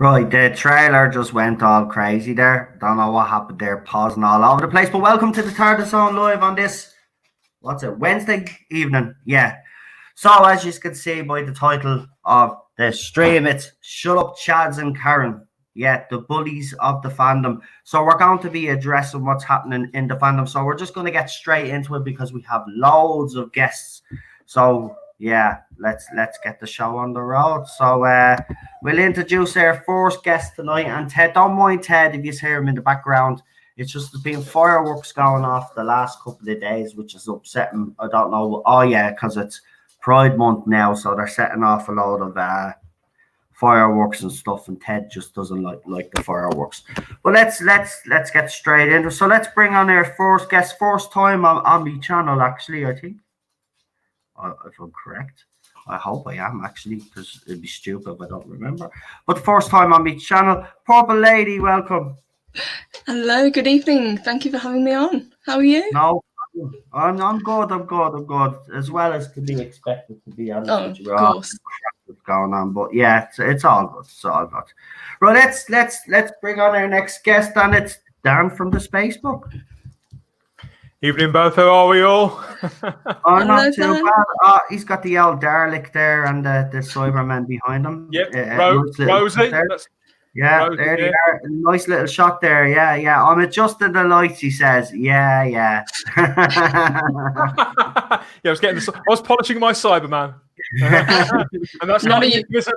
Right, the trailer just went all crazy there. Don't know what happened there, pausing all over the place. But welcome to the TARDIS Zone live on this, what's it, Wednesday evening? Yeah. So as you can see by the title of the stream, it's Shut Up Chads and Karen. Yeah, the bullies of the fandom. So we're going to be addressing what's happening in the fandom. So we're just going to get straight into it because we have loads of guests. So yeah, let's get the show on the road. So we'll introduce our first guest tonight. And Ted, don't mind Ted if you hear him in the background. It's just there's been fireworks going off the last couple of days, which is upsetting. I don't know. Oh yeah, because it's Pride Month now, so they're setting off a load of fireworks and stuff, and Ted just doesn't like the fireworks. But let's get straight into it. So let's bring on our first guest, first time on the channel actually, I think. If I'm correct. I hope I am actually, because it'd be stupid if I don't remember. But first time on my channel, Purple Lady, welcome. Hello, good evening. Thank you for having me on. How are you? No, I'm good. As well as to be expected, to be honest with you. Of course. What's going on, but yeah, it's all good. It's all good. Right, let's bring on our next guest, and it's Dan from the Spacebook. Evening, both. How are we all? Not too bad. He's got the old Dalek there and the Cyberman behind him. Yep, Rosie. Yeah, Rosie, there they are. Nice little shot there. Yeah. I'm adjusting the lights, he says. Yeah. Yeah, I was polishing my Cyberman. And that's not a euphemism.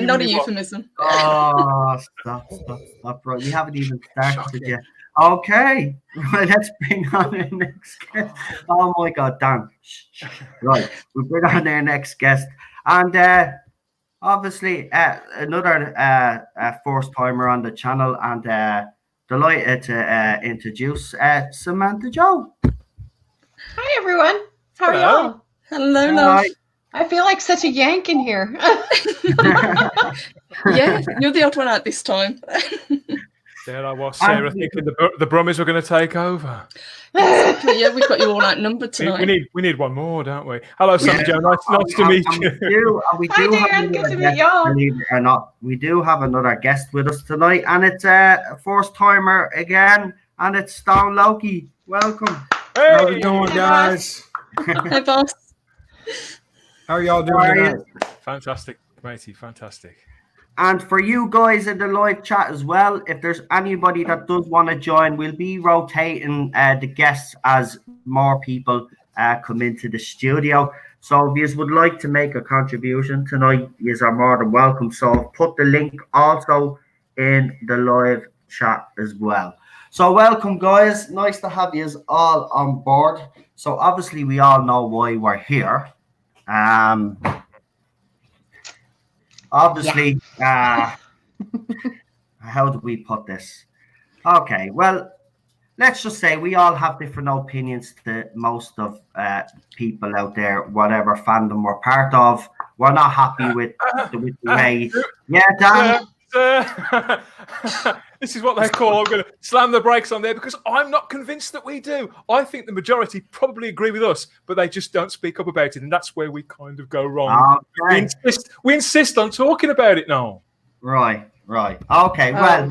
Not a euphemism. Oh, stop. Right. We haven't even started yet. Okay, let's bring on our next guest. Oh my God, Dan. Right, we'll bring on our next guest. And obviously, another first timer on the channel, and delighted to introduce Samantha Joe. Hi, everyone. How are y'all? Hello, love. I feel like such a yank in here. Yeah, you're the odd one out this time. There I was, Sarah, thinking the Brummies were going to take over. Yeah, we've got you all outnumbered tonight. We need one more, don't we? Hello, Samantha Joe. Nice to meet you. Hi, Dan. Good to meet y'all. Believe it or not, we do have another guest with us tonight, and it's a first timer again, and it's Stone Loki. Welcome. Hey, how's it going, guys? Hi, boss. How are y'all doing tonight? Fantastic, matey. Fantastic. And for you guys in the live chat as well, if there's anybody that does want to join, we'll be rotating the guests as more people come into the studio. So if you would like to make a contribution tonight, you are more than welcome. So put the link also in the live chat as well. So welcome, guys. Nice to have you all on board. So obviously we all know why we're here. Obviously, how do we put this? Okay, well, let's just say we all have different opinions to most of people out there, whatever fandom we're part of. We're not happy with the way. Yeah, Dan? This is what they call, I'm going to slam the brakes on there because I'm not convinced that we do. I think the majority probably agree with us, but they just don't speak up about it, and that's where we kind of go wrong. Okay. We insist on talking about it now. Right. Okay, well.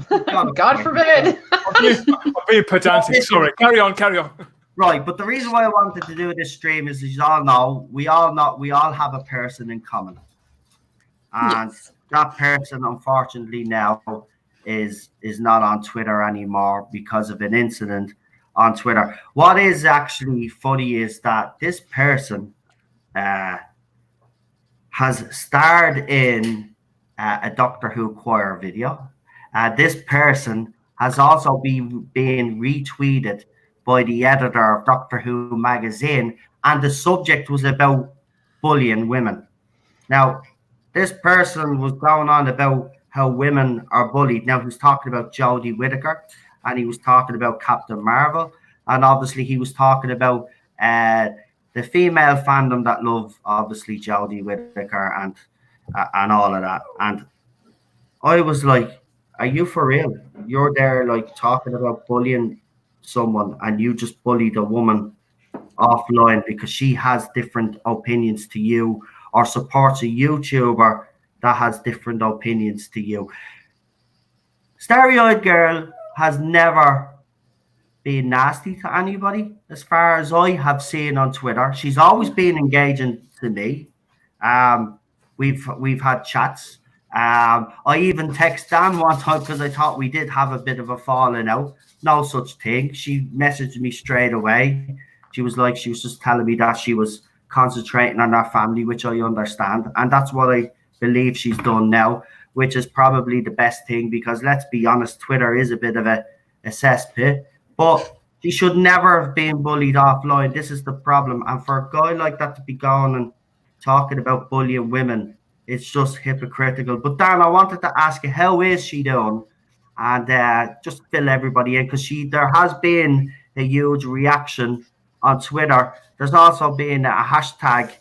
God forbid. I'm being pedantic. Sorry. Carry on. Right, but the reason why I wanted to do this stream is, as you all know, we all have a person in common. And that person, unfortunately, now is not on Twitter anymore because of an incident on Twitter. What is actually funny is that this person has starred in a Doctor Who choir video. This person has also been retweeted by the editor of Doctor Who magazine, and the subject was about bullying women. Now, this person was going on about how women are bullied. Now, he was talking about Jodie Whittaker, and he was talking about Captain Marvel, and obviously he was talking about the female fandom that love, obviously, Jodie Whittaker and all of that. And I was like, are you for real? You're there, like, talking about bullying someone, and you just bullied a woman offline because she has different opinions to you or supports a YouTuber that has different opinions to you. Starry-eyed girl has never been nasty to anybody, as far as I have seen on Twitter. She's always been engaging to me. We've had chats. I even texted Dan one time because I thought we did have a bit of a falling out. No such thing. She messaged me straight away. She was just telling me that she was concentrating on her family, which I understand. And that's what I believe she's done now, which is probably the best thing, because let's be honest, Twitter is a bit of a cesspit. But she should never have been bullied offline. This is the problem. And for a guy like that to be going and talking about bullying women, it's just hypocritical. But Dan, I wanted to ask you, how is she doing? And just fill everybody in, because there has been a huge reaction on Twitter. There's also been a hashtag,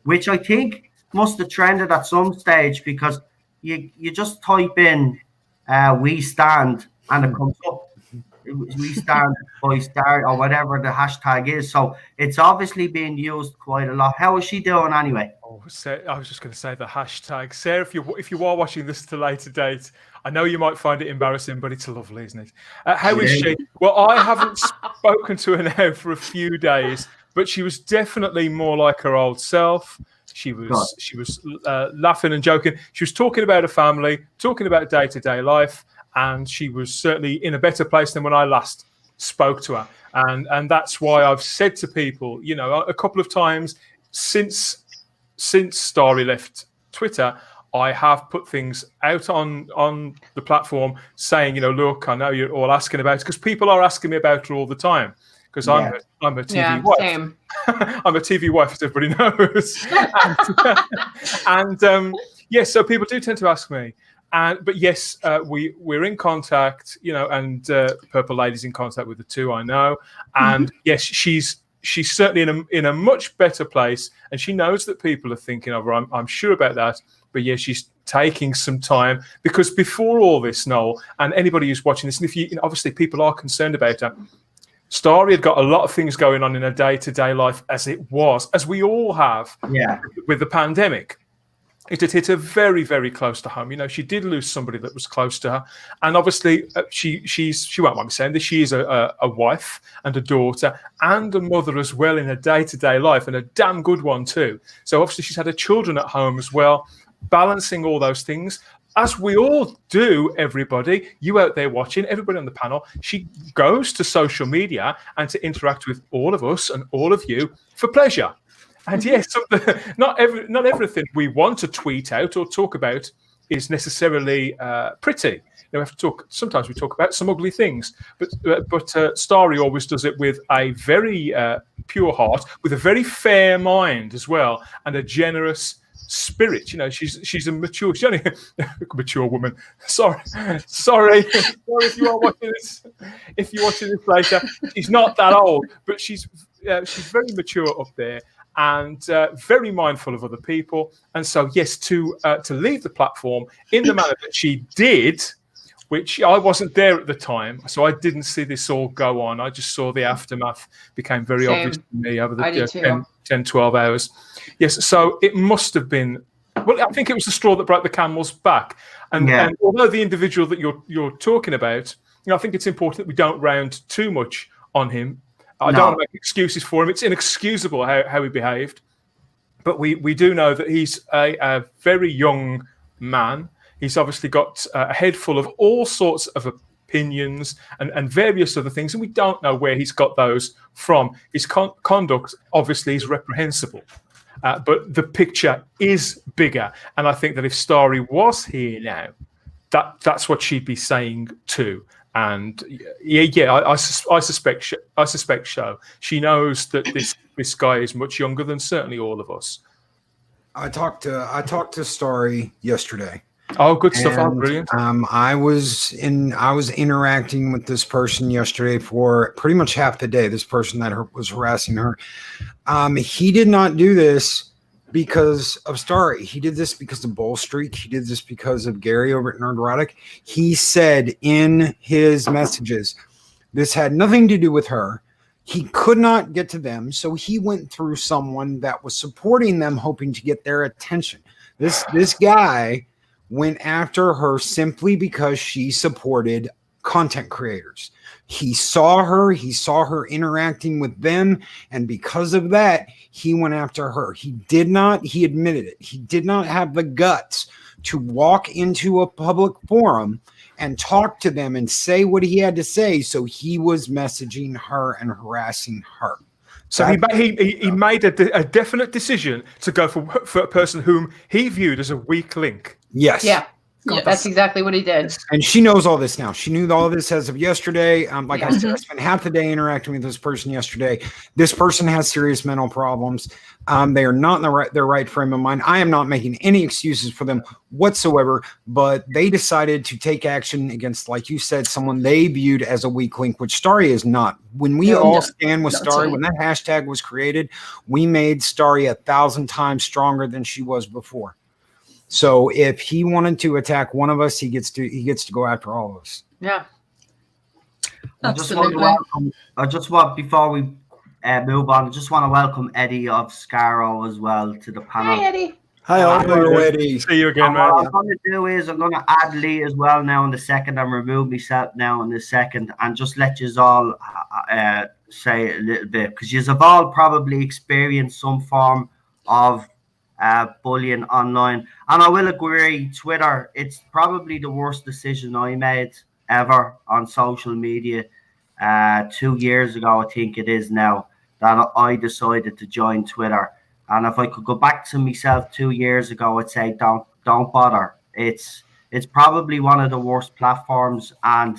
which I think must have trended at some stage, because you just type in "we stand" and it comes up. We stand by Star or whatever the hashtag is. So it's obviously being used quite a lot. How is she doing anyway? Oh, I was just going to say the hashtag. Sarah, if you are watching this at a later date, I know you might find it embarrassing, but it's lovely, isn't it? How is she? Well, I haven't spoken to her now for a few days, but she was definitely more like her old self. She was laughing and joking. She was talking about her family, talking about day-to-day life, and she was certainly in a better place than when I last spoke to her. And that's why I've said to people, a couple of times since Starry left Twitter, I have put things out on the platform saying, look, I know you're all asking about it, because people are asking me about her all the time, because I'm a TV wife. Same. I'm a TV wife, as everybody knows. So people do tend to ask me. But yes, we're in contact, and Purple Lady's in contact with the two, I know. And yes, she's certainly in a much better place, and she knows that people are thinking of her. I'm sure about that. But yeah, she's taking some time, because before all this, Noel, and anybody who's watching this, and if obviously people are concerned about her, Starry had got a lot of things going on in her day-to-day life, as we all have, with the pandemic. It had hit her very, very close to home. She did lose somebody that was close to her. And obviously, she won't mind me saying this, she is a wife and a daughter and a mother as well in her day-to-day life, and a damn good one too. So obviously, she's had her children at home as well, balancing all those things. As we all do, everybody, you out there watching, everybody on the panel, she goes to social media and to interact with all of us and all of you for pleasure. And yes, not everything we want to tweet out or talk about is necessarily pretty. We have to talk. Sometimes we talk about some ugly things, but Starry always does it with a very pure heart, with a very fair mind as well, and a generous spirit. She's a mature. She's only a mature woman. Sorry if you are watching this. If you're watching this later, she's not that old, but she's very mature up there. And very mindful of other people. And so, yes, to leave the platform in the manner that she did, which I wasn't there at the time, so I didn't see this all go on. I just saw the aftermath became very obvious to me over the 10, 12 hours. Yes, so it must have been, well, I think it was the straw that broke the camel's back. And although the individual that you're talking about, I think it's important that we don't round too much on him. I don't want to make excuses for him. It's inexcusable how he behaved. But we do know that he's a very young man. He's obviously got a head full of all sorts of opinions and various other things, and we don't know where he's got those from. His conduct obviously is reprehensible. But the picture is bigger. And I think that if Starry was here now, that's what she'd be saying too. And I suspect so. She knows that this guy is much younger than certainly all of us. I talked to Starry yesterday. Oh, good stuff! Oh, brilliant. I was interacting with this person yesterday for pretty much half the day. This person that was harassing her. He did not do this because of Starry. He did this because of Bull Streak. He did this because of Gary over at Nerderotic. He said in his messages, this had nothing to do with her. He could not get to them, so he went through someone that was supporting them, hoping to get their attention. This guy went after her simply because she supported content creators. He saw her interacting with them, and because of that, he went after her. He admitted it. He did not have the guts to walk into a public forum and talk to them and say what he had to say. So he was messaging her and harassing her. So he made a definite decision to go for a person whom he viewed as a weak link. Yes. Yeah. Yes. That's exactly what he did. And she knows all this now. She knew all of this as of yesterday. Like I said, I Mhm. spent half the day interacting with this person yesterday. This person has serious mental problems. They are not in their right frame of mind. I am not making any excuses for them whatsoever, but they decided to take action against, like you said, someone they viewed as a weak link, which Starry is not. When we No, all no, stand with not at Starry, all. when that hashtag was created, we made Starry 1,000 times stronger than she was before. So if he wanted to attack one of us, he gets to go after all of us. Yeah. Absolutely. Before we move on, I just want to welcome Eddie of Skaro as well to the panel. Hi, Eddie. Hi, Hello, Eddie. See you again, And what man. I'm going to do is I'm going to add Lee as well now in the second and remove myself now in the second and just let you all say a little bit because you've all probably experienced some form of bullying online. And I will agree, Twitter, it's probably the worst decision I made ever on social media 2 years ago, I think it is now, that I decided to join Twitter. And if I could go back to myself 2 years ago, I'd say don't bother. It's probably one of the worst platforms. And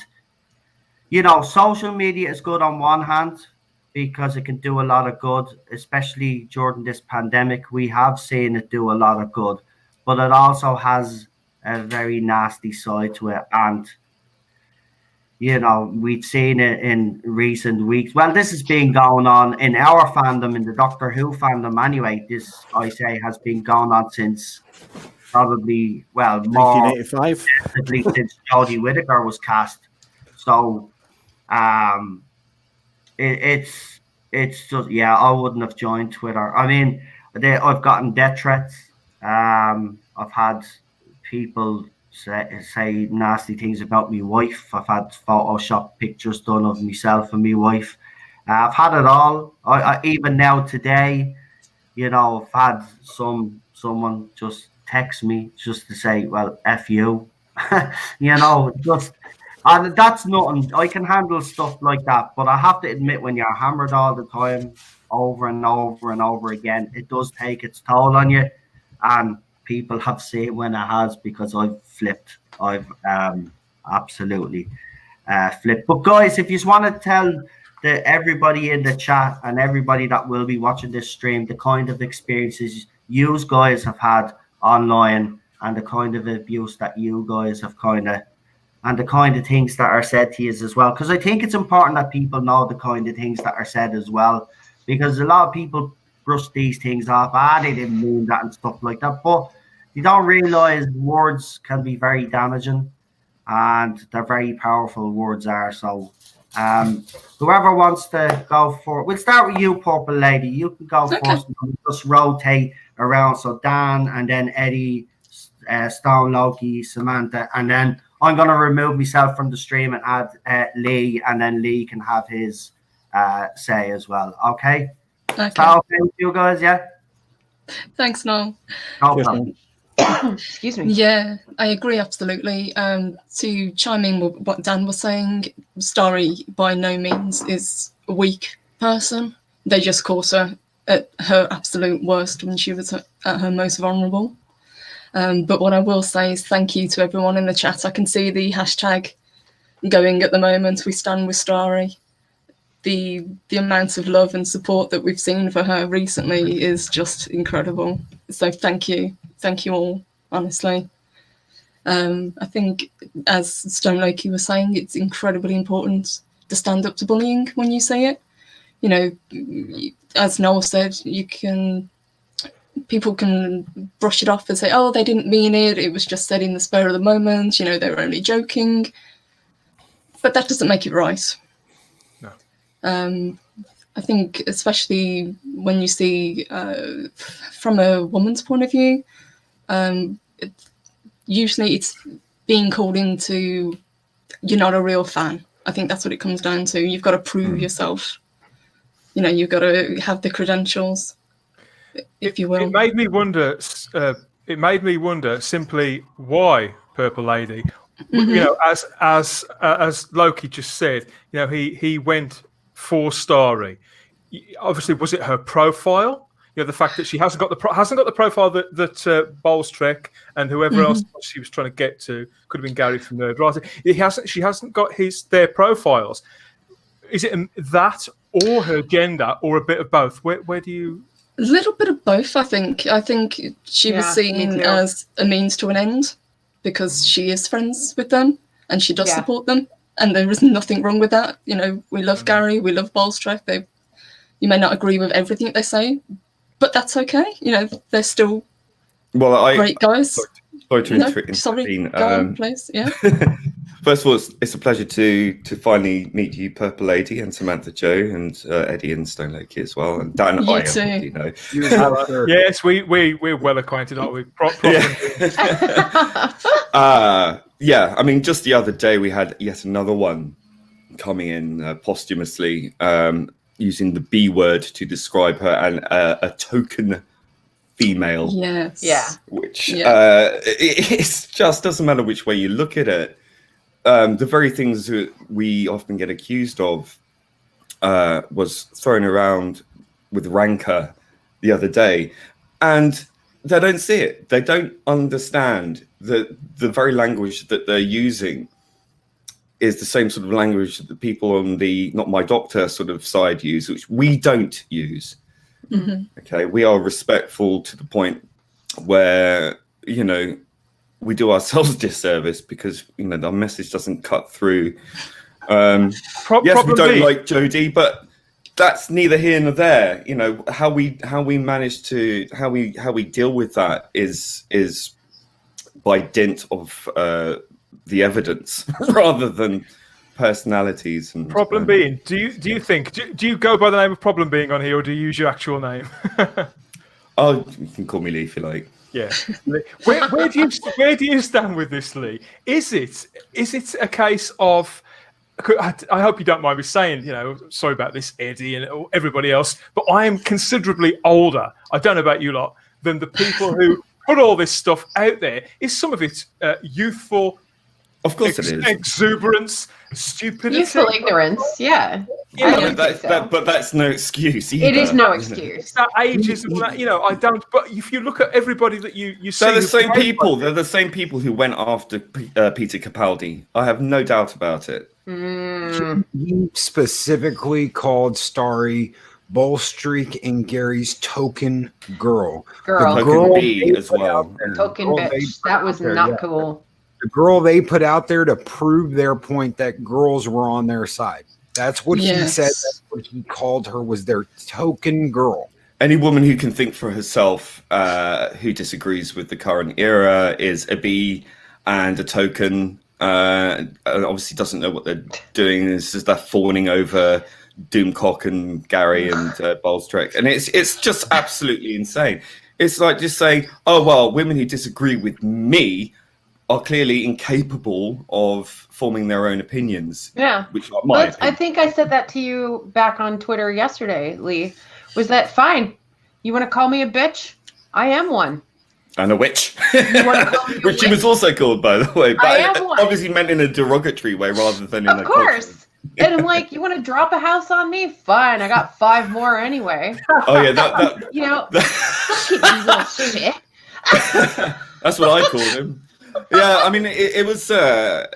social media is good on one hand because it can do a lot of good, especially during this pandemic. We have seen it do a lot of good, but it also has a very nasty side to it. And we've seen it in recent weeks. Well, this has been going on in our fandom, in the Doctor Who fandom anyway. This, I say, has been going on since probably, more 1985. definitely since Jodie Whittaker was cast. So, it's just, I wouldn't have joined Twitter. I mean, I've gotten death threats. I've had people say nasty things about my wife. I've had Photoshop pictures done of myself and my wife. I've had it all. I even now today, I've had someone just text me just to say, "Well, f you," just. And that's nothing. I can handle stuff like that, but I have to admit, when you're hammered all the time, over and over and over again, it does take its toll on you. And people have seen when it has, because I've flipped. I've absolutely flipped. But guys, if you just want to tell everybody in the chat and everybody that will be watching this stream the kind of experiences you guys have had online and the kind of abuse that you guys have and the kind of things that are said to you as well. Because I think it's important that people know the kind of things that are said as well. Because a lot of people brush these things off. They didn't mean that and stuff like that. But you don't realize words can be very damaging. And they're very powerful, words are. So whoever wants to go for, we'll start with you, Purple Lady. You can go first. And we'll just rotate around. So Dan and then Eddie, Stone, Loki, Samantha, and then I'm going to remove myself from the stream and add Lee, and then Lee can have his say as well. Okay? Okay. So, okay with you guys, yeah? Thanks, Noel. No Yes, problem. Excuse me. Yeah, I agree absolutely. To chime in with what Dan was saying, Starry by no means is a weak person. They just caught her at her absolute worst when she was at her most vulnerable. But what I will say is thank you to everyone in the chat. I can see the hashtag going at the moment. We stand with Starry. The amount of love and support that we've seen for her recently is just incredible. So thank you all, honestly. I think, as Stone Loki was saying, it's incredibly important to stand up to bullying when you see it. As Noel said, people can brush it off and say, "Oh, they didn't mean it. It was just said in the spur of the moment. They were only joking." But that doesn't make it right. No. I think, especially when you see from a woman's point of view, usually it's being called into, you're not a real fan. I think that's what it comes down to. You've got to prove yourself. You've got to have the credentials, if you will. It made me wonder. It made me wonder simply why Purple Lady. As Loki just said, he went for Starry. Obviously, was it her profile? The fact that she hasn't got the profile that Bowles Trek and whoever else she was trying to get to, could have been Gary from Nerd Writing. She hasn't got their profiles. Is it that or her gender or a bit of both? Where do you? A little bit of both, I think. I think she was seen as a means to an end because she is friends with them and she does support them, and there is nothing wrong with that. We love Gary, we love Bowles Trek. You may not agree with everything that they say, but that's okay. They're still great guys. Sorry to intervene. Sorry, go on, please. Yeah. First of all, it's a pleasure to finally meet you, Purple Lady, and Samantha Joe, and Eddie and Stone Loki as well, and Dan. You too. Yes, we're well acquainted, aren't we? Yeah. I mean, just the other day we had yet another one coming in posthumously, using the B word to describe her, and a token female. Yes. Yeah. Which it just doesn't matter which way you look at it. The very things that we often get accused of was thrown around with rancor the other day, and they don't see it. They don't understand that the very language that they're using is the same sort of language that the people on the not my doctor sort of side use, which we don't use. Okay, we are respectful to the point where we do ourselves disservice because our message doesn't cut through. Yes, we don't like Jodie, but that's neither here nor there. How we manage to how we deal with that is by dint of the evidence rather than personalities. And Problem Being, do you think do you go by the name of Problem Being on here, or do you use your actual name? Oh, you can call me Lee if you like. Yeah. Where do you stand with this, Lee? Is it a case of? I hope you don't mind me saying, sorry about this, Eddie and everybody else, but I am considerably older. I don't know about you lot, than the people who put all this stuff out there. Is some of it youthful? Of course, it is exuberance, stupidity, youthful ignorance. Yeah. But that's no excuse either. It is no excuse. That ageism, I don't. But if you look at everybody that you see, they're the same people. They're the same people who went after Peter Capaldi. I have no doubt about it. You specifically called Starry, Bullstreak, and Gary's token girl. The token B as well. Token bitch. That was not cool. The girl they put out there to prove their point that girls were on their side. That's what he said. That's what he called her, was their token girl. Any woman who can think for herself, who disagrees with the current era, is a B and a token. And obviously doesn't know what they're doing. This is that fawning over Doomcock and Gary and Bowles Trek. And it's just absolutely insane. It's like just saying, oh, well, women who disagree with me are clearly incapable of forming their own opinions. Yeah. Which are my opinion. I think I said that to you back on Twitter yesterday, Lee. Was that fine? You want to call me a bitch? I am one. And a witch. You want to call me a Which she witch? was also called, by the way. But I am one. Obviously meant in a derogatory way rather than in a Of course. And I'm like, you want to drop a house on me? Fine. I got 5 more anyway. Oh, yeah. That Look at you little shit. That's what I called him. Yeah, I mean, it was the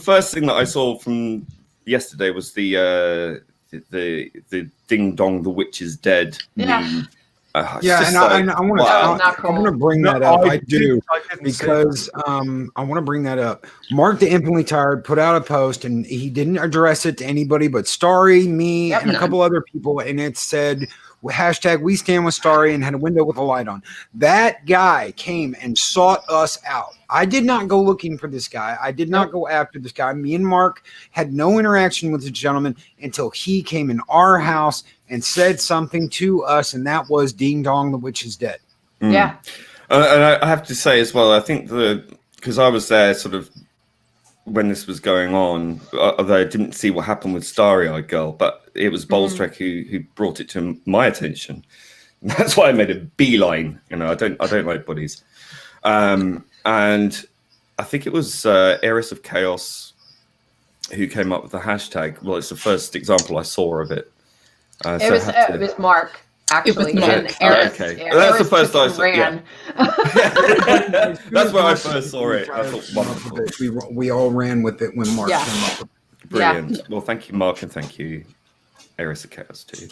first thing that I saw from yesterday was the ding dong, the witch is dead. Yeah. I want to bring that up. I do because I want to bring that up. Mark the Infinitely Tired put out a post, and he didn't address it to anybody but Starry, me, and a couple other people, and it said hashtag we stand with Starry and had a window with a light on. That guy came and sought us out. I did not go looking for this guy. I did not go after this guy. Me and Mark had no interaction with this gentleman until he came in our house and said something to us, and that was ding dong, the witch is dead. Yeah. And I have to say as well, I think because I was there sort of when this was going on, although I didn't see what happened with Starry-Eyed Girl, but it was Bolstrek who brought it to my attention. And that's why I made a beeline. You know, I don't like bullies. And I think it was Heiress of Chaos who came up with the hashtag. Well, it's the first example I saw of it. It was Mark. Actually, Mark. Okay. That's the first I saw. Ran. Yeah. That's where I first saw it. I thought, wonderful. We all ran with it when Mark came up with it. Brilliant. Yeah. Well, thank you, Mark, and thank you, Heiress of Chaos, too.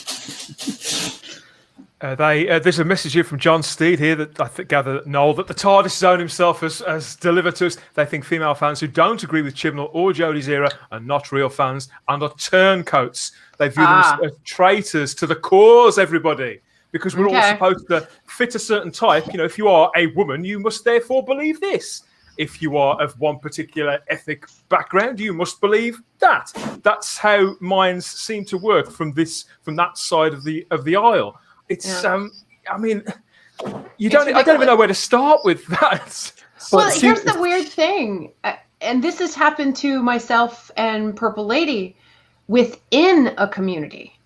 There's a message here from John Steed here that I gather that Noel, that the TARDIS zone himself has delivered to us. They think female fans who don't agree with Chibnall or Jodie's era are not real fans and are turncoats. They view them as traitors to the cause, everybody, because we're all supposed to fit a certain type. You know, if you are a woman, you must therefore believe this. If you are of one particular ethnic background, you must believe that. That's how minds seem to work from that side of the aisle. It's I mean, I don't even know where to start with that. Well, here's the weird thing, and this has happened to myself and Purple Lady within a community.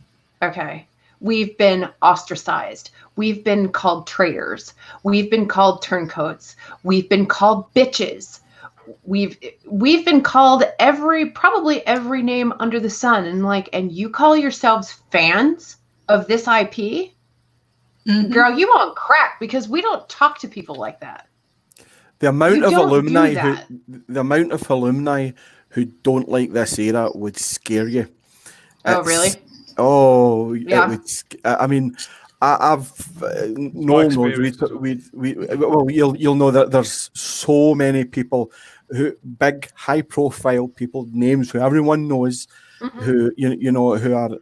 Okay, we've been ostracized. We've been called traitors. We've been called turncoats. We've been called bitches. We've been called probably every name under the sun. And you call yourselves fans of this IP? Mm-hmm. Girl, you on crack, because we don't talk to people like that. The amount of alumni who don't like this era would scare you. Oh, really? Oh, yeah. It would. I mean, I've Noel knows. You'll know that there's so many people big, high-profile people, names who everyone knows, who who are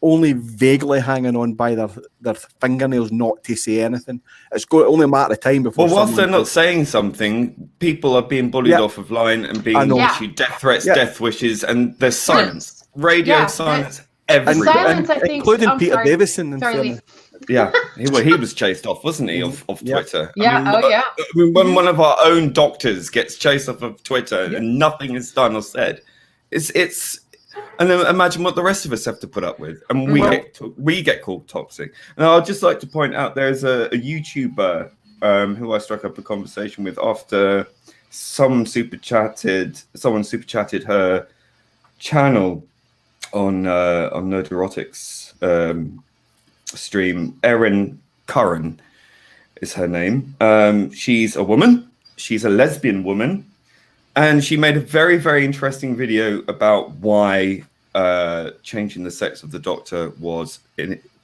only vaguely hanging on by their fingernails not to say anything. It's only a matter of time before. Well, whilst they're not saying something, people are being bullied off of line and being issued death threats, death wishes, and there's silence, radio silence everywhere, silence, I think, including Peter Davison. He was chased off, wasn't he, off Twitter? Yeah. When one of our own doctors gets chased off of Twitter and nothing is done or said, it's. And then imagine what the rest of us have to put up with, and we get called toxic. And I'd just like to point out there's a YouTuber who I struck up a conversation with after someone super chatted her channel on Nerd Erotics stream. Erin Curran is her name. She's a woman. She's a lesbian woman. And she made a very, very interesting video about why changing the sex of the Doctor was,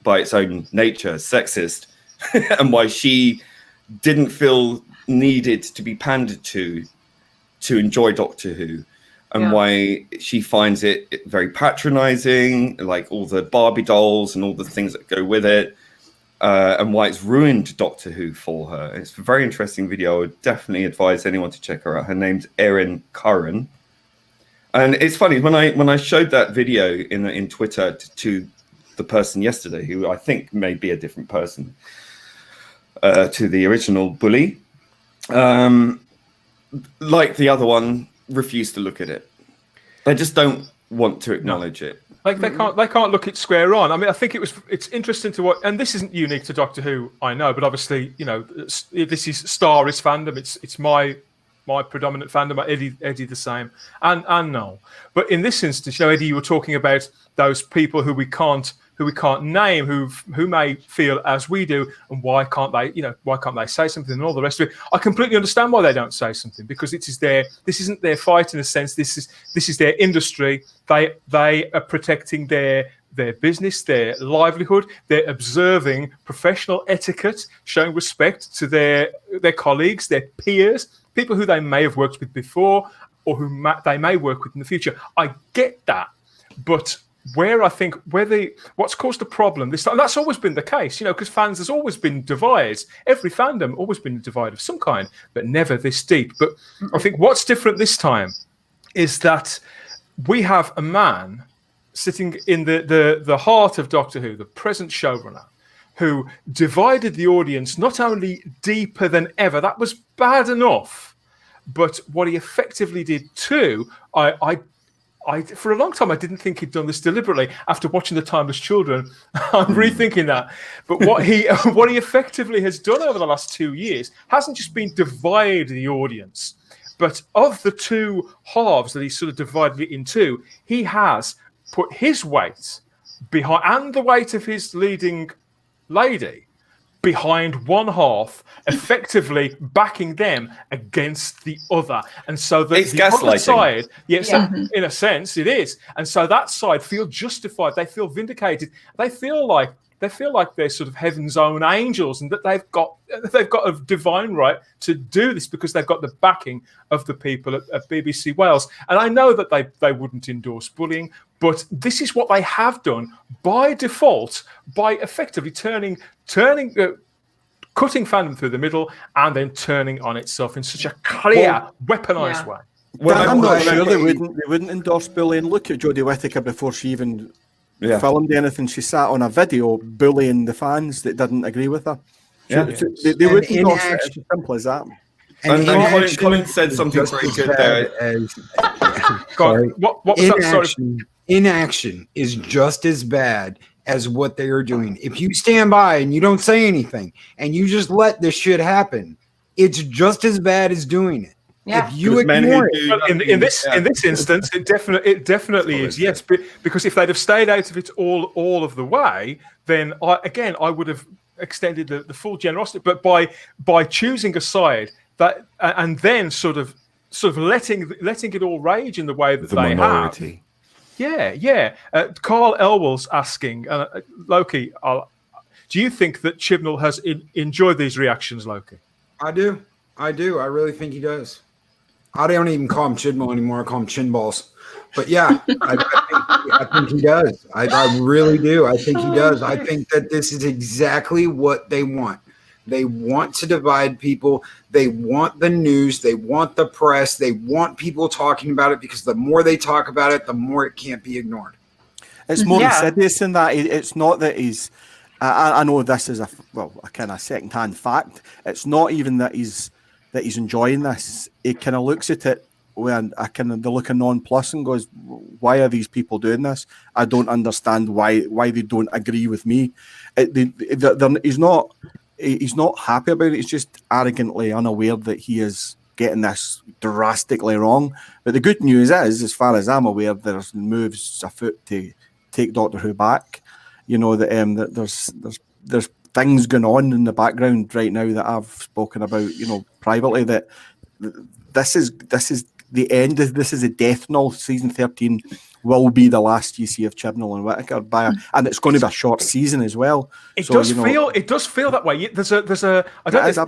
by its own nature, sexist, and why she didn't feel needed to be pandered to enjoy Doctor Who, and why she finds it very patronizing, like all the Barbie dolls and all the things that go with it. And why it's ruined Doctor Who for her. It's a very interesting video. I would definitely advise anyone to check her out. Her name's Erin Curran. And it's funny, when I showed that video in Twitter to the person yesterday, who I think may be a different person to the original bully, like the other one, refused to look at it. They just don't want to acknowledge it. Like they can't look it square on. I mean, I think it's interesting to watch, and this isn't unique to Doctor Who, I know, but obviously, this is Star's fandom. It's my predominant fandom. Eddie the same, and Noel. But in this instance, Eddie, you were talking about those people who we can't name, who may feel as we do, and why can't they say something and all the rest of it. I completely understand why they don't say something, because this isn't their fight in a sense. This is their industry. They are protecting their business, their livelihood. They're observing professional etiquette, showing respect to their colleagues, their peers, people who they may have worked with before or who they may work with in the future. I get that, but what's caused the problem this time, that's always been the case, because fans has always been divided. Every fandom always been divided of some kind, but never this deep. But I think what's different this time is that we have a man sitting in the heart of Doctor Who, the present showrunner, who divided the audience not only deeper than ever, that was bad enough, but what he effectively did too, I for a long time I didn't think he'd done this deliberately. After watching The Timeless Children, I'm rethinking that. But what he effectively has done over the last 2 years hasn't just been divide the audience, but of the two halves that he sort of divided it into, he has put his weight behind and the weight of his leading lady behind one half, effectively backing them against the other. And so the other side, in a sense, it is. And so that side feel justified. They feel vindicated. They feel like they're sort of heaven's own angels, and that they've got a divine right to do this because they've got the backing of the people at BBC Wales. And I know that they wouldn't endorse bullying, but this is what they have done by default, by effectively cutting fandom through the middle and then turning on itself in such a clear, weaponized way. Well, I'm not sure they wouldn't endorse bullying. Look at Jodie Whittaker before she even filmed anything. She sat on a video bullying the fans that didn't agree with her. So they wouldn't endorse it. It's as simple as that. And Colin said something very good there. What was that? Inaction is just as bad as what they are doing. If you stand by and you don't say anything and you just let this shit happen, it's just as bad as doing it. Yeah. If you ignore it, in this instance, it definitely is, yes. Because if they'd have stayed out of it all of the way, then I would have extended the full generosity. But by choosing a side that and then sort of letting it all rage in the way that they minority have. Yeah. Carl Elwell's asking, Loki, do you think that Chibnall has enjoyed these reactions, Loki? I do. I really think he does. I don't even call him Chibnall anymore. I call him Chin Balls. But yeah, I think he does. I really do. I think he does. I think that this is exactly what they want. They want to divide people. They want the news. They want the press. They want people talking about it because the more they talk about it, the more it can't be ignored. It's more insidious than that. It's not that he's. I know this is a kind of second-hand fact. It's not even that he's enjoying this. He kind of looks at it when the look of nonplus and goes, "Why are these people doing this? I don't understand why they don't agree with me." He's not happy about it. He's just arrogantly unaware that he is getting this drastically wrong. But the good news is, as far as I'm aware, there's moves afoot to take Doctor Who back. You know that there's things going on in the background right now that I've spoken about, privately. That this is the end. This is a death knell. Season 13 will be the last you see of Chibnall and Whittaker and it's going to be a short season as well. It does feel that way. There's a I don't know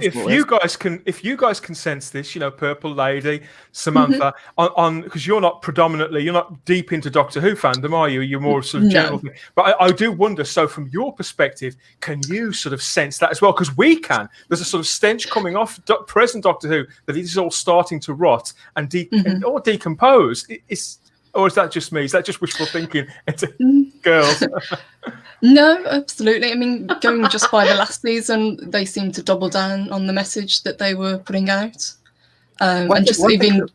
if you guys can sense this, Purple Lady, Samantha, on because you're not deep into Doctor Who fandom, are you? You're more sort of general thing. But I do wonder, so from your perspective, can you sort of sense that as well? Because we can. There's a sort of stench coming off present Doctor Who that it is all starting to rot and or decompose. Or is that just me? Is that just wishful thinking? Girls. No, absolutely. I mean, going just by the last season, they seemed to double down on the message that they were putting out. And just even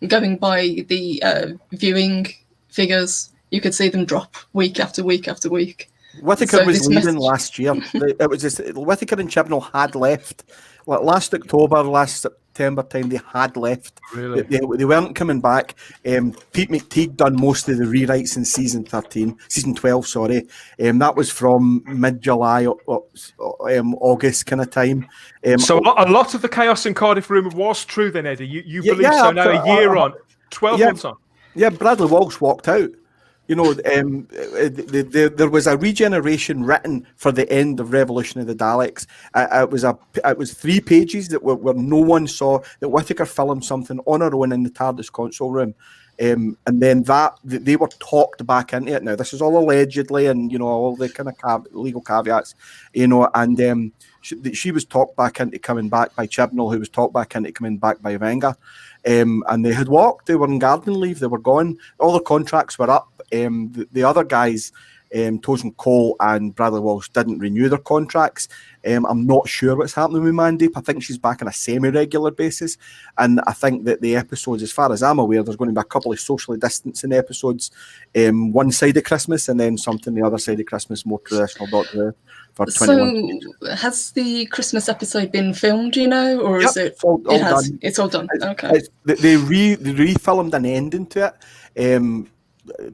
going by the viewing figures, you could see them drop week after week after week. Whittaker was leaving last year. It was just Whittaker and Chibnall had left. Last October, last September time, they had left. Really? They weren't coming back. Pete McTeague done most of the rewrites in season 12, sorry. That was from mid-July, August kind of time. So a lot of the chaos in Cardiff rumour was true then, Eddie. You believe so now, a year on, 12 months on? Yeah, Bradley Walsh walked out. There was a regeneration written for the end of Revolution of the Daleks. It was 3 pages that where no one saw that Whittaker filmed something on her own in the TARDIS console room, and then they were talked back into it. Now this is all allegedly, and all the kind of legal caveats, and she was talked back into coming back by Chibnall, who was talked back into coming back by Wenger. And they had walked. They were on garden leave. They were gone. All the contracts were up. The other guys Tosin Cole and Bradley Walsh didn't renew their contracts. I'm not sure what's happening with Mandy. I think she's back on a semi-regular basis. And I think that the episodes, as far as I'm aware, there's going to be a couple of socially distancing episodes, one side of Christmas and then something the other side of Christmas, more traditional Doctor Who for 21. So has the Christmas episode been filmed, do you know? Or is it? It's all It has. done. It's all done. Okay. They refilmed an ending to it.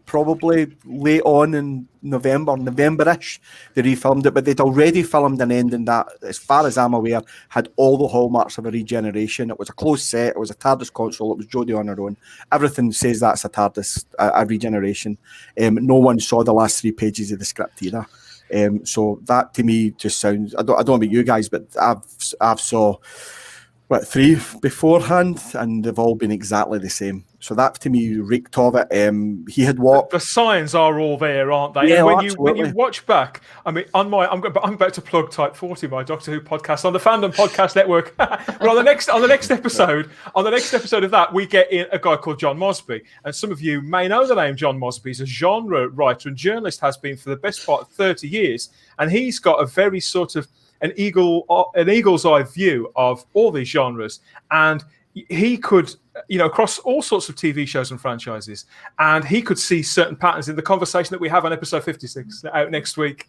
Probably late on in November-ish, they refilmed it, but they'd already filmed an ending that, as far as I'm aware, had all the hallmarks of a regeneration. It was a closed set, it was a TARDIS console, it was Jodie on her own. Everything says that's a TARDIS, a regeneration. No one saw the last 3 pages of the script either. So that to me just sounds, I don't know about you guys, but I've saw 3 beforehand, and they've all been exactly the same. So that to me reeked of it. He had walked. The signs are all there, aren't they? Yeah, And when you watch back, I mean, I'm about to plug Type 40, my Doctor Who podcast on the Fandom Podcast Network. But on the next episode of that, we get in a guy called John Mosby, and some of you may know the name John Mosby. He's a genre writer and journalist, has been for the best part of 30 years, and he's got a very sort of an eagle's eye view of all these genres, and he could, across all sorts of TV shows and franchises, and he could see certain patterns in the conversation that we have on episode 56 out next week,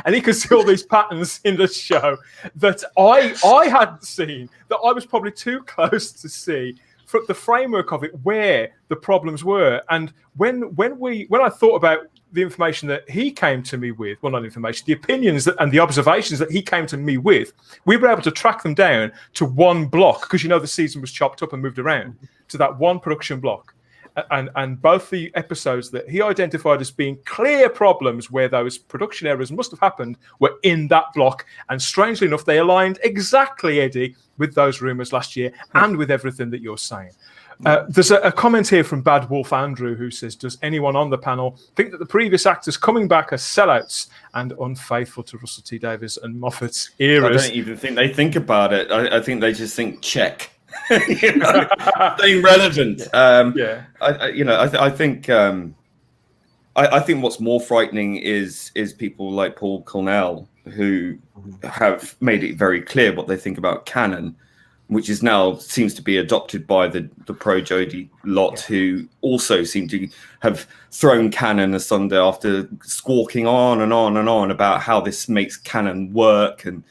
and he could see all these patterns in the show that I hadn't seen, that I was probably too close to see from the framework of it, where the problems were. And when I thought about the information that he came to me with, well, not information, the opinions and the observations that he came to me with, we were able to track them down to one block, because the season was chopped up and moved around to that one production block. And both the episodes that he identified as being clear problems where those production errors must have happened were in that block. And strangely enough, they aligned exactly, Eddie, with those rumours last year and with everything that you're saying. There's a comment here from Bad Wolf Andrew, who says, does anyone on the panel think that the previous actors coming back are sellouts and unfaithful to Russell T Davies and Moffat's eras? I don't even think they think about it. I think they just think check. Staying relevant. Yeah. I think what's more frightening is people like Paul Cornell, who have made it very clear what they think about canon, which is now seems to be adopted by the pro Jodie lot, who also seem to have thrown canon asunder after squawking on and on and on about how this makes canon work and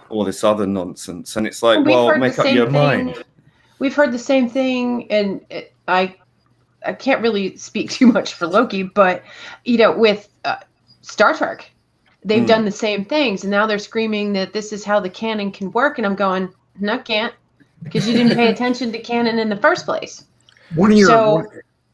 all this other nonsense. And it's like, well, make up your mind. We've heard the same thing, and I can't really speak too much for Loki, but with Star Trek, they've done the same things, and now they're screaming that this is how the canon can work, and I'm going, no, can't. Because you didn't pay attention to canon in the first place.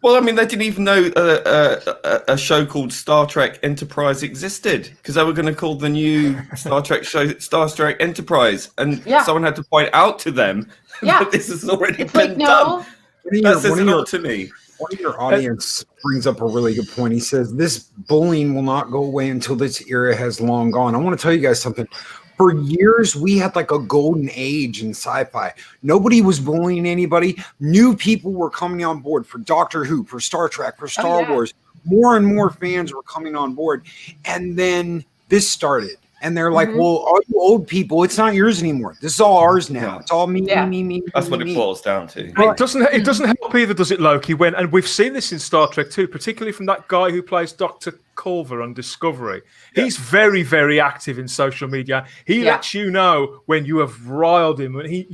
Well, I mean, they didn't even know a show called Star Trek Enterprise existed, because they were going to call the new Star Trek show Star Trek Enterprise, and someone had to point out to them that this has already been done. That says a lot to me. One of your audience brings up a really good point. He says, this bullying will not go away until this era has long gone. I want to tell you guys something. For years, we had like a golden age in sci-fi. Nobody was bullying anybody. New people were coming on board for Doctor Who, for Star Trek, for Star Wars. More and more fans were coming on board. And then this started. And they're like, well, all you old people, it's not yours anymore. This is all ours now. It's all me, me. That's what it boils down to. It doesn't help either, does it, Loki? And we've seen this in Star Trek too, particularly from that guy who plays Dr. Culver on Discovery. He's very, very active in social media. He lets you know when you have riled him, and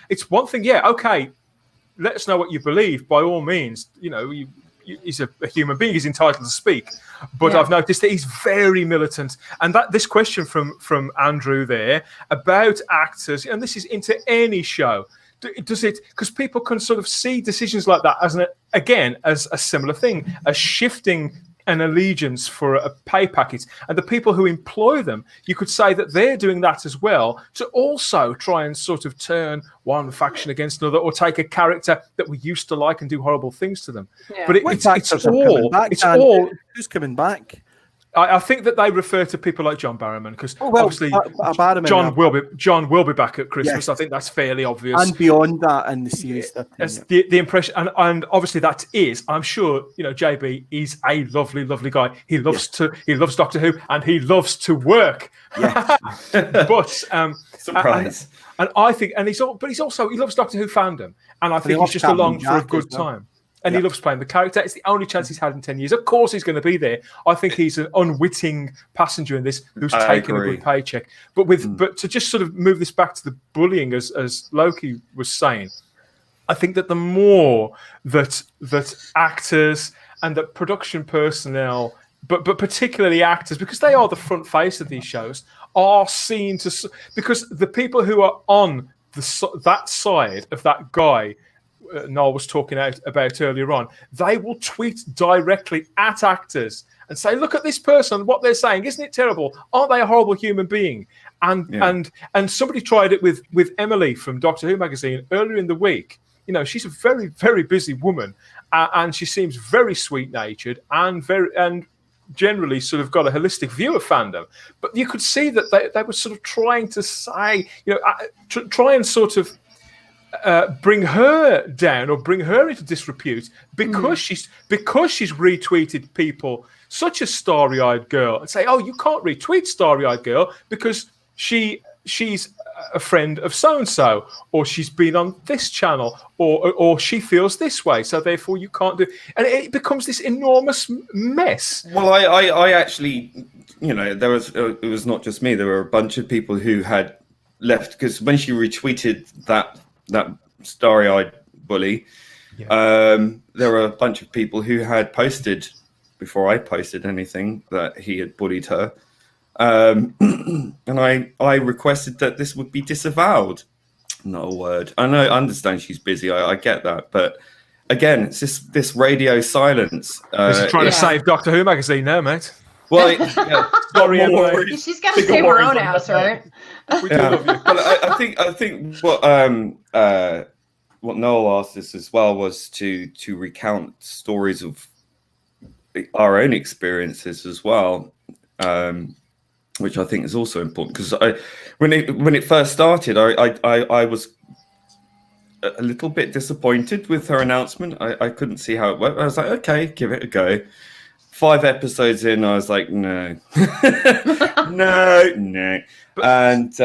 it's one thing. Yeah, okay, let us know what you believe. By all means, he's a human being. He's entitled to speak. But I've noticed that he's very militant. And that this question from Andrew there about actors, and this is into any show, does it, because people can sort of see decisions like that as as a similar thing, as shifting an allegiance for a pay packet. And the people who employ them, you could say that they're doing that as well, to also try and sort of turn one faction against another, or take a character that we used to like and do horrible things to them. But it's all who's coming back? I think that they refer to people like John Barrowman because obviously Barrowman, John will be back at Christmas. Yes. I think that's fairly obvious. And beyond that in the series. That's the impression, and obviously that is. I'm sure JB is a lovely guy. He loves Doctor Who, and he loves to work. Yes. But surprise. And I think, he loves Doctor Who fandom, and I think he's just along for a good time. And he loves playing the character. It's the only chance he's had in 10 years. Of course he's going to be there. I think he's an unwitting passenger in this who's taken a good paycheck. But to just sort of move this back to the bullying, as Loki was saying, I think that the more that actors and that production personnel, but particularly actors, because they are the front face of these shows, are seen to... Because the people who are on that side of that guy Noel was talking about earlier on, they will tweet directly at actors and say, "Look at this person, what they're saying. Isn't it terrible? Aren't they a horrible human being?" And somebody tried it with Emily from Doctor Who magazine earlier in the week. She's a very, very busy woman, and she seems very sweet-natured and generally sort of got a holistic view of fandom. But you could see that they were sort of trying to say, try and sort of bring her down or bring her into disrepute because she's retweeted people such as Starry-Eyed Girl and say, "Oh, you can't retweet Starry-Eyed Girl because she's a friend of so and so, or she's been on this channel, or she feels this way, so therefore you can't do." And it becomes this enormous mess. Well, I actually, it was not just me. There were a bunch of people who had left because when she retweeted that starry-eyed bully, there were a bunch of people who had posted before I posted anything that he had bullied her, and I requested that this would be disavowed. Not a word. I understand she's busy. I get that, but again, it's this radio silence. She's trying to save Doctor Who magazine now, mate. Well, sorry, Emily. She's got to save her own house, right? We do love you. But I think what Noel asked us as well was to recount stories of our own experiences as well, which I think is also important because when it first started, I was a little bit disappointed with her announcement. I couldn't see how it worked. I was like, okay, give it a go. 5 episodes in, I was like, no, no. And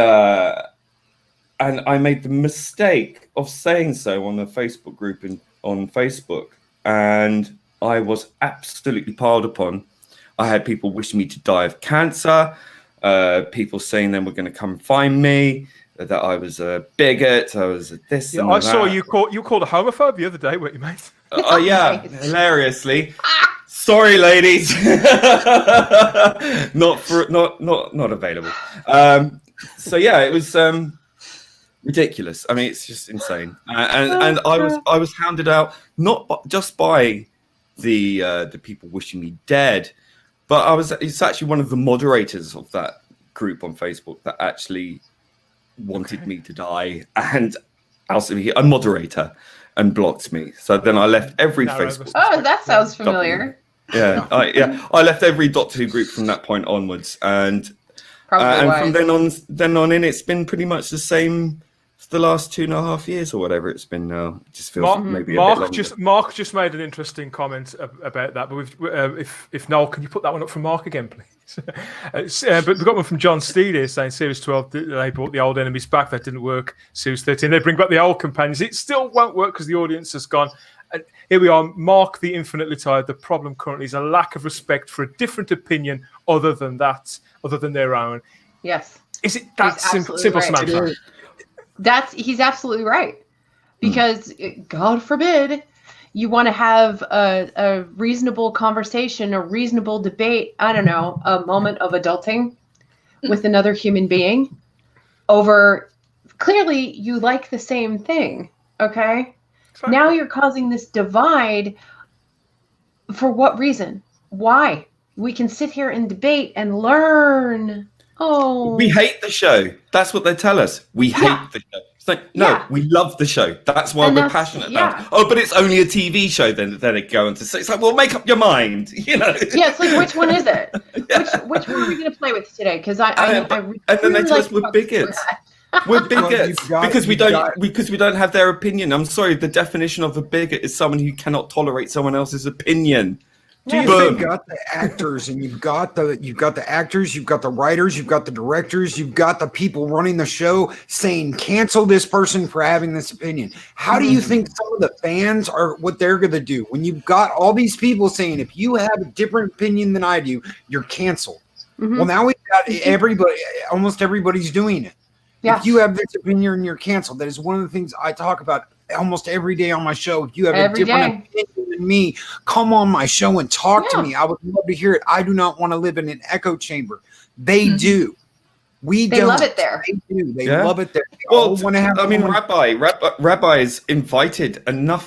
I made the mistake of saying so on the Facebook group on Facebook, and I was absolutely piled upon. I had people wishing me to die of cancer, people saying they were going to come find me, that I was a bigot, I was a this. Yeah, and I saw that. you called a homophobe the other day, weren't you, mate? Oh yeah, hilariously. Sorry, ladies, not available. So yeah, it was ridiculous. I mean, it's just insane. And I was hounded out not just by the people wishing me dead, but it's actually one of the moderators of that group on Facebook that actually wanted me to die, and also a moderator, and blocked me. So then I left every Facebook. Oh, that sounds familiar. Yeah, I left every Doctor Who group from that point onwards, and from then on in, it's been pretty much the same for the last 2.5 years or whatever it's been now. It just feels maybe a bit longer. Mark just made an interesting comment about that, but if Noel, can you put that one up for Mark again, please? But we've got one from John Steed here saying Series 12, they brought the old enemies back. That didn't work. Series 13, they bring back the old companions. It still won't work because the audience has gone. And here we are, Mark the Infinitely Tired. The problem currently is a lack of respect for a different opinion other than their own. Yes. Is it that simple, right. Samantha? He's absolutely right. Because, God forbid, you want to have a reasonable conversation, a reasonable debate, I don't know, a moment of adulting with another human being over, clearly you like the same thing, okay? Exactly. Now you're causing this divide. For what reason? Why? We can sit here and debate and learn. Oh, we hate the show. That's what they tell us. We hate the show. It's like, no, Yeah. we love the show. That's why And we're that's- passionate yeah. about it. Oh, but it's only a TV show. Then they go into. So it's like, well, make up your mind. You know. Yeah, it's like, which one is it? Which one are we going to play with today? Because I and then they tell us we're bigots. We're bigots because we don't have their opinion. I'm sorry. The definition of a bigot is someone who cannot tolerate someone else's opinion. You've got the actors, and you've got the actors, you've got the writers, you've got the directors, you've got the people running the show saying cancel this person for having this opinion. How do you think some of the fans are what they're going to do when you've got all these people saying if you have a different opinion than I do, you're canceled? Well, now we've got everybody, almost everybody's doing it. Yeah. If you have this opinion and you're canceled, that is one of the things I talk about almost every day on my show. If you have a different opinion than me, come on my show and talk to me. I would love to hear it. I do not want to live in an echo chamber. They do. They love it there. They do. They love it there. Rabbi has invited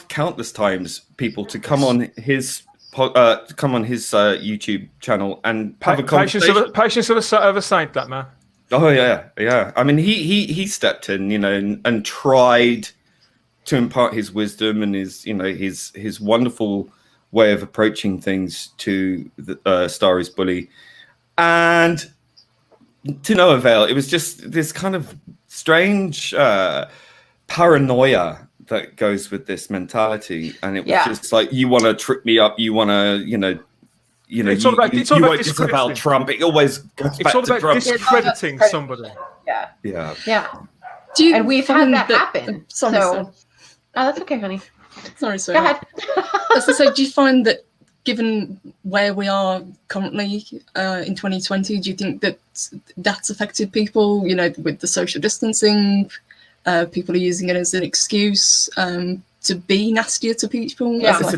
countless times people to come on his YouTube channel and have a conversation. Patience of a saint, that man. Oh yeah. I mean, he stepped in, and tried to impart his wisdom and his wonderful way of approaching things to the Star is Bully, and to no avail. It was just this kind of strange paranoia that goes with this mentality, and it was just like, you want to trip me up, you want to, it's all about discrediting Trump. It always goes back to Trump. Discrediting somebody. Yeah. And we've had that happen. Sorry. Oh, that's okay, honey. Sorry. Go ahead. So do you find that, given where we are currently in 2020, do you think that that's affected people, with the social distancing? People are using it as an excuse to be nastier to people. Yeah, it's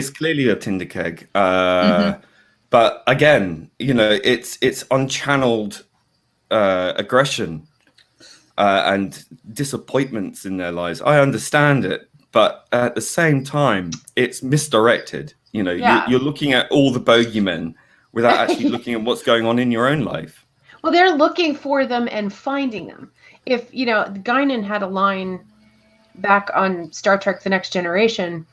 clearly a Tinder keg. But again, it's unchanneled aggression and disappointments in their lives. I understand it, but at the same time, it's misdirected. You're looking at all the bogeymen without actually looking at what's going on in your own life. Well, they're looking for them and finding them. If Guinan had a line back on Star Trek: The Next Generation,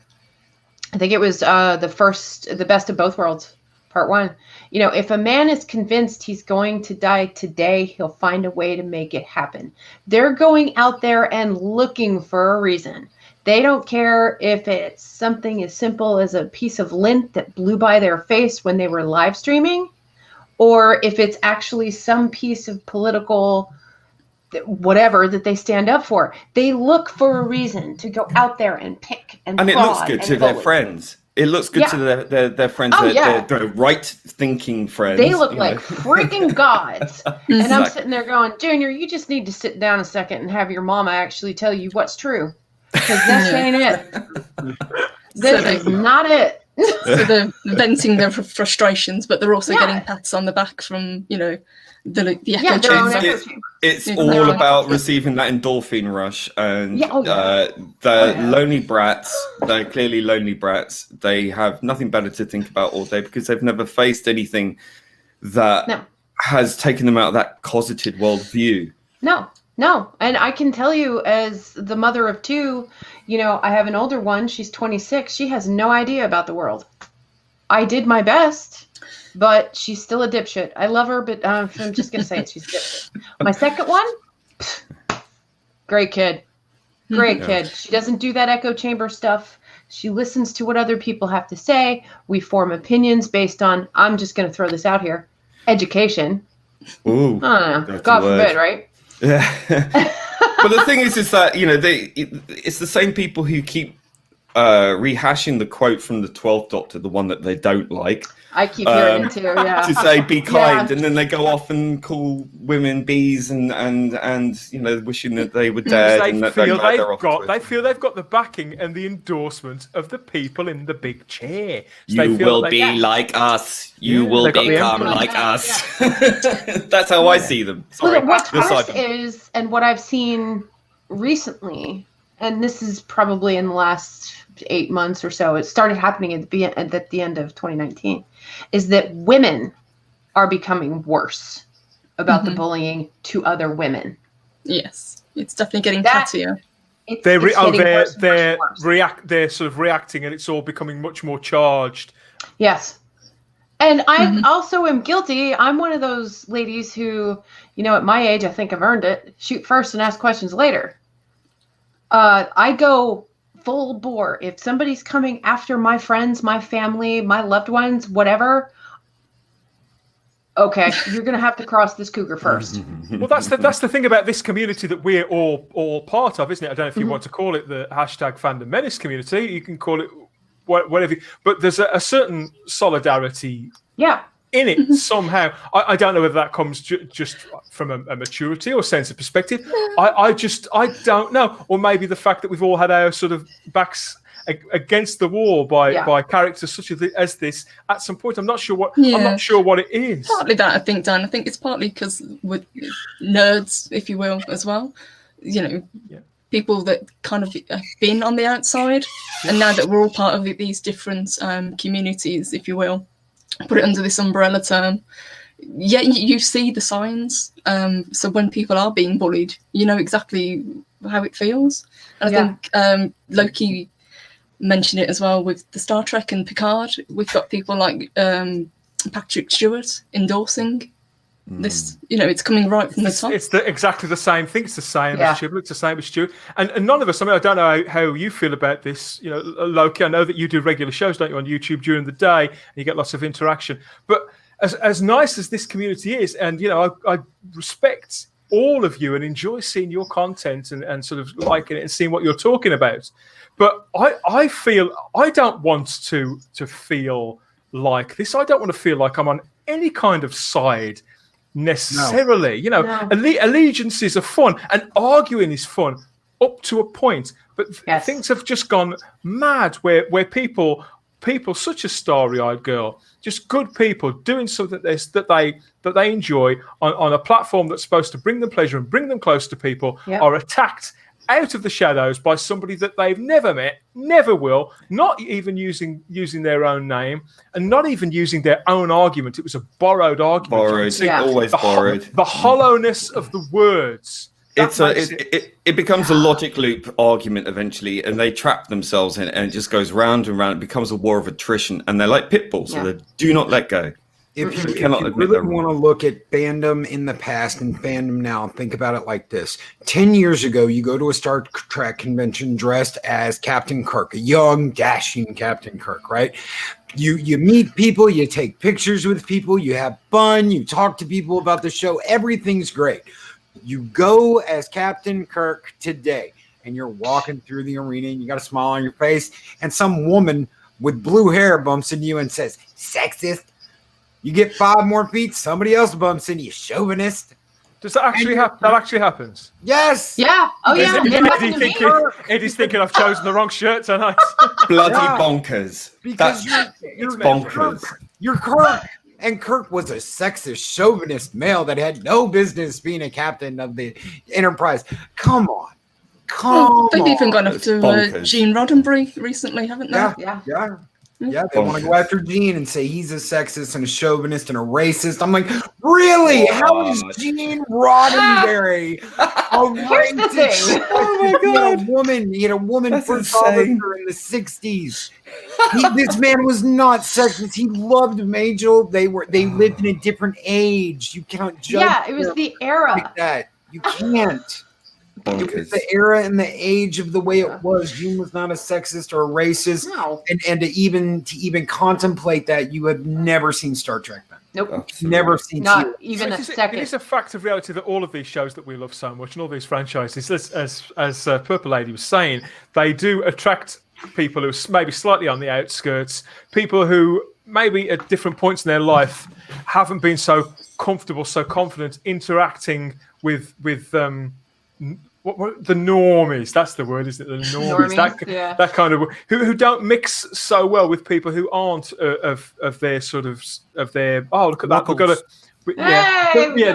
I think it was the Best of Both Worlds, Part 1. If a man is convinced he's going to die today, he'll find a way to make it happen. They're going out there and looking for a reason. They don't care if it's something as simple as a piece of lint that blew by their face when they were live streaming, or if it's actually some piece of political whatever that they stand up for. They look for a reason to go out there and pick and it looks good to their friends. It looks good to their friends, their right-thinking friends. They look like freaking gods. And I'm sitting there going, Junior, you just need to sit down a second and have your mama actually tell you what's true. Because this ain't it. This is not it. So they're venting their frustrations, but they're also getting pats on the back from, the echo chamber. It's all about receiving that endorphin rush, and lonely brats. They're clearly lonely brats. They have nothing better to think about all day because they've never faced anything that has taken them out of that closeted worldview. No, and I can tell you, as the mother of two, I have an older one. She's 26. She has no idea about the world. I did my best. But she's still a dipshit. I love her, but I'm just going to say it. She's a dipshit. My second one, great kid. Great kid. She doesn't do that echo chamber stuff. She listens to what other people have to say. We form opinions based on, I'm just going to throw this out here, education. Ooh, I don't know. God forbid, right? Yeah. But the thing is that, it's the same people who keep rehashing the quote from the 12th Doctor, the one that they don't like. I keep hearing it too, to say be kind, and then they go off and call women bees and wishing that they were dead. They feel they've got the backing and the endorsement of the people in the big chair. So you will be like us. You will become like us. That's how I see them. Sorry. Well, what's worse is, and what I've seen recently, and this is probably in the last 8 months or so, it started happening at the end of 2019, is that women are becoming worse about the bullying to other women. Yes, it's definitely getting That- cattier. They're It's getting worse and they're worse and worse. they're sort of reacting, and it's all becoming much more charged. Yes. And I Mhm. also am guilty. I'm one of those ladies who, at my age, I think I've earned it. Shoot first and ask questions later. I go full bore. If somebody's coming after my friends, my family, my loved ones, whatever, okay, you're going to have to cross this cougar first. Well, that's the thing about this community that we're all part of, isn't it? I don't know if you want to call it the hashtag Fandom Menace community. You can call it whatever, but there's a certain solidarity Yeah. in it somehow. I don't know whether that comes just from a maturity or sense of perspective. I don't know. Or maybe the fact that we've all had our sort of backs against the wall by characters such as this at some point. I'm not sure what it is. Partly that, I think, Dan. I think it's partly because we're nerds, if you will, as well. People that kind of have been on the outside, and now that we're all part of these different communities, if you will, put it under this umbrella term. Yeah, you see the signs. So when people are being bullied, you know exactly how it feels. And I think Loki mentioned it as well with the Star Trek and Picard. We've got people like Patrick Stewart endorsing this. It's coming right from the top. It's exactly the same thing. It's the same as Chibnall. It's the same as Stewart. And none of us, I don't know how you feel about this, Loki. I know that you do regular shows, don't you, on YouTube during the day, and you get lots of interaction. But as nice as this community is, and, I respect all of you and enjoy seeing your content and sort of liking it and seeing what you're talking about. But I feel I don't want to feel like this. I don't want to feel like I'm on any kind of side necessarily. Allegiances are fun and arguing is fun up to a point. But things have just gone mad where people such as Starry-Eyed Girl, just good people doing something that they enjoy on a platform that's supposed to bring them pleasure and bring them close to people, are attacked out of the shadows by somebody that they've never met, never will, not even using their own name, and not even using their own argument. It was a borrowed argument. Always borrowed. The hollowness of the words. It becomes a logic loop argument eventually, and they trap themselves in it, and it just goes round and round. It becomes a war of attrition, and they're like pit bulls, so they do not let go. If you really want to look at fandom in the past and fandom now, think about it like this. 10 years ago, you go to a Star Trek convention dressed as Captain Kirk, a young, dashing Captain Kirk, right? You meet people, you take pictures with people, you have fun, you talk to people about the show, everything's great. You go as Captain Kirk today, and you're walking through the arena, and you got a smile on your face, and some woman with blue hair bumps into you and says, "Sexist." You get 5 more feet, somebody else bumps into you, chauvinist. Does that actually happen? That actually happens? Yes. Yeah. Oh, yeah. Eddie's thinking I've chosen the wrong shirt tonight. Bloody bonkers. Because it's bonkers. You're Kirk. And Kirk was a sexist, chauvinist male that had no business being a captain of the Enterprise. Come on. They've even gone after Gene Roddenberry recently, haven't they? Yeah, they want to go after Gene and say he's a sexist and a chauvinist and a racist. I'm like, really? How is Gene Roddenberry a Here's the thing. Oh my God! He had a woman first officer in the 60s. This man was not sexist. He loved Majel. They lived in a different age. You can't judge. Yeah, it was the era. Like that. You can't. It was the era and the age of the way it was. Gene was not a sexist or a racist. No. And to even contemplate that, you have never seen Star Trek then. Nope. Never seen Not even a second. It is a fact of reality that all of these shows that we love so much and all these franchises, as Purple Lady was saying, they do attract people who are maybe slightly on the outskirts, people who maybe at different points in their life haven't been so comfortable, so confident interacting with what the normies, that's the word, isn't it? The normies, that kind of who don't mix so well with people who aren't of their sort of their look at that, we've got a the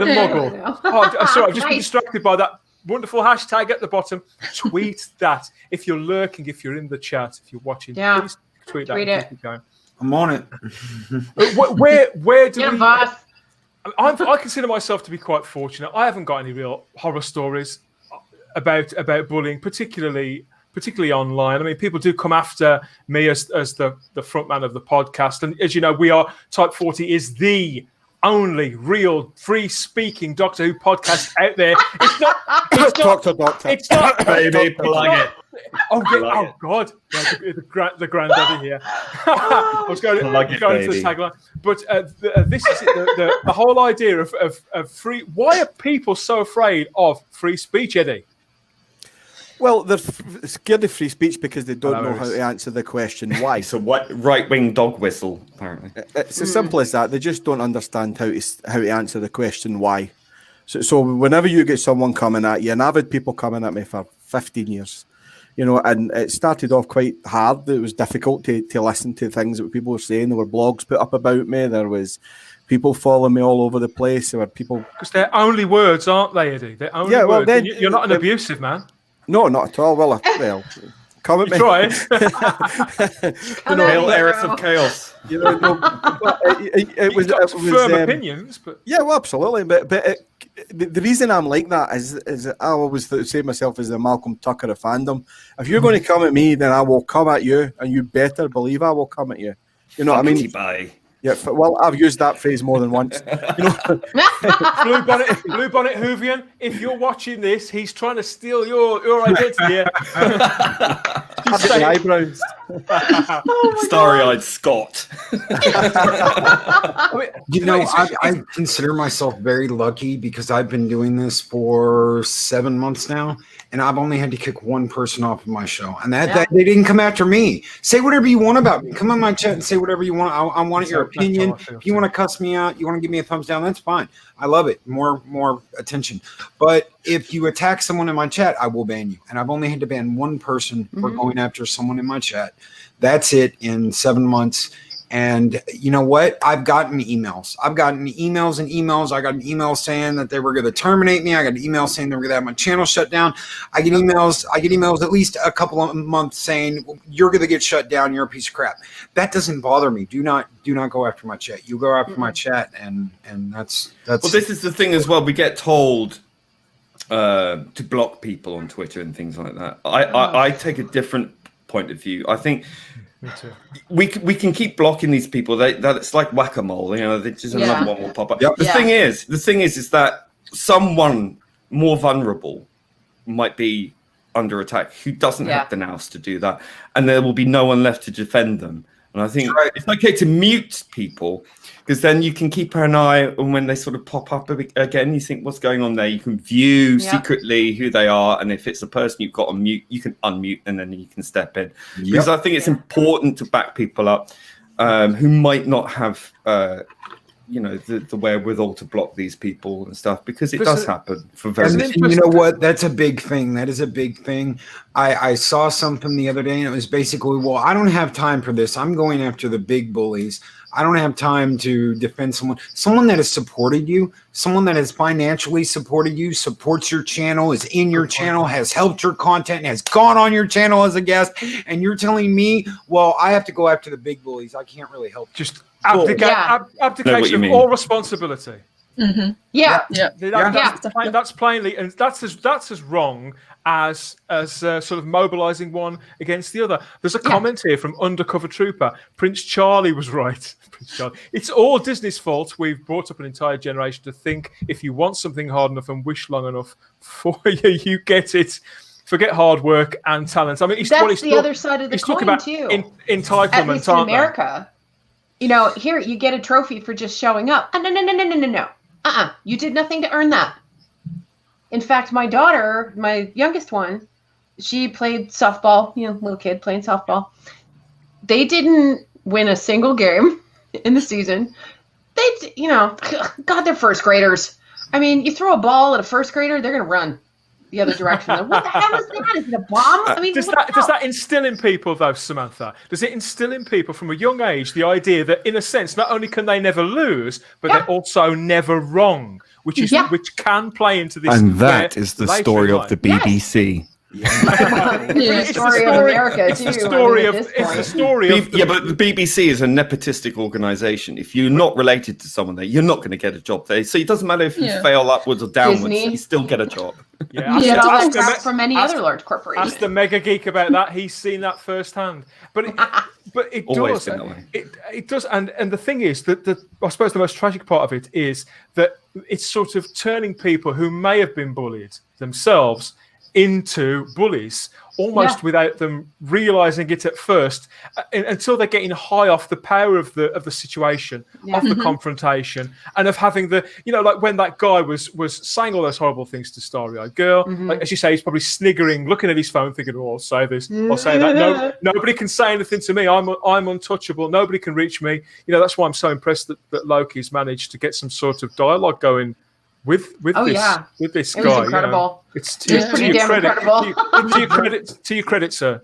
muggle. I'm sorry, I've just been distracted by that wonderful hashtag at the bottom. Tweet that if you're lurking, if you're in the chat, if you're watching, please tweet that. Tweet it. I'm on it. Where do we? Boss. I consider myself to be quite fortunate. I haven't got any real horror stories about bullying, particularly online. I mean, people do come after me as the front man of the podcast, and as you know, we are Type 40 is the only real free-speaking Doctor Who podcast out there. It's not Doctor. It's not Baby, plug it. Oh God, the granddaddy here. I was going into the tagline, but this is the whole idea of free. Why are people so afraid of free speech, Eddie? Well, they're scared of free speech because they don't know how to answer the question why. So what? Right-wing dog whistle, apparently. It's as simple as that. They just don't understand how to answer the question why. So whenever you get someone coming at you, and I've had people coming at me for 15 years, you know, and it started off quite hard. It was difficult to listen to things that people were saying. There were blogs put up about me. There was people following me all over the place. There were people... Because they're only words, aren't they, Eddie? They're only words. Well, then, you're not an abusive man. No, not at all. Well, come at me. Try Hail Eris of Chaos. You know, it was firm opinions, but yeah, well, absolutely. But the reason I'm like that is I always say myself as the Malcolm Tucker of fandom. If you're going to come at me, then I will come at you, and you better believe I will come at you. You know what I mean? Bye. Yeah, well, I've used that phrase more than once. You know, Blue Bonnet Hoovian, if you're watching this, he's trying to steal your identity. The eyebrows. Starry-eyed Scott. You know, I consider myself very lucky because I've been doing this for 7 months now, and I've only had to kick one person off of my show, and that they didn't come after me. Say whatever you want about me. Come on my chat and say whatever you want. I want your opinion. If you want to cuss me out, you want to give me a thumbs down, that's fine. I love it. More attention. But if you attack someone in my chat, I will ban you. And I've only had to ban one person for going after someone in my chat. That's it in 7 months. And you know what? I've gotten emails. I got an email saying that they were going to terminate me. I got an email saying they were going to have my channel shut down. I get emails at least a couple of months saying you're going to get shut down. You're a piece of crap. That doesn't bother me. Do not go after my chat. You go after my chat, and that's. Well, this is the thing as well. We get told to block people on Twitter and things like that. I take a different point of view. I think. Me too. We can keep blocking these people. It's like whack-a-mole. You know, just another one will pop up. The thing is that someone more vulnerable might be under attack who doesn't have the nous to do that, and there will be no one left to defend them. And I think it's okay to mute people because then you can keep an eye on when they sort of pop up again. You think, what's going on there? You can view secretly who they are. And if it's a person you've got on mute, you can unmute and then you can step in. Because I think it's important to back people up who might not have, the wherewithal to block these people and stuff, because it does happen for very many. You know what? That's a big thing. That is a big thing. I saw something the other day, and it was basically, well, I don't have time for this. I'm going after the big bullies. I don't have time to defend someone that has supported you, someone that has financially supported you, supports your channel, is in your channel, has helped your content, has gone on your channel as a guest, and you're telling me, well, I have to go after the big bullies. I can't really help. Just abdication of all responsibility. Mm-hmm. That's plainly, and that's as wrong as sort of mobilizing one against the other. There's a comment here from Undercover Trooper. Prince Charlie was right. Prince Charlie. It's all Disney's fault. We've brought up an entire generation to think if you want something hard enough and wish long enough for you, you get it. Forget hard work and talent. I mean, that's the other side of the coin too. Entitlement, at least in America. You know, here you get a trophy for just showing up. No. You did nothing to earn that. In fact, my daughter, my youngest one, she played softball, little kid playing softball. They didn't win a single game in the season. God, they're first graders. I mean, you throw a ball at a first grader, they're going to run the other direction. What the hell is that? Is it a bomb? I mean, does that instill in people, though, Samantha? Does it instill in people from a young age the idea that, in a sense, not only can they never lose, but they're also never wrong, which can play into this. And that is the story of the BBC. The story of America too. It's the story of yeah, but the BBC is a nepotistic organisation. If you're not related to someone there, you're not going to get a job there. So it doesn't matter if you fail upwards or downwards, Disney. you still get a job. Yeah, You get all that crap from many other large corporations. Ask the mega geek about that. He's seen that firsthand. But it Always does. been that way. It does. And the thing is that I suppose the most tragic part of it is that it's sort of turning people who may have been bullied themselves into bullies, almost without them realizing it at first, until they're getting high off the power of the situation, of the confrontation, and of having the, like when that guy was saying all those horrible things to starry-eyed girl, like as you say, he's probably sniggering, looking at his phone, thinking, "Oh, I'll say this, I'll say that." No, nobody can say anything to me. I'm untouchable. Nobody can reach me. That's why I'm so impressed that Loki's managed to get some sort of dialogue going with this It guy. was incredible. It's pretty damn incredible. To your credit, sir.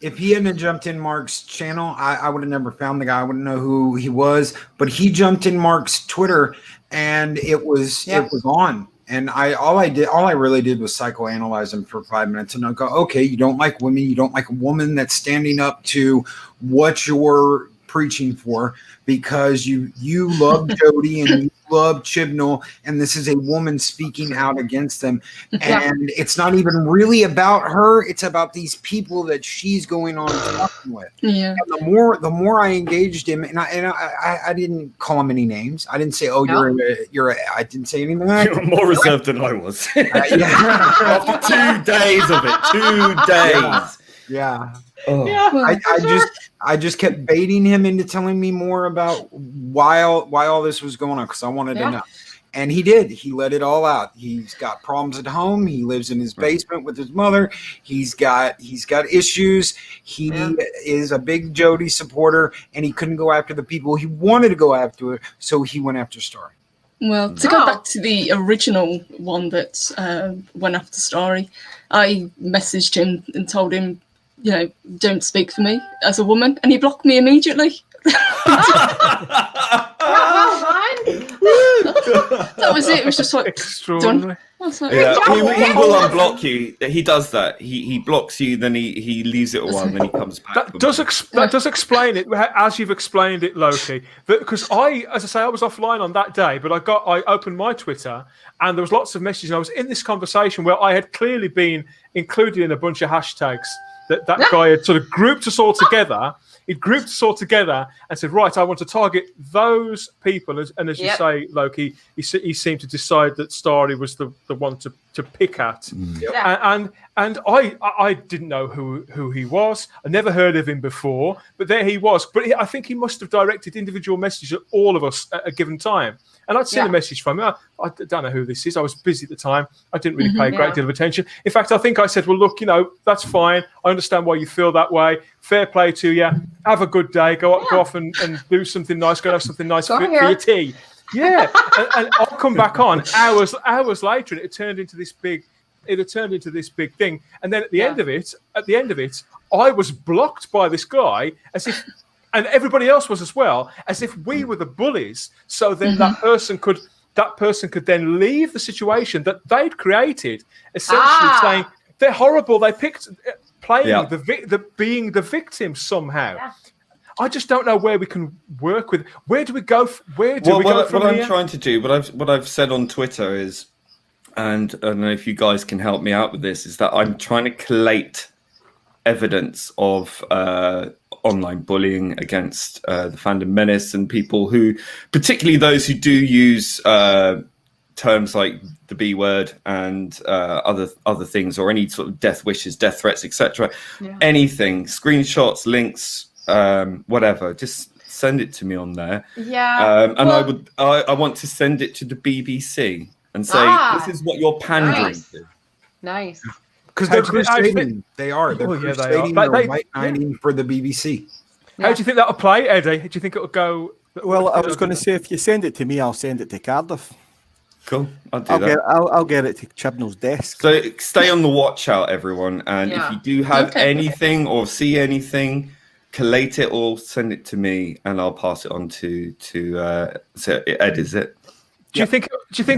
If he hadn't jumped in Mark's channel, I would have never found the guy. I wouldn't know who he was. But he jumped in Mark's Twitter, and it was on. And all I really did was psychoanalyze him for 5 minutes, and I go, okay, you don't like women, you don't like a woman that's standing up to what you're preaching for, because you love Jody and you love Chibnall, and this is a woman speaking out against them. And it's not even really about her, it's about these people that she's going on talking with. Yeah. And the more I engaged him, and I didn't call him any names. I didn't say, "Oh, I didn't say anything like that. You're more reserved than I was. After 2 days of it, 2 days. Yeah. Oh. I just kept baiting him into telling me more about why all this was going on, because I wanted to know. And he did. He let it all out. He's got problems at home. He lives in his basement with his mother. He's got issues. He is a big Jody supporter, and he couldn't go after the people he wanted to go after, so he went after Starry. Well, to go back to the original one that went after Starry, I messaged him and told him, don't speak for me as a woman, and he blocked me immediately. That was it. It was just like extraordinary. Done. I was like, Yeah, he will unblock you. He does that. He blocks you, then he leaves it a while, and then he comes back. That does explain it, as you've explained it, Loki. Because I was offline on that day, but I opened my Twitter, and there was lots of messages. And I was in this conversation where I had clearly been included in a bunch of hashtags that guy had sort of grouped us all together. He'd grouped us all together and said, right, I want to target those people. And as you say, Loki, he seemed to decide that Starry was the one to pick at. And I didn't know who he was. I never heard of him before, but there he was. But I think he must have directed individual messages at all of us at a given time. And I'd seen a message from him. I don't know who this is. I was busy at the time. I didn't really pay a great deal of attention. In fact, I think I said, well, look, that's fine. I understand why you feel that way. Fair play to you. Have a good day. Go off and do something nice. Go have something nice for your tea. Yeah. and I'll come back on hours later, and it turned into this big thing. And then at the end of it, I was blocked by this guy as if, and everybody else was as well, as if we were the bullies. So then that person could then leave the situation that they'd created, essentially saying they're horrible. They picked playing being the victim somehow. Yeah. I just don't know where we can work with. Where do we go? What I'm trying to do, what I've said on Twitter is, and I don't know if you guys can help me out with this, is that I'm trying to collate evidence of online bullying against the Fandom Menace, and people who, particularly those who do use terms like the B word and other things, or any sort of death wishes, death threats, etc. Anything, screenshots, links, whatever, just send it to me on there. I want to send it to the BBC and say, this is what you're pandering to. Nice. Because they're crusading. They are. They're crusading. They're white-knighting for the BBC. How do you think that'll play, Eddie? Do you think it'll go? Well, I was going to say, if you send it to me, I'll send it to Cardiff. Cool. I'll get it to Chibnall's desk. So stay on the watch out, everyone. And if you do have anything or see anything, collate it or send it to me, and I'll pass it on to Ed. Is it? Do you think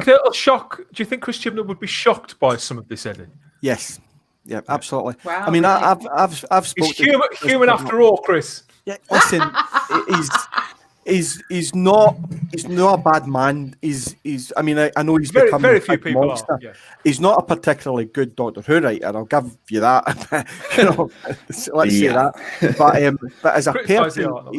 that'll shock? Do you think Chris Chibnall would be shocked by some of this, Eddie? Yes. Yeah, absolutely. Wow, I mean, really? I've He's spoken. human after all, Chris. Yeah, listen, he's not a bad man. I mean, I know he's become Very a few big people monster. are. Yeah. He's not a particularly good Doctor Who writer. I'll give you that. You know, let's say that. But as a Criticise the person, art, though,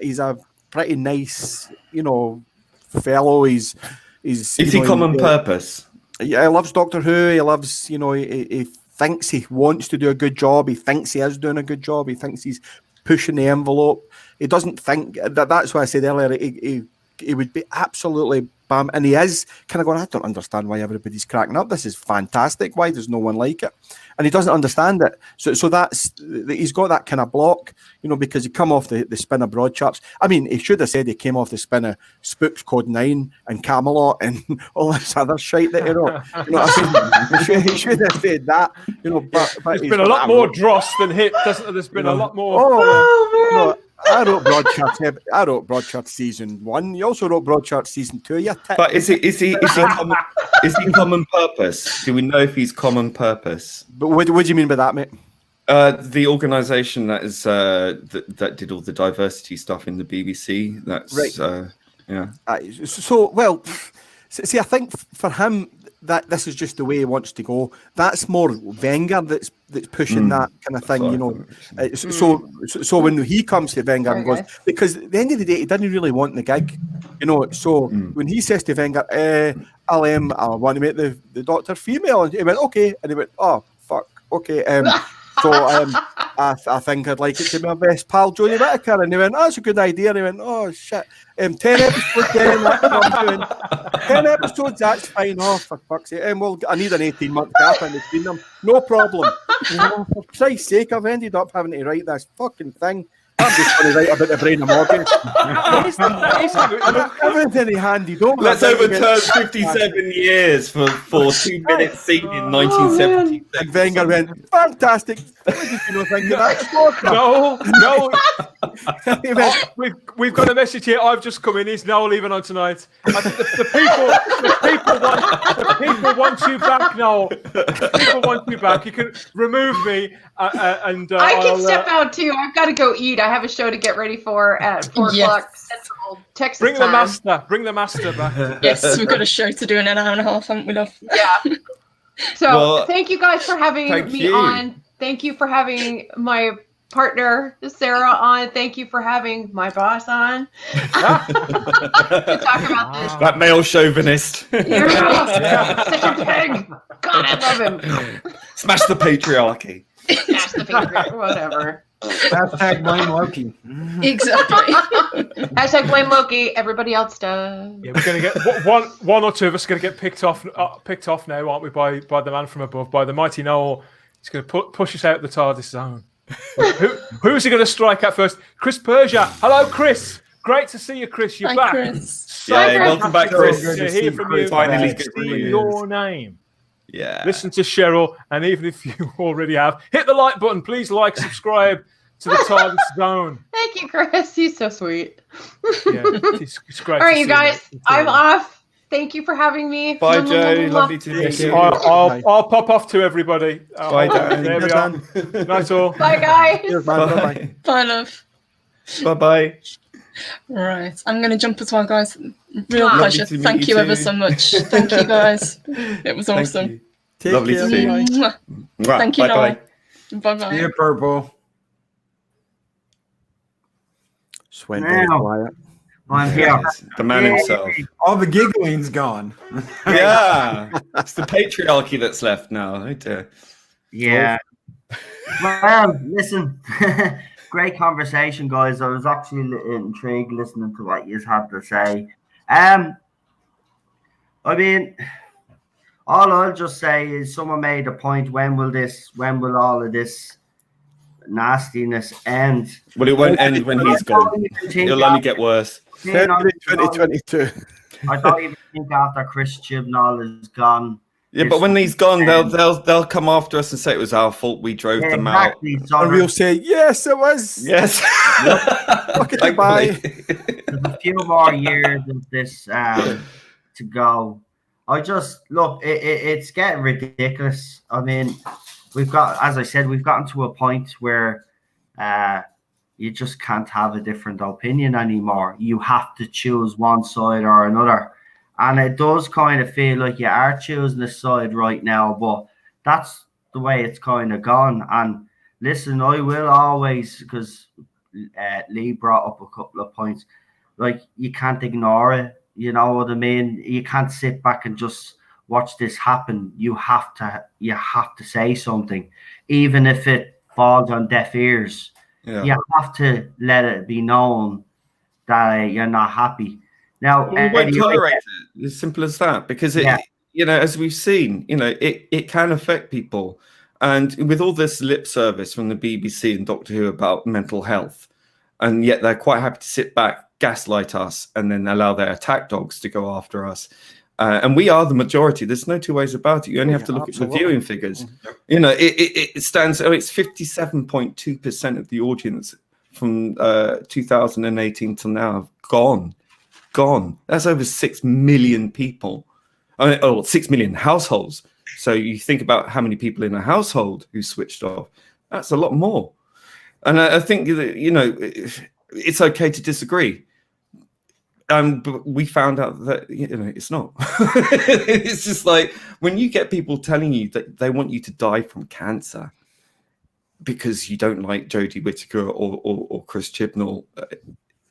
he's a pretty nice, you know, fellow. Is he common purpose? Yeah, he loves Doctor Who. He loves, you know, he thinks he wants to do a good job. He thinks he is doing a good job. He thinks he's pushing the envelope. He doesn't think that's why I said earlier he would be absolutely bam, and he is kind of going, I don't understand why everybody's cracking up. This is fantastic. Why does no one like it? And he doesn't understand it. So that's he's got that kind of block, you know, because he come off the spin of Broadchurch. I mean, he should have said he came off the spin of Spooks Code 9 and Camelot and all this other shite that he wrote. You know what I mean? He should have said that. You know, but There's been a lot more dross than hit, doesn't there? There's been a lot more. Oh man. No, I wrote Broadchurch season 1. You also wrote Broadchurch season 2. Yeah, but is he common purpose? Do we know if he's common purpose? But what do you mean by that, mate? The organisation that is that did all the diversity stuff in the BBC. That's right. Yeah. So well, see, I think for him that this is just the way he wants to go. That's more Wenger that's pushing that kind of thing, you know. So when he comes to Wenger and goes, because at the end of the day, he didn't really want the gig, you know. So when he says to Wenger, I want to make the Doctor female, and he went, okay, and he went, oh fuck, okay. So I think I'd like it to be my best pal, Jodie Whittaker. And he went, oh, that's a good idea. And he went, oh, shit. 10 episodes, then, that's what I'm doing. 10 episodes, that's fine. Oh, for fuck's sake. Well, I need an 18-month gap in between them. No problem. You know, for Christ's sake, I've ended up having to write this fucking thing. I'm just going to write about the brain of Morgan. Everything he handed over. Let's overturn 57 years for 2-minute scene in 1970. And Wenger went, fantastic. What did you know think of that? No. We've got a message here. I've just come in. Is Noel leaving on tonight? I think the people want you back, Noel. The people want you back. You can remove me and I can step out too. I've got to go eat. I have a show to get ready for at 4 o'clock Central Texas Bring time. Bring the master back. Yes, we've got a show to do in an hour and a half, haven't we, love? Yeah. So thank you guys for having me on. Thank you for having my partner Sarah on. Thank you for having my boss on to talk about this. That male chauvinist. You're such a pig. God, I love him. Smash the patriarchy. Smash the patriarchy. Whatever. Hashtag blame Loki. Exactly. Hashtag blame Loki. Everybody else does. Yeah, we're going to get one or two of us are going to get picked off now, aren't we? By the man from above, by the mighty Noel. He's going to push us out the TARDIS zone. Who's he going to strike at first? Chris Persia. Hello, Chris. Great to see you, Chris. You're back. Chris. Welcome back, Chris. Good to hear from you. Finally, see your name. Yeah. Listen to Cheryl, and even if you already have, hit the like button. Please subscribe to the TARDIS zone. Thank you, Chris. He's so sweet. Yeah, it's great. All right, you guys. I'm off. Thank you for having me. Bye, Joe. Lovely to meet you. I'll pop off to everybody. Bye, Dan. There we are. Night all. Bye, guys. Bye. Bye, love. Bye-bye. Right, I'm going to jump as well, guys. Real Lovely pleasure. to meet Thank you you ever too. so much. Thank you, guys. It was awesome. Lovely to see you. Mwah. Thank you, Bye-bye. Noel. Bye-bye. See you, Purple. Went very Now. quiet. I'm here. The man himself. All the giggling's gone. Yeah. It's the patriarchy that's left now. Oh dear. Yeah. Well, listen. Great conversation, guys. I was actually intrigued listening to what you had to say. I mean, all I'll just say is someone made a point. When will all of this nastiness end? Well, it won't end when he's gone. It'll only get worse. February 2022. I don't even think after Chris Chibnall is gone. Yeah, but when he's gone, they'll come after us and say it was our fault. We drove them out. Exactly. So And we'll say, yes, it was. Yes. Fuck it, goodbye. there's a few more years of this to go. I just look, it's getting ridiculous. I mean, we've got, as I said, we've gotten to a point where you just can't have a different opinion anymore. You have to choose one side or another. And it does kind of feel like you are choosing a side right now, but that's the way it's kind of gone. And listen, I will always, because Lee brought up a couple of points, like you can't ignore it. You know what I mean? You can't sit back and just watch this happen. You have to say something, even if it falls on deaf ears. Yeah. You have to let it be known that you're not happy. Now, we won't tolerate it. As simple as that, because as we've seen, it can affect people. And with all this lip service from the BBC and Doctor Who about mental health, and yet they're quite happy to sit back, gaslight us, and then allow their attack dogs to go after us. And we are the majority. There's no two ways about it. You only have to look at the viewing figures. It stands. It's 57.2% of the audience from 2018 till now have gone. That's over 6 million people. 6 million households. So you think about how many people in a household who switched off. That's a lot more. And I think that, it's okay to disagree. But we found out that it's not. It's just like when you get people telling you that they want you to die from cancer because you don't like Jodie Whittaker or Chris Chibnall,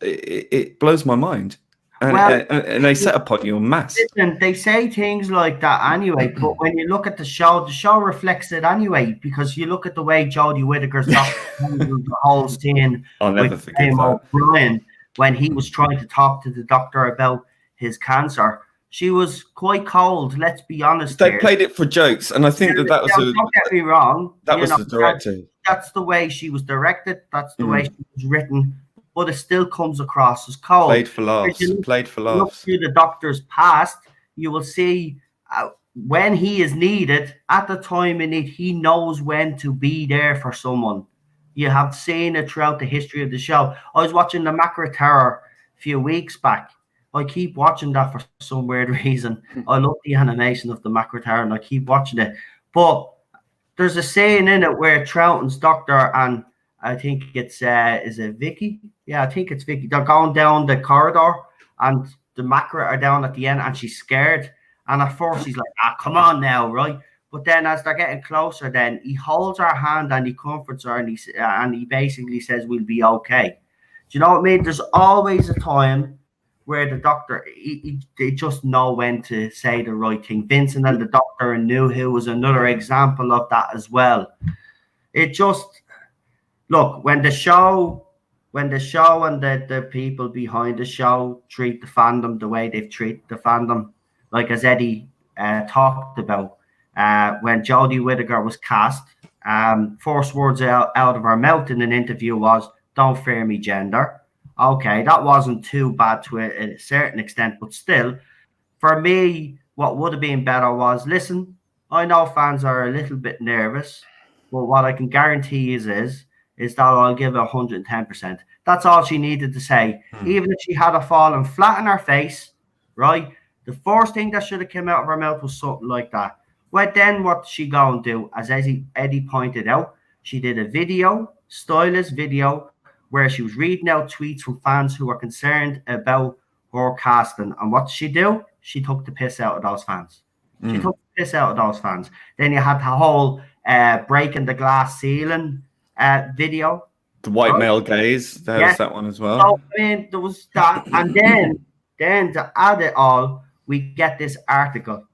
it blows my mind. And they set upon you en masse. Listen, they say things like that anyway, but when you look at the show reflects it anyway, because you look at the way Jodie Whittaker's the whole scene I'll never with forget that. O'Brien when he was trying to talk to the doctor about his cancer. She was quite cold, let's be honest. They played it for jokes, and I think that was don't get me wrong. That was the director. That's the way she was directed. That's the way she was written. But it still comes across as cold. Played for laughs. Look through the doctor's past, you will see when he is needed, at the time in it, he knows when to be there for someone. You have seen it throughout the history of the show. I was watching the Macra Terror a few weeks back. I keep watching that for some weird reason. I love the animation of the Macra Terror and I keep watching it. But there's a scene in it where Troughton's doctor and I think it's is it Vicky? Yeah, I think it's Vicky. They're going down the corridor and the Macra are down at the end and she's scared. And at first he's like, come on now, right? But then as they're getting closer, then he holds her hand and he comforts her and he basically says, we'll be okay. Do you know what I mean? There's always a time where the doctor, they just know when to say the right thing. Vincent and the Doctor and New Who was another example of that as well. It just, look, when the show and the people behind the show treat the fandom the way they've treated the fandom, like as Eddie talked about, when Jodie Whittaker was cast, first words out of her mouth in an interview was, "Don't fear me, gender." Okay, that wasn't too bad to a certain extent, but still, for me, what would have been better was, listen, I know fans are a little bit nervous, but what I can guarantee is that I'll give it 110%. That's all she needed to say. Even if she had a fallen flat in her face, right? The first thing that should have come out of her mouth was something like that. Well, then what did she go and do? As Eddie pointed out, she did a video, stylist video, where she was reading out tweets from fans who were concerned about her casting. And what did she do? She took the piss out of those fans. She took the piss out of those fans. Then you had the whole breaking the glass ceiling video. The white male gaze. There's that one as well. So, I mean, there was that. And then to add it all, we get this article.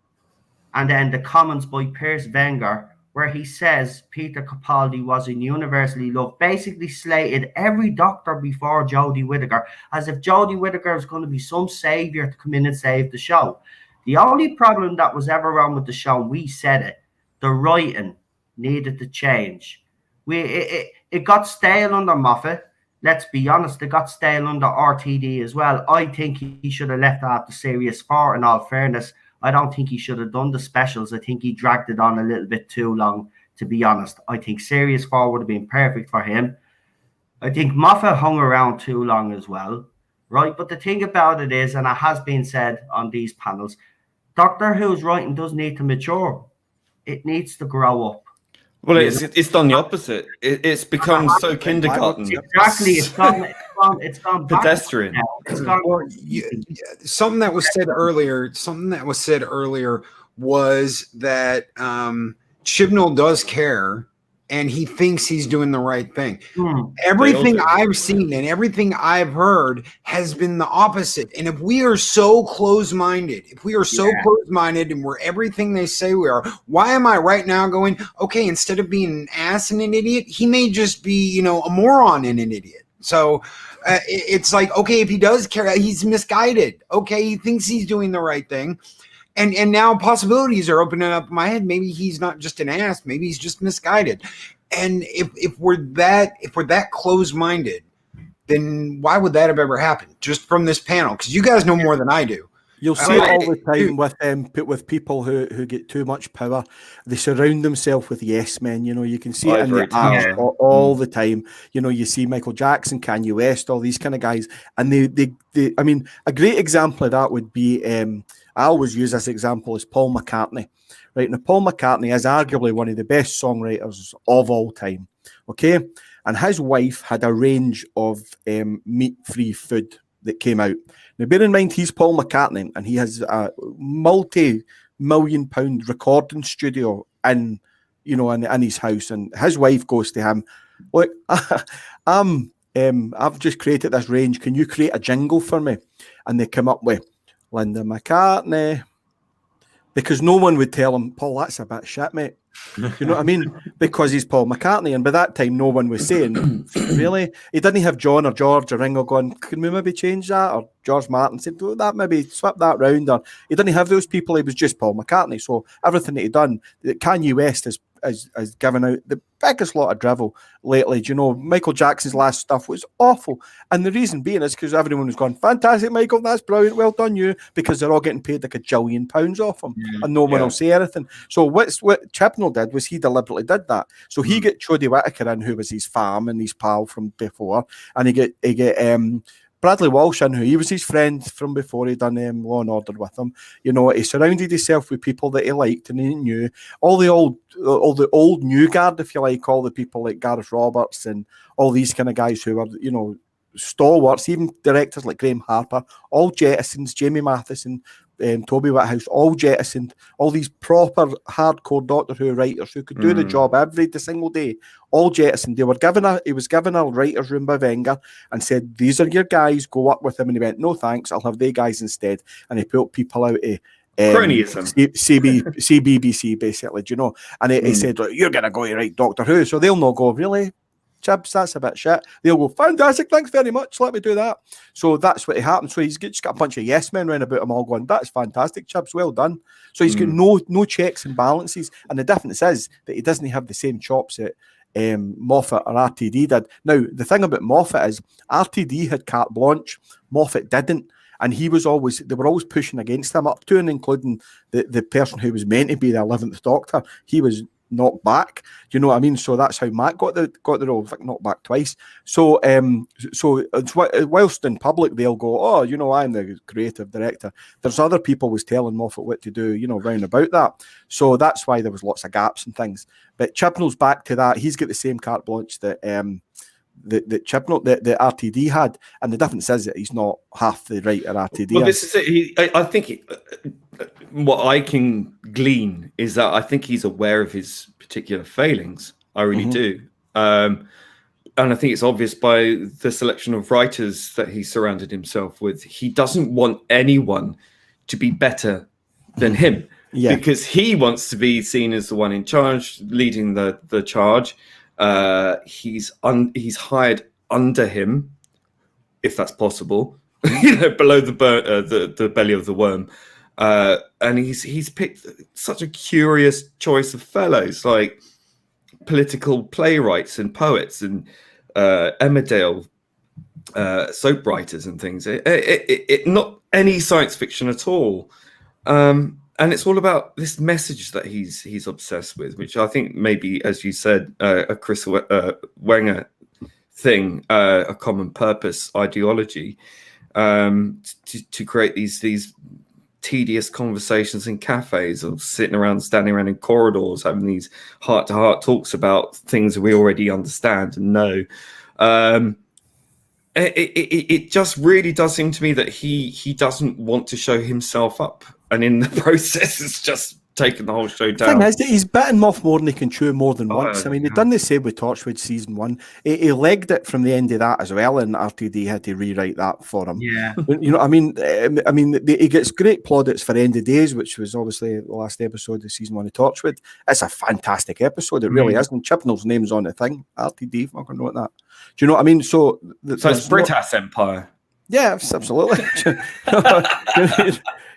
And then the comments by Piers Wenger, where he says Peter Capaldi wasn't universally loved, basically slated every doctor before Jodie Whittaker, as if Jodie Whittaker was going to be some savior to come in and save the show. The only problem that was ever wrong with the show, we said it, the writing needed to change. It got stale under Moffat. Let's be honest, it got stale under RTD as well. I think he should have left after Series 4, in all fairness. I don't think he should have done the specials. I think he dragged it on a little bit too long, to be honest. I think Series 4 would have been perfect for him. I think Moffat hung around too long as well, right? But the thing about it is, and it has been said on these panels, Doctor Who's writing does need to mature. It needs to grow up. Well, it's done the opposite. It's become so kindergarten. Exactly. It's gone pedestrian. It's gone. Well, something that was said earlier was that Chibnall does care, and he thinks he's doing the right thing. Everything I've seen and everything I've heard has been the opposite. And if we are so close-minded, and we're everything they say we are, why am I right now going, okay, instead of being an ass and an idiot, he may just be, a moron and an idiot. So it's like, okay, if he does care, he's misguided. Okay, he thinks he's doing the right thing. And now possibilities are opening up in my head. Maybe he's not just an ass. Maybe he's just misguided. And if we're that close-minded, then why would that have ever happened? Just from this panel, because you guys know more than I do. You'll see it all the time with people who get too much power. They surround themselves with yes men. You can see it in the art all the time. You see Michael Jackson, Kanye West, all these kind of guys, and they I mean, a great example of that would be I always use this example as Paul McCartney. Right now, Paul McCartney is arguably one of the best songwriters of all time. Okay, and his wife had a range of meat-free food that came out. Now, bear in mind, he's Paul McCartney, and he has a multi-million-pound recording studio in his house, and his wife goes to him, "Look, I've just created this range. Can you create a jingle for me?" And they come up with Linda McCartney, because no one would tell him, "Paul, that's a bit shit, mate." You know what I mean? Because he's Paul McCartney, and by that time, no one was saying, "Really?" He didn't have John or George or Ringo going, "Can we maybe change that?" Or George Martin said, "Oh, that maybe swap that round." Or he didn't have those people. He was just Paul McCartney. So everything that he done, Kanye West has given out the biggest lot of drivel lately. Do you know, Michael Jackson's last stuff was awful, and the reason being is because everyone was going, "Fantastic, Michael, that's brilliant, well done you," because they're all getting paid like £1 jillion off him, and no one will say anything. So what Chibnall did was he deliberately did that. So he get Jodie Whittaker in, who was his fam and his pal from before, and he get Bradley Walsh in, who he was his friend from before he done Law and Order with him. He surrounded himself with people that he liked and he knew. All the old new guard, if you like, all the people like Gareth Roberts and all these kind of guys who were, stalwarts, even directors like Graham Harper, all jettisons, Jamie Matheson, Toby Whithouse, all jettisoned, all these proper hardcore Doctor Who writers who could do the job every single day, all jettisoned. He was given a writer's room by Wenger and said, "These are your guys, go up with them." And he went, "No thanks, I'll have they guys instead." And he put people out of CBBC, basically, do you know? And he said, "You're going to go to write Doctor Who." So they'll not go, "Really, Chibs, that's a bit shit." They'll go, "Fantastic, thanks very much, let me do that." So that's what happened. So he's just got a bunch of yes men around about him all going, "That's fantastic, Chibs, well done." So he's got no checks and balances. And the difference is that he doesn't have the same chops that Moffat or RTD did. Now, the thing about Moffat is RTD had carte blanche, Moffat didn't. And they were always pushing against him, up to and including the person who was meant to be the 11th Doctor. He was knocked back. You know what I mean? So that's how Matt got the role. In fact, knocked back twice. So whilst in public they'll go, "Oh, I'm the creative director." There's other people was telling Moffat what to do, round about that. So that's why there was lots of gaps and things. But Chibnall's back to that. He's got the same carte blanche that Chibnall, the RTD had, and the difference is that he's not half the writer RTD. Well, this is it. I think what I can glean is that I think he's aware of his particular failings. I really do, and I think it's obvious by the selection of writers that he surrounded himself with. He doesn't want anyone to be better than him, because he wants to be seen as the one in charge, leading the charge. He's hired under him, if that's possible, below the belly of the worm, and he's picked such a curious choice of fellows, like political playwrights and poets and Emmerdale soap writers and things. It not any science fiction at all. And it's all about this message that he's obsessed with, which I think maybe, as you said, a Chris Wenger thing, a common purpose ideology, to create these tedious conversations in cafes or standing around in corridors, having these heart-to-heart talks about things we already understand and know. It just really does seem to me that he doesn't want to show himself up, and in the process, it's just taken the whole show The down. thing is that he's bitten off more than he can chew more than once. I mean, yeah. he'd done the same with Torchwood season 1. He legged it from the end of that as well, and RTD had to rewrite that for him. Yeah. You know, I mean, he gets great plaudits for End of Days, which was obviously the last episode of season 1 of Torchwood. It's a fantastic episode. It really is. And Chibnall's name's on the thing. RTD, if I can note that. Do you know what I mean? So it's Britas Empire. Yeah, absolutely.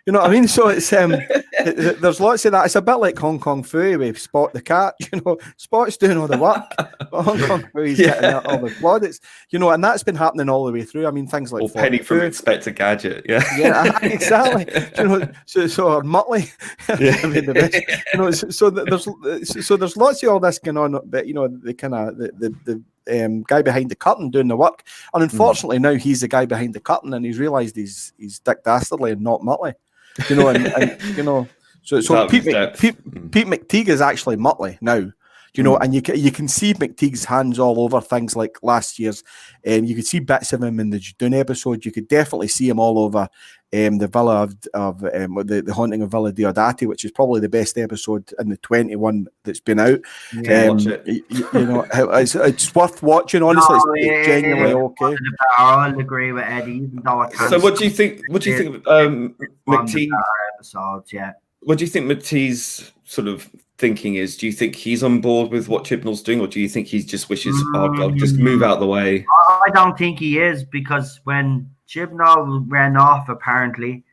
You know what I mean? So it's there's lots of that. It's a bit like Hong Kong Fu with Spot the cat. You know, Spot's doing all the work, but Hong Kong Fu's getting all the plaudits. You know, and that's been happening all the way through. I mean, things like Penny from Inspector Gadget. Yeah, exactly. You know, so or Muttley. Yeah. I mean, the best. You know, so there's lots of all this going on. But you know, the kind of the guy behind the curtain doing the work, and unfortunately now he's the guy behind the curtain, and he's realised he's Dick Dastardly and not Muttley. You know, and you know, so Pete McTeague is actually Muttley now. You know, and you can see McTeague's hands all over things like last year's. You could see bits of him in the Dune episode. You could definitely see him all over the Villa of the Haunting of Villa Diodati, which is probably the best episode in the 21 that's been out. Watch it. You know, it's worth watching. Honestly, it's genuinely okay. I'll agree with Eddie. Even though I can't So, what do you think? What do you think of McTeague? Episodes, yeah. What do you think McTeague's sort of thinking is? Do you think he's on board with what Chibnall's doing, or do you think he just wishes, oh God, just move out of the way? I don't think he is, because when Chibnall ran off, apparently,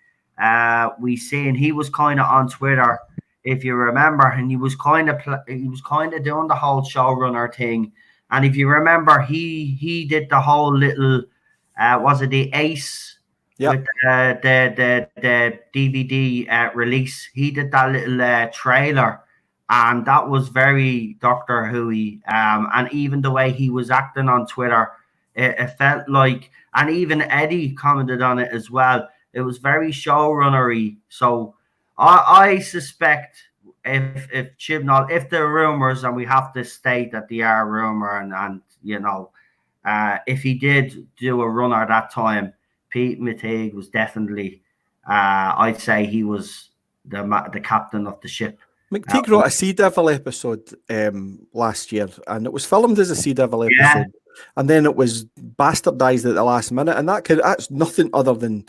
we seen he was kind of on Twitter, if you remember, and he was kind of doing the whole showrunner thing. And if you remember, he did the whole little was it the Ace? Yep. With the DVD release, he did that little trailer, and that was very Doctor Who-y. And even the way he was acting on Twitter, it felt like, and even Eddie commented on it as well, it was very showrunnery. So I suspect if Chibnall, if there are rumors, and we have to state that they are rumor, and you know, if he did do a runner that time, Pete McTeague was definitely, I'd say he was the captain of the ship. McTeague wrote a Sea Devil episode last year, and it was filmed as a Sea Devil episode, Yeah. and then it was bastardized at the last minute, and that's nothing other than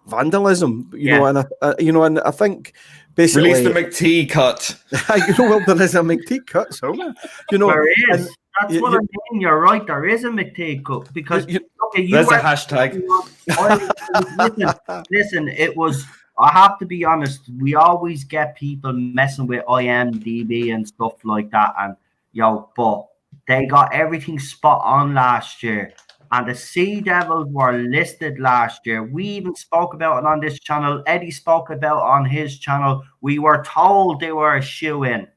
vandalism, you know. And I think basically Release the McTeague cut. you know, well, there is a McTeague cut somewhere, you know. There is. and That's what I mean. You're right. There is a McTeague cut, because There's a hashtag. Listen, it was. I have to be honest. We always get people messing with IMDb and stuff like that, and but they got everything spot on last year. And the Sea Devils were listed last year. We even spoke about it on this channel. Eddie spoke about it on his channel. We were told they were a shoe-in.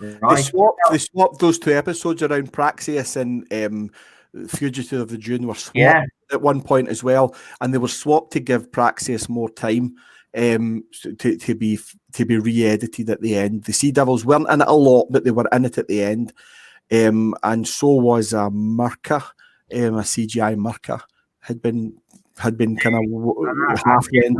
Right. They swapped those two episodes around. Praxeus and Fugitive of the Dune were swapped at one point as well, and they were swapped to give Praxeus more time to be re-edited at the end. The Sea Devils weren't in it a lot, but they were in it at the end, and so was a Merca, a CGI Merca had been kind of half the end.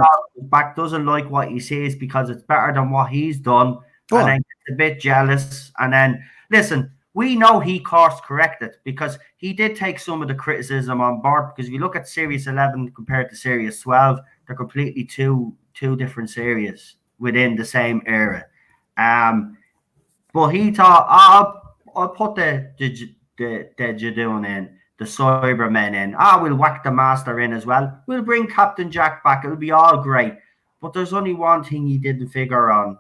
Back doesn't like what he says because it's better than what he's done. And then gets a bit jealous. And then, listen, we know he course corrected, because he did take some of the criticism on board. Because if you look at Series 11 compared to Series 12, they're completely two different series within the same era. But he thought, I'll put the Jadoon in, the Cybermen in. We'll whack the Master in as well. We'll bring Captain Jack back. It'll be all great. But there's only one thing he didn't figure on.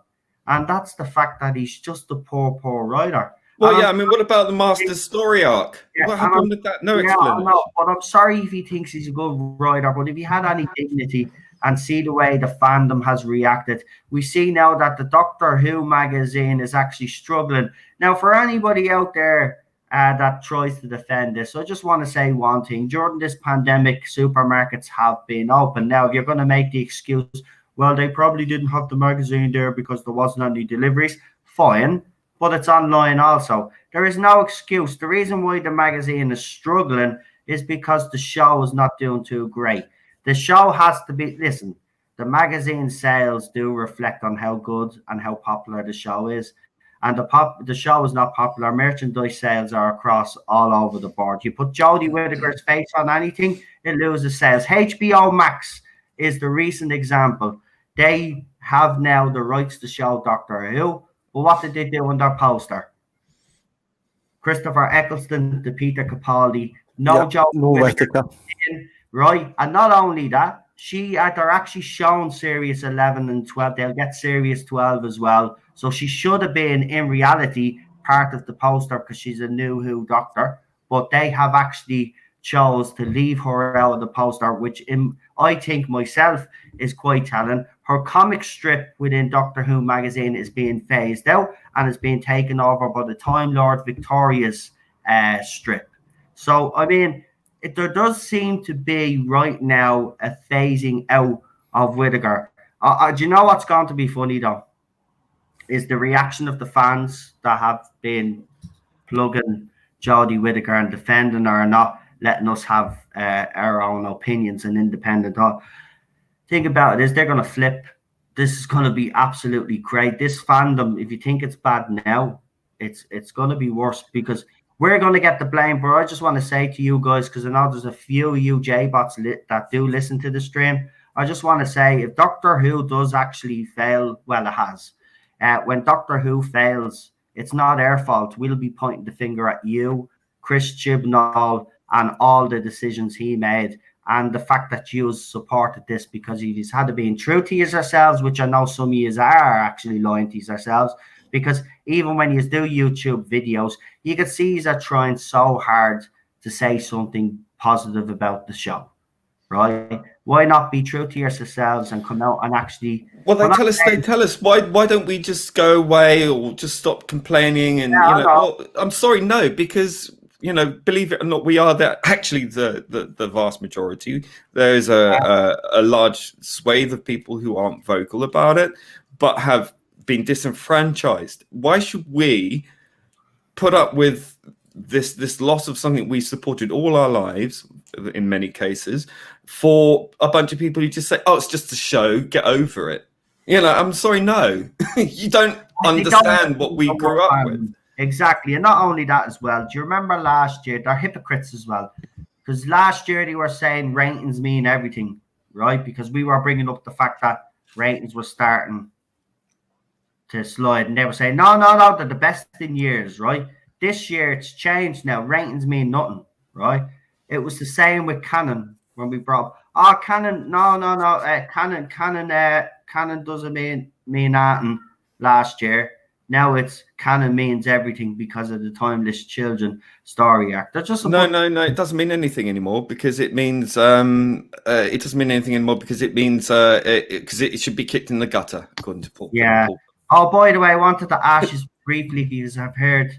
And that's the fact that he's just a poor writer. Well, I mean, what about the Master's story arc? What happened with that? No explanation. No, but I'm sorry if he thinks he's a good writer, but if he had any dignity and see the way the fandom has reacted, we see now that the Doctor Who magazine is actually struggling. Now, for anybody out there that tries to defend this, I just want to say one thing. During this pandemic, supermarkets have been open. Now, if you're going to make the excuse, well, they probably didn't have the magazine there because there wasn't any deliveries. Fine, but it's online also. There is no excuse. The reason why the magazine is struggling is because the show is not doing too great. The show has to be, listen, the magazine sales do reflect on how good and how popular the show is. And the show is not popular. Merchandise sales are across all over the board. You put Jodie Whittaker's face on anything, it loses sales. HBO Max is the recent example. They have now the rights to show Doctor Who, but what did they do on their poster? Christopher Eccleston to Peter Capaldi. No Jodie Whittaker. Right, and not only that, they're actually shown Series 11 and 12. They'll get Series 12 as well. So she should have been, in reality, part of the poster because she's a new Who Doctor. But they have actually chose to leave her out of the poster, which I think myself is quite telling. Her comic strip within Doctor Who magazine is being phased out and is being taken over by the Time Lord Victoria's strip. So, I mean, there does seem to be right now a phasing out of Whittaker. Do you know what's going to be funny though? Is the reaction of the fans that have been plugging Jodie Whittaker and defending her and not letting us have our own opinions and independent thought. Think about it, is they're going to flip. This is going to be absolutely great. This fandom, if you think it's bad now, it's going to be worse because we're going to get the blame. But I just want to say to you guys, because I know there's a few of you J-bots that do listen to the stream. I just want to say, if Doctor Who does actually fail, well, it has. When Doctor Who fails, it's not our fault. We'll be pointing the finger at you, Chris Chibnall, and all the decisions he made. And the fact that you supported this because he's had to be true to yourselves, which I know some of you are actually lying to yourselves. Because even when you do YouTube videos, you can see he's trying so hard to say something positive about the show, right? Why not be true to yourselves and come out and actually? Well, they tell us why don't we just go away or just stop complaining? And well, I'm sorry, no, because believe it or not, we are actually the vast majority. There is a large swathe of people who aren't vocal about it, but have been disenfranchised. Why should we put up with this loss of something we supported all our lives, in many cases, for a bunch of people who just say, "Oh, it's just a show, get over it"? I'm sorry, no. You don't understand what we grew up with. Exactly, and not only that as well. Do you remember last year? They're hypocrites as well, because last year they were saying ratings mean everything, right? Because we were bringing up the fact that ratings were starting to slide, and they were saying, no, they're the best in years, right? This year it's changed now. Ratings mean nothing, right? It was the same with Canon when we brought Canon. Canon doesn't mean nothing last year. Now it's Canon means everything because of the Timeless Children story arc. They're just no. It doesn't mean anything anymore because it means it doesn't mean anything anymore because it means because it should be kicked in the gutter according to Paul. Yeah. Oh, by the way, I wanted to ask you briefly because I've heard.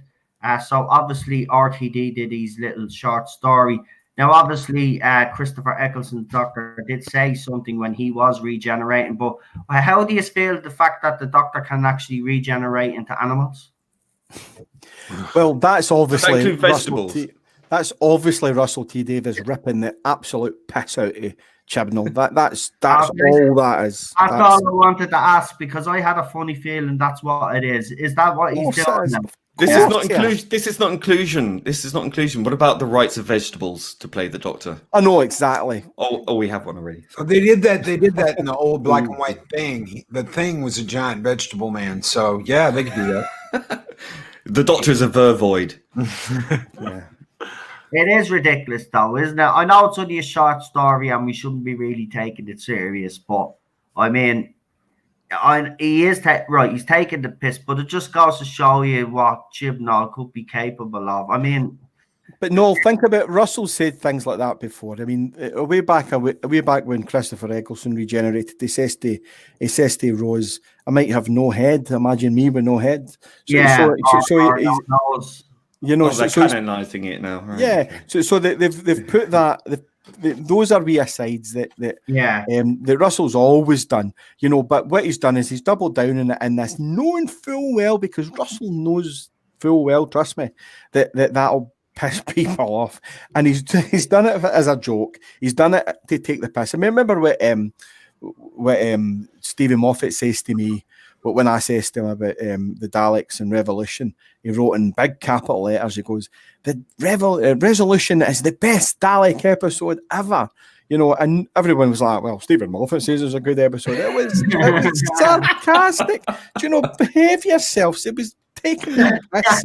So obviously RTD did his little short story. Now, obviously, Christopher Eccleston, Doctor, did say something when he was regenerating. But how do you feel the fact that the Doctor can actually regenerate into animals? Well, that's obviously vegetables. Russell T Davies ripping the absolute piss out of Chibnall. That's all that is. That's all I wanted to ask because I had a funny feeling that's what it is. Is that what he's doing now? This is not inclusion. This is not inclusion. This is not inclusion. What about the rights of vegetables to play the Doctor? I know exactly. Oh, we have one already. So they did that. They did that in the old black and white thing. The thing was a giant vegetable man. So yeah, they could do that. The Doctor is a vervoid. Yeah. It is ridiculous, though, isn't it? I know it's only a short story, and we shouldn't be really taking it serious. But I mean. He is right. He's taking the piss, but it just goes to show you what Chibnall could be capable of. I mean, but no, think about Russell said things like that before. I mean, way back when Christopher Eccleston regenerated, he says to Rose, "I might have no head. Imagine me with no head." So, yeah. They're canonizing it now. Right? Yeah. So they've put that. those are wee asides that Yeah. that Russell's always done, you know. But what he's done is he's doubled down in this, knowing full well, because Russell knows full well, trust me, that'll piss people off, and he's done it as a joke. He's done it to take the piss. I mean, remember what Stephen Moffat says to me, but when I says to him about the Daleks and Revolution, he wrote in big capital letters, he goes, the Resolution is the best Dalek episode ever. You know, and everyone was like, well, Stephen Moffat says it was a good episode. It was sarcastic. Do you know, behave yourselves. It was taking the piss.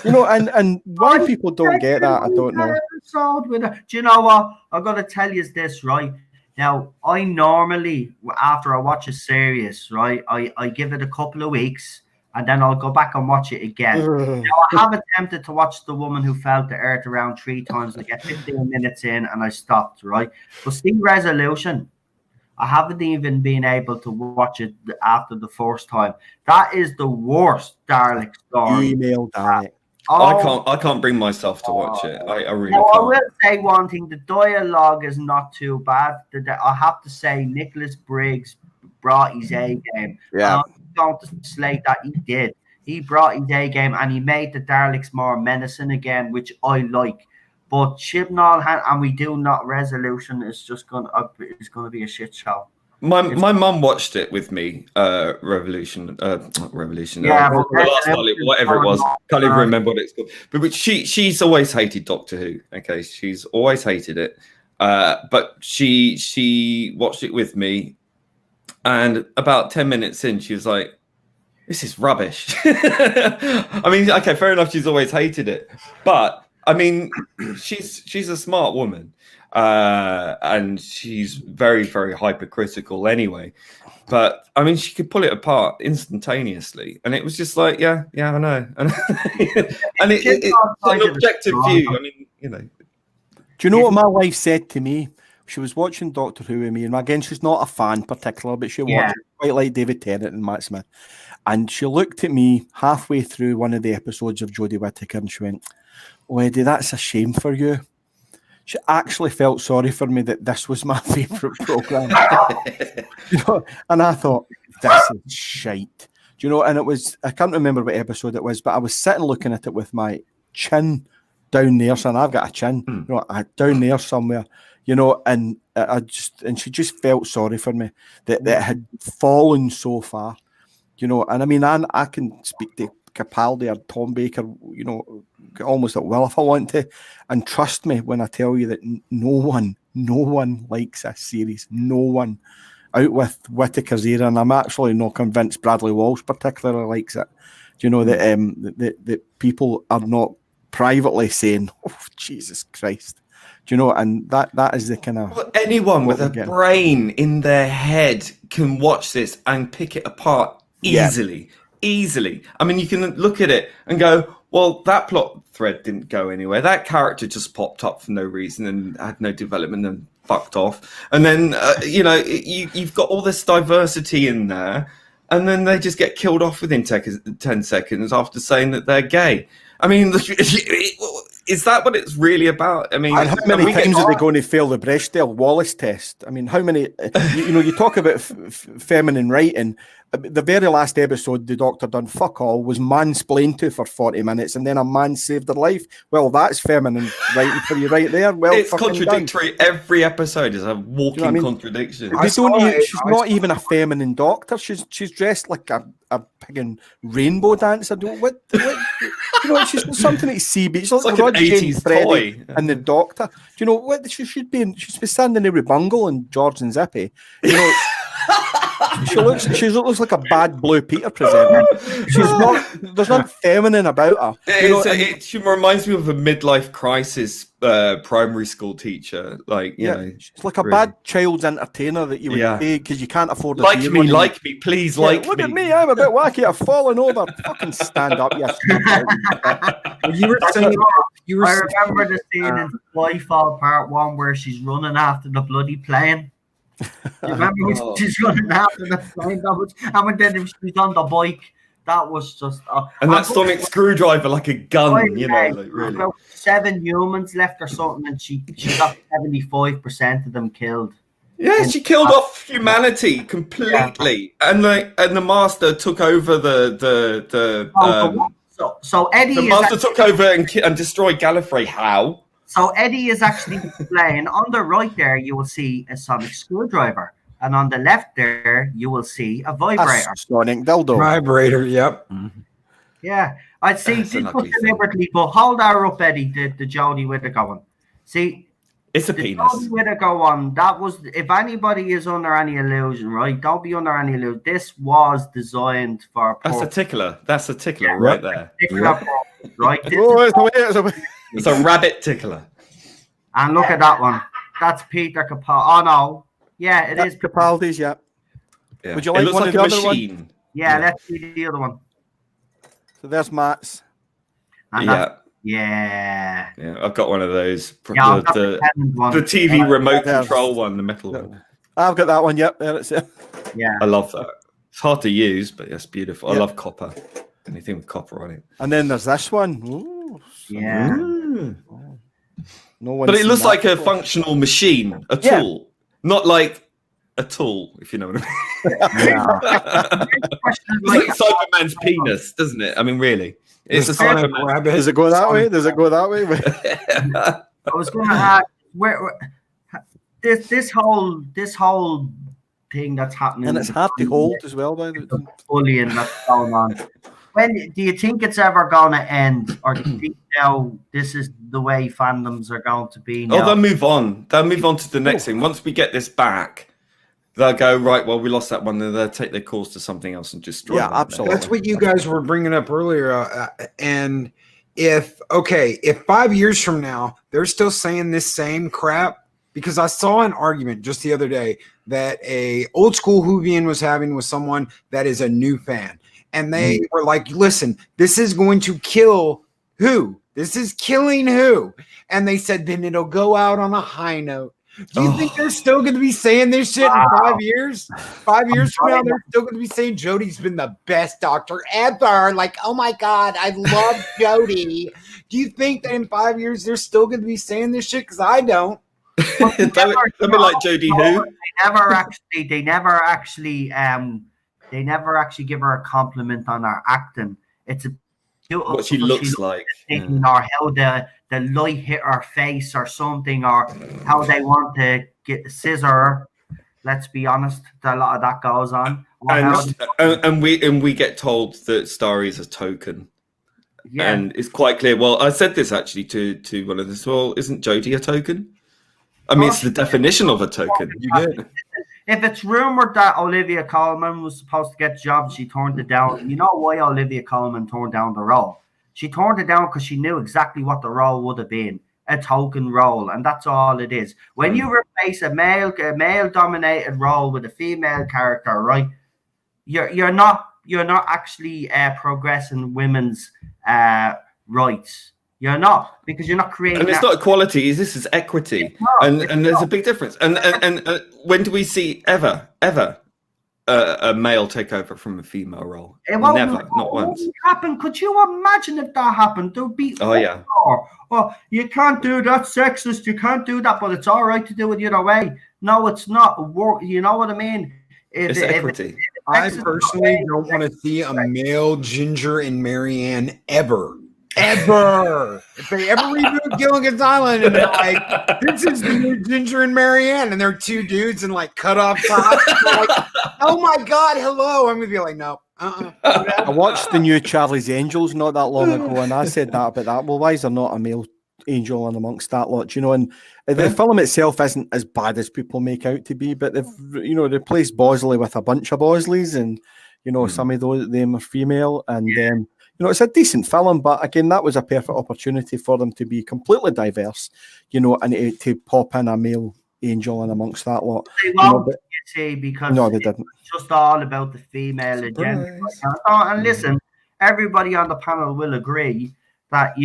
You know, and why people don't get that, I don't know. Do you know what? I've got to tell you this, right? Now, I normally, after I watch a series, right, I give it a couple of weeks and then I'll go back and watch it again. Now, I have attempted to watch The Woman Who Fell to Earth around 3 times. I get 15 minutes in and I stopped, right? But see, Resolution, I haven't even been able to watch it after the first time. That is the worst Dalek story. Email Dalek. I can't bring myself to watch it. I really can't. I will can't. say one thing: the dialogue is not too bad. I have to say, Nicholas Briggs brought his A game. Yeah, I'm going to slate that he did. He brought his A game, and he made the Daleks more menacing again, which I like. But Chibnall and we do not Resolution is just gonna be a shit show. My mum watched it with me. Revolution, not Revolution. Yeah, the last Dalek, whatever it was. Can't even remember what it's called. But she's always hated Doctor Who. Okay, she's always hated it. But she watched it with me, and about 10 minutes in, she was like, "This is rubbish." I mean, okay, fair enough. She's always hated it, but I mean, she's a smart woman. And she's very, very hypercritical anyway. But I mean, she could pull it apart instantaneously, and it was just like, yeah, I know, and it's an objective view. I mean, you know. Do you know what my wife said to me? She was watching Doctor Who with me, and again, she's not a fan particular, but she watched quite like David Tennant and Matt Smith. And she looked at me halfway through one of the episodes of Jodie Whittaker, and she went, "Oh, Eddie, that's a shame for you." She actually felt sorry for me that this was my favourite programme. You know, and I thought, this is shite. Do you know, and it was, I can't remember what episode it was, but I was sitting looking at it with my chin down there, so I've got a chin, you know, down there somewhere, you know, and she just felt sorry for me that it had fallen so far, you know, and I mean, I can speak to Capaldi or Tom Baker, you know, almost at will if I want to, and trust me when I tell you that no one likes this series. No one, out with Whittaker's era, and I'm actually not convinced Bradley Walsh particularly likes it. Do you know that that people are not privately saying, "Oh, Jesus Christ"? Do you know? And that is the kind of, well, anyone with a brain in their head can watch this and pick it apart easily. Easily. I mean, you can look at it and go, well, that plot thread didn't go anywhere. That character just popped up for no reason and had no development and fucked off. And then, you know, you've got all this diversity in there, and then they just get killed off within 10 seconds after saying that they're gay. I mean, is that what it's really about? I mean, and how many times are they going to fail the Bechdel Wallace test? I mean, how many? You know, you talk about feminine writing. The very last episode the Doctor done fuck all was mansplained to for 40 minutes, and then a man saved her life. Well, that's feminine writing for you right there. Well, it's contradictory. Done. Every episode is a walking contradiction. She's not even a feminine Doctor. She's dressed like a friggin' rainbow dancer. What you know, she's something at CB. She's like Rod James Freddy and the Doctor. Do you know what she should be? She should be standing there with Bungle and George and Zippy. You know, she looks like a bad Blue Peter presenter. She's not. There's nothing feminine about her. She reminds me of a midlife crisis primary school teacher. Like, you know, she's like a bad child's entertainer that you would pay because you can't afford. Like me, please, like look me. Look at me, I'm a bit wacky. I've fallen over. Fucking stand up, yes. You were saying. I remember the scene in Skyfall Part 1 where she's running after the bloody plane. You remember she's running after the plane, and then she's on the bike That was just. And that sonic screwdriver like a gun, you know, like really. About 7 humans left or something, and she got 75% of them killed. Yeah, she killed off humanity completely, and the master took over So Eddie. The master took over and destroyed Gallifrey. How? So Eddie is actually playing. On the right there, you will see a sonic screwdriver. And on the left there, you will see a vibrator. A sonic dildo. Vibrator, yep. Yeah. I'd see this was deliberately, but hold her up, Eddie, the Jodie Whittaker one. See, it's a the penis. Jodie Whittaker one, that was, if anybody is under any illusion, right? Don't be under any illusion. This was designed for That's a tickler. That's a tickler right there. Right? It's a rabbit tickler. And look at that one. That's Peter Capaldi. Oh, no. Yeah, it is Capaldi's, yeah. Would you like one of the other one? Yeah, let's see the other one. So there's Matt's. Yeah, I've got one of those. Yeah, the TV remote control one, the metal one. I've got that one. Yep, there it's it. Yeah, I love that. It's hard to use, but it's beautiful. I love copper. Anything with copper on it. And then there's this one. Ooh, yeah. No one. But it looks like a functional machine, a tool, not like a tool. If you know what I mean. It's like Cyberman's penis, doesn't it? I mean, really. It's a Cyberman. Does it go that way? Does it go that way? I was going to ask where this whole thing that's happening, and it's hard to hold as well. By the bullying that's going on. When do you think it's ever going to end, or do you think now this is the way fandoms are going to be now? Oh, they'll move on. They'll move on to the next thing. Once we get this back, they'll go, right, well, we lost that one. Then they'll take their course to something else and destroy it. Yeah, absolutely. That's what you guys were bringing up earlier. And if 5 years from now, they're still saying this same crap, because I saw an argument just the other day that a old school Whovian was having with someone that is a new fan. And they were like, listen, this is going to kill who? This is killing who? And they said, then it'll go out on a high note. Do you think they're still going to be saying this shit in 5 years? 5 years from now, they're still going to be saying Jodie's been the best doctor ever. Like, oh my God, I love Jodie. Do you think that in 5 years, they're still going to be saying this shit? Because I don't. They'll be like Jodie who? They never actually give her a compliment on her acting. It's what she looks like, or how the light hit her face or something, or how they want to scissor her. Let's be honest, a lot of that goes on. And we get told that Starry is a token. Yeah. And it's quite clear. Well, I said this actually to one of this. Well, isn't Jodie a token? I mean, it's the definition of a token. You get. If it's rumored that Olivia Colman was supposed to get the job, she turned it down. You know why Olivia Colman turned down the role? She turned it down because she knew exactly what the role would have been, a token role, and that's all it is. When you replace a male-dominated role with a female character, right? You're not actually progressing women's rights. You're not, because you're not creating. And it's not equality. This is equity, and there's a big difference. And when do we see ever a male take over from a female role? Never, not once. Happen? Could you imagine if that happened? There'd be you can't do that, sexist. You can't do that, but it's all right to do it the other way. No, it's not. You know what I mean? It's equity. I personally don't want to see a male Ginger and Marianne ever. If they ever reboot Gilligan's Island and they're like, this is the new Ginger and Marianne, and they're two dudes in like cut off tops, like, oh my God, hello. I'm gonna be like, no. I watched the new Charlie's Angels not that long ago, and I said that about that. Well, why is there not a male angel in amongst that lot? You know, and the film itself isn't as bad as people make out to be, but they've replaced Bosley with a bunch of Bosleys, and some of them are female, and it's a decent film, but again, that was a perfect opportunity for them to be completely diverse, and to pop in a male angel in amongst that lot. They won't, because no, they didn't. It's just all about the female agenda. And listen, everybody on the panel will agree that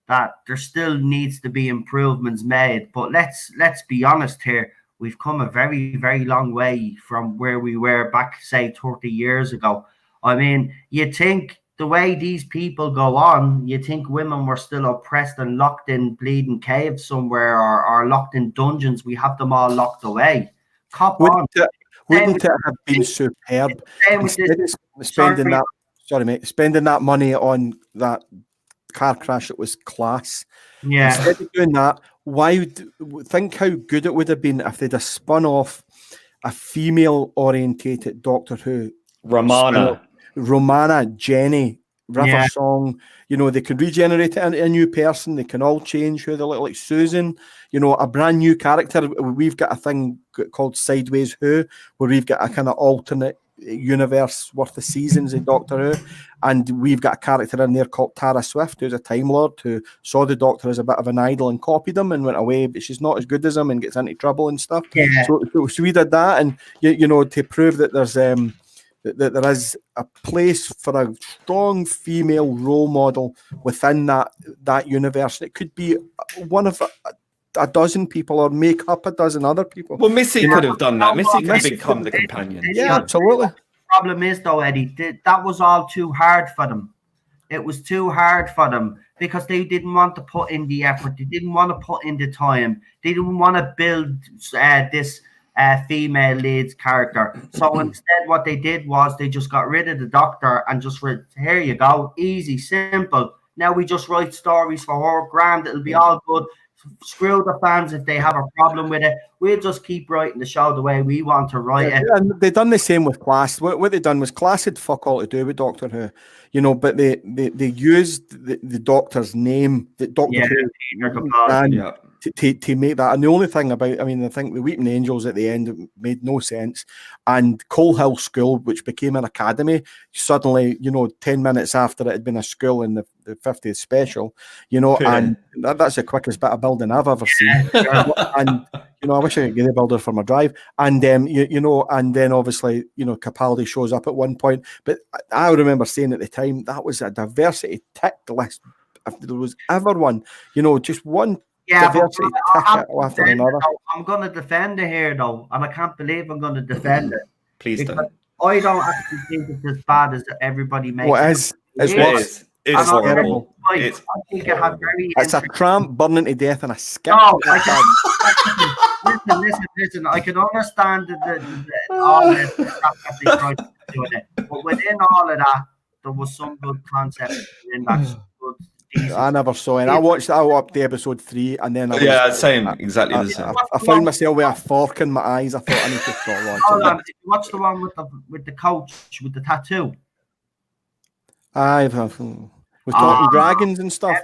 that there still needs to be improvements made. But let's be honest here. We've come a very, very long way from where we were back, say, 30 years ago. I mean, you think the way these people go on, you think women were still oppressed and locked in bleeding caves somewhere, or locked in dungeons. We have them all locked away. Cop on. Wouldn't it have been superb instead of spending that? Sorry, mate, spending that money on that car crash, it was class. Yeah. Instead of doing that, think how good it would have been if they'd have spun off a female-orientated Doctor Who. Romana, Jenny, River Song. You know, they could regenerate it into a new person. They can all change who they look like. Susan, you know, a brand new character. We've got a thing called Sideways Who, where we've got a kind of alternate universe worth of seasons in Doctor Who, and we've got a character in there called Tara Swift, who's a Time Lord who saw the Doctor as a bit of an idol and copied him and went away, but she's not as good as him and gets into trouble and stuff. So we did that, and you know, to prove that there's that there is a place for a strong female role model within that universe. It could be one of a dozen people, or make up a dozen other people. Well, Missy could have done that. Missy could have become the companion. Yeah, absolutely. The problem is, though, Eddie, that was all too hard for them. It was too hard for them because they didn't want to put in the effort. They didn't want to put in the time. They didn't want to build this female lead's character. So instead, what they did was they just got rid of the Doctor and just here you go, easy, simple. Now we just write stories for her, grand. It'll be all good. Screw the fans if they have a problem with it. We'll just keep writing the show the way we want to write it. And they done the same with Class. What they done was Class had fuck all to do with Doctor Who, you know, but they used the Doctor's name, the Doctor Who, to make that. And the only thing about, I mean, I think the Weeping Angels at the end made no sense. And Coal Hill School, which became an academy, suddenly, you know, 10 minutes after it had been a school in the 50th special, you know, and that's the quickest bit of building I've ever seen. And, you know, I wish I could get a builder for my drive. And you know, and then obviously, you know, Capaldi shows up at one point. But I remember saying at the time that was a diversity tick list. If there was ever one, you know, just one diversity tick after another. I'm going to defend it here, though, and I can't believe I'm going to defend it. Please don't. I don't actually think it's as bad as everybody makes it. It's worse. It's horrible. I think it had very. It's a tramp burning to death and a skip. Listen. I can understand all this stuff that they tried to do in it, but within all of that, there was some good concepts in that. I never saw it. I watched up to episode 3, and then same, exactly the same. I found myself with a fork in my eyes. I thought I need to stop watching. Hold on, did you watch the one with the coach with the tattoo? With talking dragons and stuff.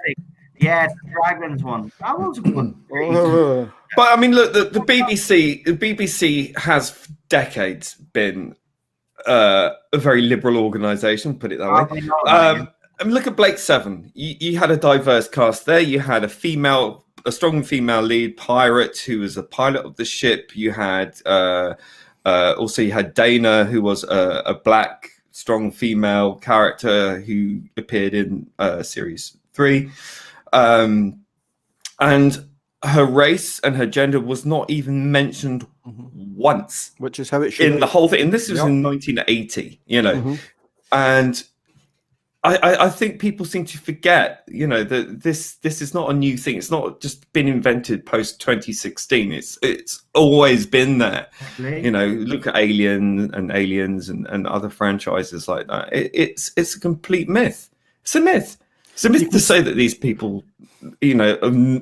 Yeah, the dragons one. That was a good one. But I mean, look, the BBC has for decades been a very liberal organisation, put it that way. I mean, look at Blake 7. You had a diverse cast there. You had a strong female lead pirate who was a pilot of the ship. You had also you had Dana, who was a black strong female character who appeared in series 3, and her race and her gender was not even mentioned once, which is how it should in the whole thing. And this was in 1980, you know, and I think people seem to forget, you know, that this is not a new thing. It's not just been invented post 2016. It's always been there. You know, look at Aliens and other franchises like that. It's a complete myth. It's a myth. It's a myth to say that these people, you know,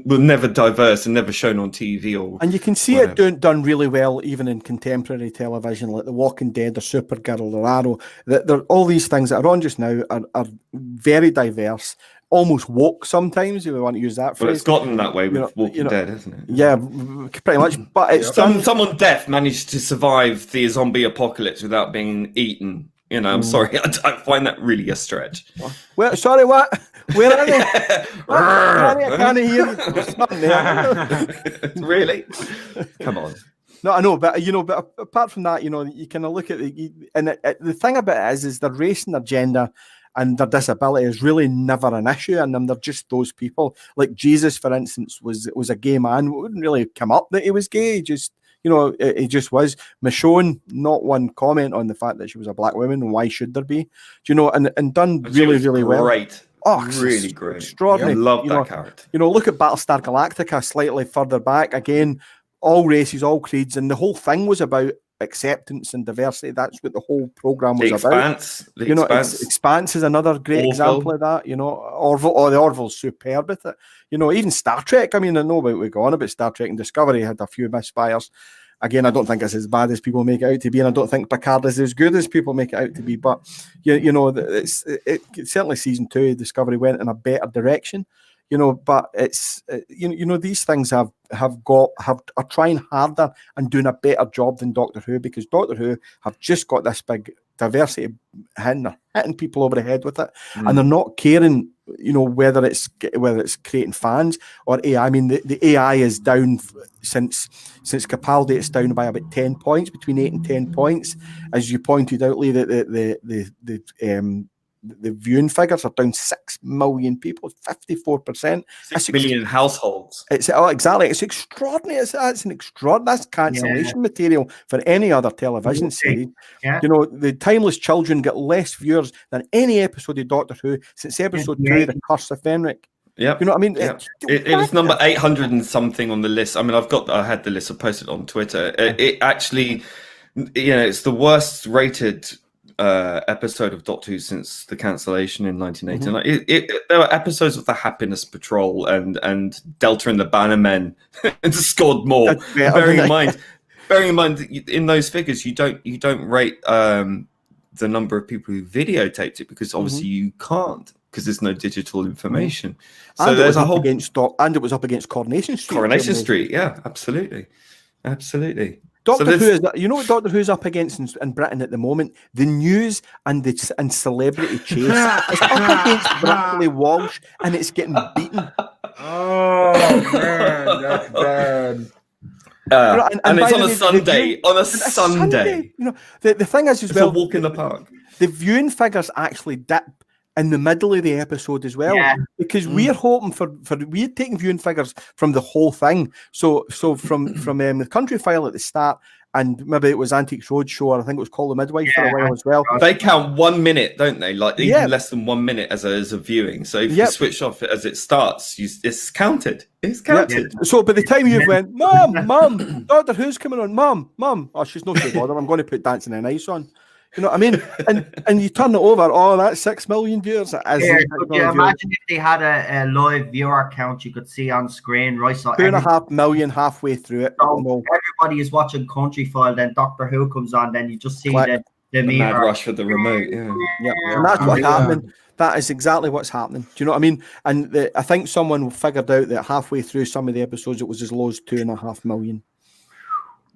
were never diverse and never shown on TV and you can see it done really well even in contemporary television, like The Walking Dead or Supergirl or Arrow. That all these things that are on just now are very diverse, almost woke sometimes, if we want to use that phrase. Well, it's gotten that way with Walking Dead, hasn't it? Yeah, pretty much. But it's someone deaf managed to survive the zombie apocalypse without being eaten. You know, I'm sorry, I find that really a stretch. Well, sorry, what? Where are they? I can't hear you. Really? Come on. No, I know, but you know, but apart from that, you know, you kind of look at the thing about it is their race and their gender and their disability is really never an issue, and they're just those people. Like Jesus, for instance, was a gay man. It wouldn't really come up that he was gay. Just, You know, it just was. Michonne, not one comment on the fact that she was a black woman, and why should there be? Do you know, and done really well. Great. Oh, Really great. Extraordinary. I love you that know, character. You know, look at Battlestar Galactica slightly further back. Again, all races, all creeds, and the whole thing was about acceptance and diversity. That's what the whole program was about. The you know, Expanse. Expanse is another great example of that. You know, Orville, the Orville's superb with it. You know, even Star Trek. I mean, I know we're going about Star Trek and Discovery had a few misfires. Again, I don't think it's as bad as people make it out to be, and I don't think Picard is as good as people make it out to be. But you know, it's certainly season 2, Discovery went in a better direction. You know, but it's you know these things are trying harder and doing a better job than Doctor Who, because Doctor Who have just got this big diversity hitting people over the head with it, and they're not caring. You know, whether it's creating fans or AI. I mean, the AI is down since Capaldi. It's down by about 10 points, between 8 and 10 points, as you pointed out, Lee. The viewing figures are down 6 million people, 54%. 6 million households. It's exactly. It's extraordinary. That's an extraordinary. That's cancellation material for any other television series. Yeah. You know, the Timeless Children get less viewers than any episode of Doctor Who since episode 2, The Curse of Fenric. Yep. You know what I mean? Yep. It was number 800 and something on the list. I mean, I had the list. I posted it on Twitter. It actually, you know, it's the worst rated episode of Doctor Who since the cancellation in 1989. There were episodes of the Happiness Patrol and Delta and the Bannermen and scored more. Bearing in mind, in those figures, you don't rate the number of people who videotaped it, because obviously you can't, because there's no digital information. So and there's a whole and it was up against Coronation Street. Coronation Street, yeah, absolutely. Doctor Who is, you know what Doctor Who's up against in Britain at the moment? The news and celebrity chase. It's up against Brackley Walsh, and it's getting beaten. Oh man, that's bad. And it's on a Sunday. On a Sunday. You know, the thing is, it's a walk in the park. The viewing figures actually dip in the middle of the episode as well, because we're hoping for we're taking viewing figures from the whole thing. So from the Country File at the start, and maybe it was Antiques Roadshow, or I think it was Call the Midwife for a while as well. They count 1 minute, don't they? Like even less than 1 minute as a viewing. So if you switch off it as it starts, it's counted. It's counted. So by the time you've went, Mum, Doctor Who's coming on, Mum. Oh, she's not too bothered. I'm going to put Dancing on Ice on. You know what I mean? And you turn it over. Oh, that's 6 million viewers. Could you imagine if they had a live viewer count you could see on screen, right? So 2.5 million halfway through it. So everybody is watching Country File, then Doctor Who comes on, then you just see the meter. Mad rush for the remote. Yeah. And that's what's happening. That is exactly what's happening. Do you know what I mean? And I think someone figured out that halfway through some of the episodes it was as low as 2.5 million.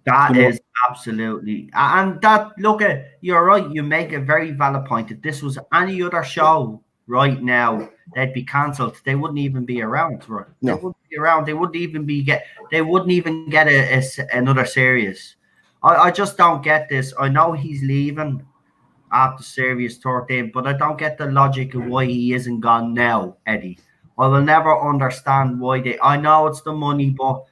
That is absolutely, and that, look at, you're right, you make a very valid point. If this was any other show right now, they'd be cancelled. They wouldn't even be around, right? No. They wouldn't be around. They wouldn't even get another series. I just don't get this. I know he's leaving after Series 13, but I don't get the logic of why he isn't gone now, Eddie. I will never understand why I know it's the money, but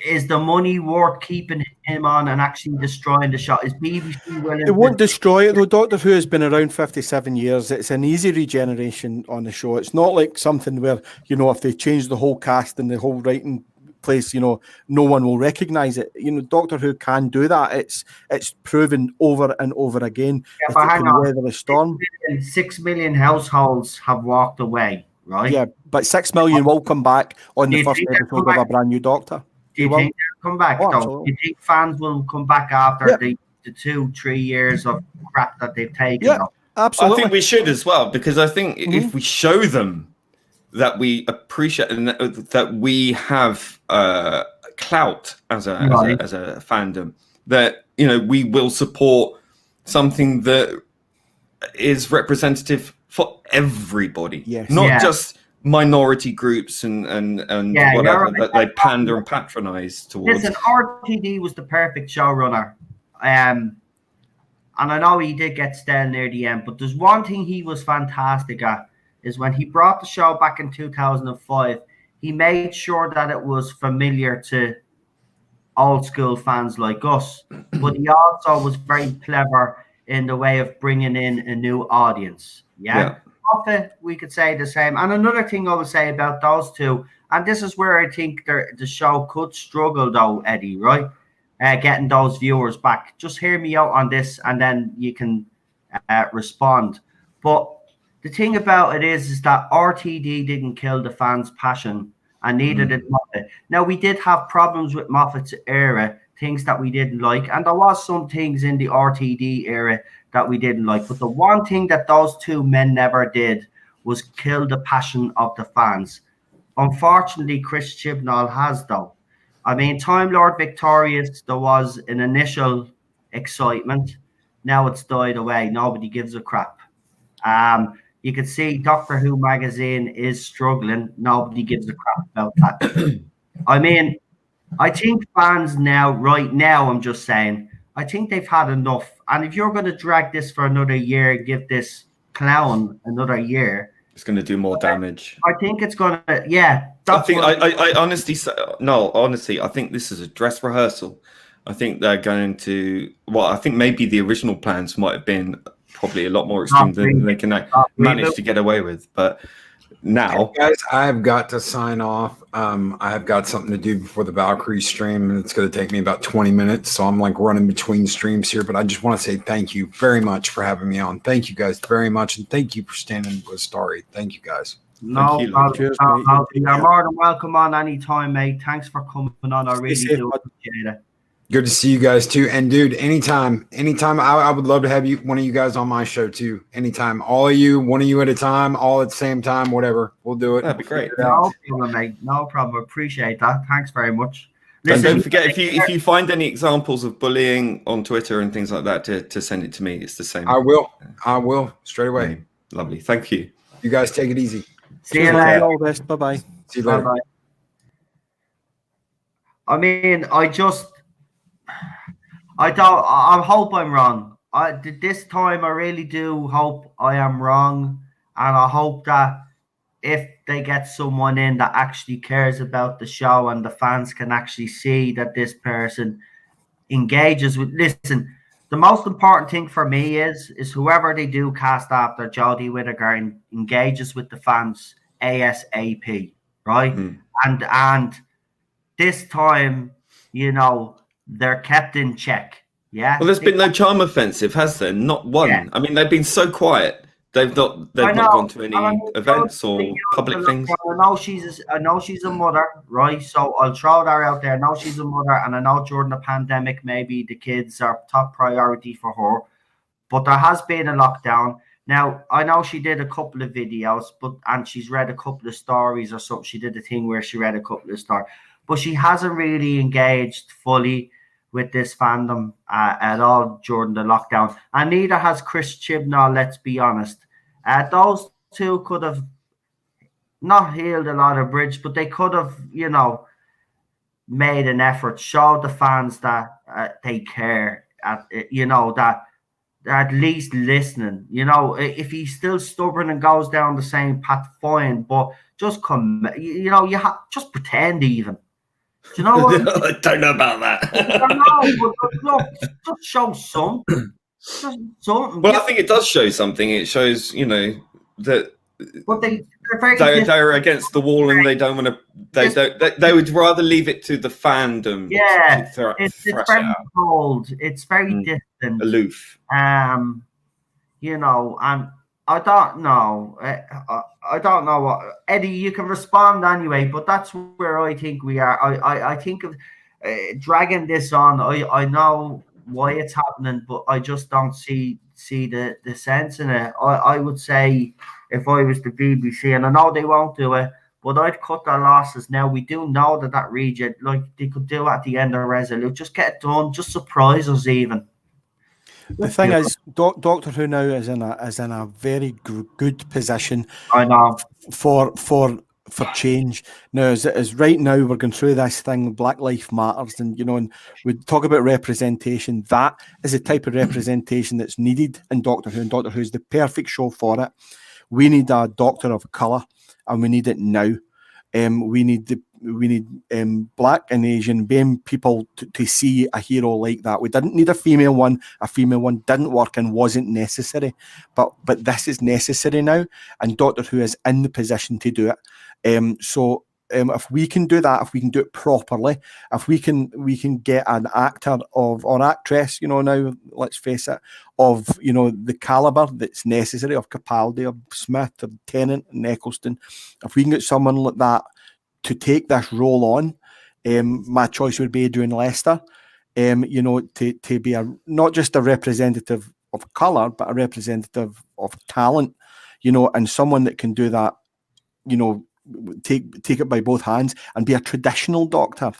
is the money worth keeping him on and actually destroying the show? Is BBC willing? It won't destroy it though. Doctor Who has been around 57 years. It's an easy regeneration on the show. It's not like something where, you know, if they change the whole cast and the whole writing place, you know, no one will recognise it. You know, Doctor Who can do that. It's proven over and over again. Yeah, but hang on. Weather the storm. 6 million households have walked away, right? Yeah, but 6 million will come back on the first episode of a brand new Doctor. Do you think they'll come back? Do you think fans will come back after the 2-3 years of crap that they've taken? Yeah, absolutely. I think we should as well, because I think if we show them that we appreciate and that we have clout as a fandom, that, you know, we will support something that is representative for everybody, not just minority groups and whatever that they pander and patronize towards. Listen, RTD was the perfect showrunner, and I know he did get stale near the end, but there's one thing he was fantastic at, is when he brought the show back in 2005, he made sure that it was familiar to old school fans like us, but he also was very clever in the way of bringing in a new audience. Yeah. Moffat, we could say the same. And another thing I would say about those two, and this is where I think the show could struggle, though, Eddie, right? Getting those viewers back. Just hear me out on this, and then you can respond. But the thing about it is that RTD didn't kill the fans' passion, and neither did Moffat. Now, we did have problems with Moffat's era, things that we didn't like, and there was some things in the RTD era that we didn't like. But the one thing that those two men never did was kill the passion of the fans. Unfortunately, Chris Chibnall has, though. I mean, Time Lord Victorious, there was an initial excitement. Now it's died away. Nobody gives a crap. You can see Doctor Who magazine is struggling. Nobody gives a crap about that. I mean, I think fans now, right now, I'm just saying, I think they've had enough. And if you're going to drag this for another year, give this clown another year, it's going to do more damage. I think it's going to, yeah. I think I honestly say, no, honestly, I think this is a dress rehearsal. I think they're going to, well, I think maybe the original plans might have been probably a lot more extreme than they can manage to get away with. But now, guys, I've got to sign off. I have got something to do before the Valkyrie stream, and it's going to take me about 20 minutes. So I'm like running between streams here, but I just want to say thank you very much for having me on. Thank you guys very much, and thank you for standing with Starry. Thank you guys. No, you're more than welcome on anytime, mate. Thanks for coming on. I really do appreciate it. Good to see you guys too. And dude, anytime, I would love to have one of you guys on my show too. Anytime, all of you, one of you at a time, all at the same time, whatever. We'll do it. That'd be great. No problem, mate. No problem. Appreciate that. Thanks very much. Listen, and don't forget, if you find any examples of bullying on Twitter and things like that, to send it to me. It's the same. I will straight away. Lovely. Thank you. You guys take it easy. See you later. All the best. Bye-bye. See you later. Bye-bye. I mean, I hope I'm wrong. This time I really do hope I am wrong. And I hope that if they get someone in that actually cares about the show and the fans can actually see that this person engages with, listen, the most important thing for me is whoever they do cast after Jodie Whittaker engages with the fans ASAP, right? And this time, you know, they're kept in check. Yeah. Well, there's been no charm offensive, has there? Not one. Yeah. I mean, they've been so quiet. They've not gone to any events or public things. I know she's a mother, right? So I'll throw that out there. I know she's a mother, and I know during the pandemic, maybe the kids are top priority for her. But there has been a lockdown. Now, I know she did a couple of videos, and she's read a couple of stories or something. She did a thing where she read a couple of stories, but she hasn't really engaged fully with this fandom at all during the lockdown. And neither has Chris Chibnall, let's be honest. Those two could have not healed a lot of bridge, but they could have, you know, made an effort, showed the fans that they care, you know, that they're at least listening. You know, if he's still stubborn and goes down the same path, fine, but just come, you know, just pretend even. Do you know what? I don't know about that. I know, but look, just show something. Well, I think it does show something. It shows, you know, that but they're against the wall and they don't want to. They would rather leave it to the fandom. Yeah, it's very cold. It's very distant, aloof. You know, and I don't know. I don't know what, Eddie, you can respond anyway, but that's where I think we are. I think of dragging this on. I know why it's happening, but I just don't see the sense in it. I would say if I was the BBC, and I know they won't do it, but I'd cut their losses now. We do know that region, like they could do at the end of Resolute, just get it done, just surprise us even. The thing is, Doctor Who now is in a very good position. I know for change. Now, as right now we're going through this thing, Black Lives Matters, and you know, and we talk about representation. That is the type of representation that's needed in Doctor Who, and Doctor Who is the perfect show for it. We need a Doctor of colour, and we need it now. We need Black and Asian BAME people to see a hero like that. We didn't need a female one. A female one didn't work and wasn't necessary, but this is necessary now, and Doctor Who is in the position to do it. So if we can do that, if we can do it properly, if we can get an actor or actress, now let's face it, of the caliber that's necessary, of Capaldi, of Smith, of Tennant and Eccleston, if we can get someone like that to take this role on, my choice would be Adrian Lester. To be not just a representative of colour, but a representative of talent, and someone that can do that, take it by both hands and be a traditional Doctor,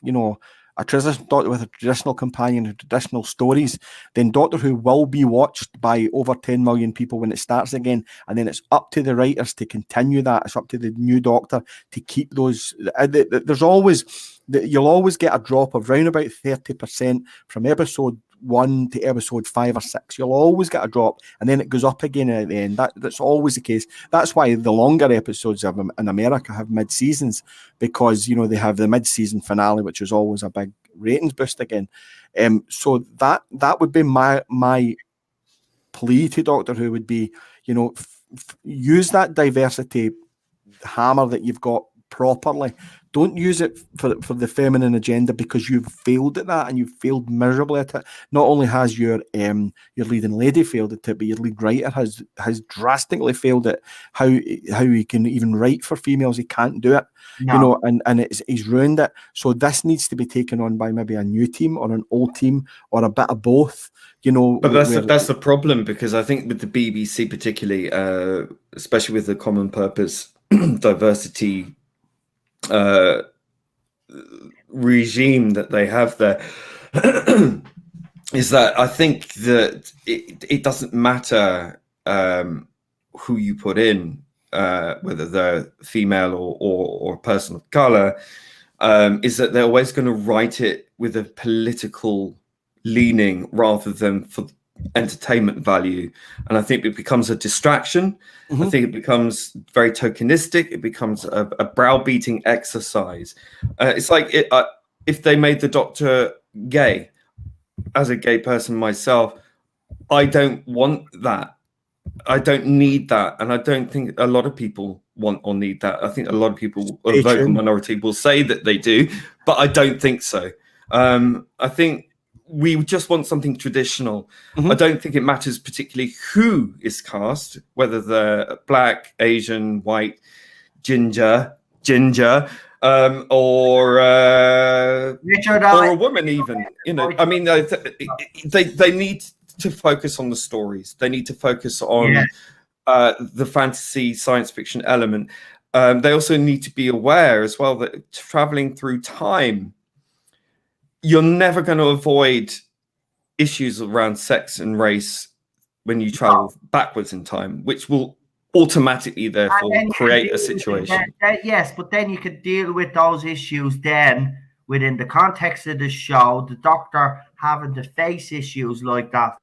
a traditional Doctor with a traditional companion and traditional stories. Then Doctor Who will be watched by over 10 million people when it starts again, and then it's up to the writers to continue that. It's up to the new Doctor to keep those. You'll always get a drop of round about 30% from episode 1 to episode 5 or 6. You'll always get a drop, and then it goes up again at the end. That's always the case. That's why the longer episodes of them in America have mid-seasons, because they have the mid-season finale, which is always a big ratings boost again. So that would be my plea to Doctor Who, would be use that diversity hammer that you've got properly. Don't use it for the feminine agenda, because you've failed at that, and you've failed miserably at it. Not only has your leading lady failed at it, but your lead writer has drastically failed at how he can even write for females. He can't do it, and he's ruined it. So this needs to be taken on by maybe a new team or an old team or a bit of both. But that's the problem, because I think with the BBC particularly, especially with the common purpose diversity regime that they have there, is that I think that it doesn't matter who you put in, whether they're female or a person of color, is that they're always going to write it with a political leaning rather than for entertainment value. And I think it becomes a distraction. I think it becomes very tokenistic. It becomes a browbeating exercise. It's like if they made the Doctor gay. As a gay person myself, I don't want that. I don't need that. And I don't think a lot of people want or need that. I think a lot of people, a vocal minority, will say that they do, but I don't think so. I think we just want something traditional. I don't think it matters particularly who is cast, whether they're Black, Asian, white, ginger, or a woman even. I mean, they need to focus on the stories. They need to focus on the fantasy science fiction element. They also need to be aware as well that traveling through time, you're never going to avoid issues around sex and race when you travel backwards in time, which will automatically therefore create a situation. Yes, but then you could deal with those issues then within the context of the show, the Doctor having to face issues like that.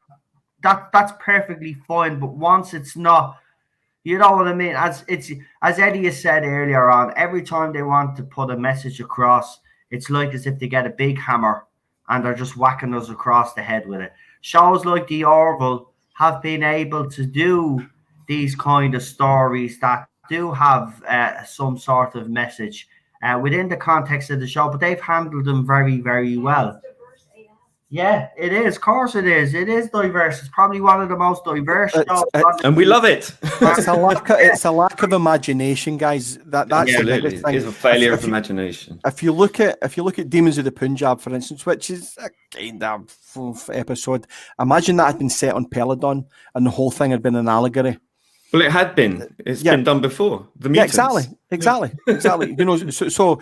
That's perfectly fine, but once it's not, you know what I mean? As Eddie has said earlier on, every time they want to put a message across, it's like as if they get a big hammer and they're just whacking us across the head with it. Shows like The Orville have been able to do these kind of stories that do have some sort of message within the context of the show, but they've handled them very, very well. Yeah, it is. Of course it is. It is diverse. It's probably one of the most diverse shows. And we love it. It's a lack of imagination, guys. That's the biggest thing. It's a failure of imagination. If you look at Demons of the Punjab, for instance, which is a kind of episode, imagine that had been set on Peladon and the whole thing had been an allegory. Well, it had been. It's been done before. The Mutants. Exactly. So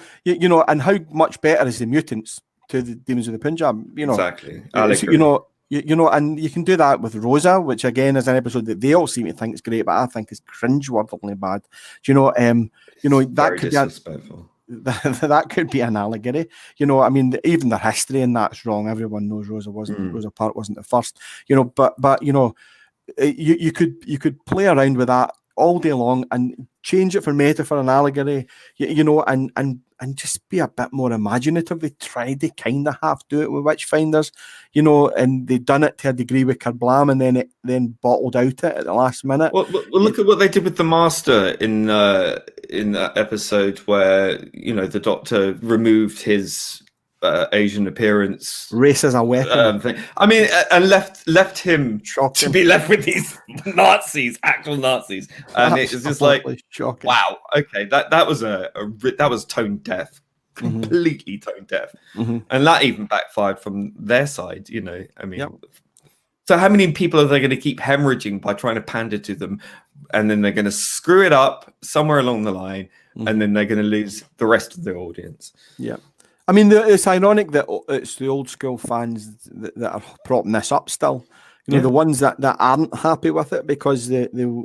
and how much better is the Mutants to the Demons of the Punjab? Exactly. So, and you can do that with Rosa, which again is an episode that they all seem to think is great, but I think is cringe-worthily bad. That could disrespectful. That could be an allegory. I mean, even the history in that's wrong. Everyone knows Rosa Parks wasn't the first. But you could play around with that all day long and change it for metaphor and allegory, you know, and just be a bit more imaginative. They tried to kind of half do it with Witchfinders, you know, and they done it to a degree with Kerblam, and then bottled out it at the last minute. Well, look at what they did with the Master in that episode where, you know, the Doctor removed his Asian appearance, race as a weapon thing. I mean, and left him Shocking. to be left with these Nazis, actual Nazis, and it was just like, shocking. wow, okay, that was tone deaf, completely tone deaf, and that even backfired from their side, you know. I mean, so how many people are they going to keep hemorrhaging by trying to pander to them, and then they're going to screw it up somewhere along the line, and then they're going to lose the rest of the audience? Yeah. I mean, it's ironic that it's the old school fans that are propping this up still. You know, the ones that aren't happy with it because the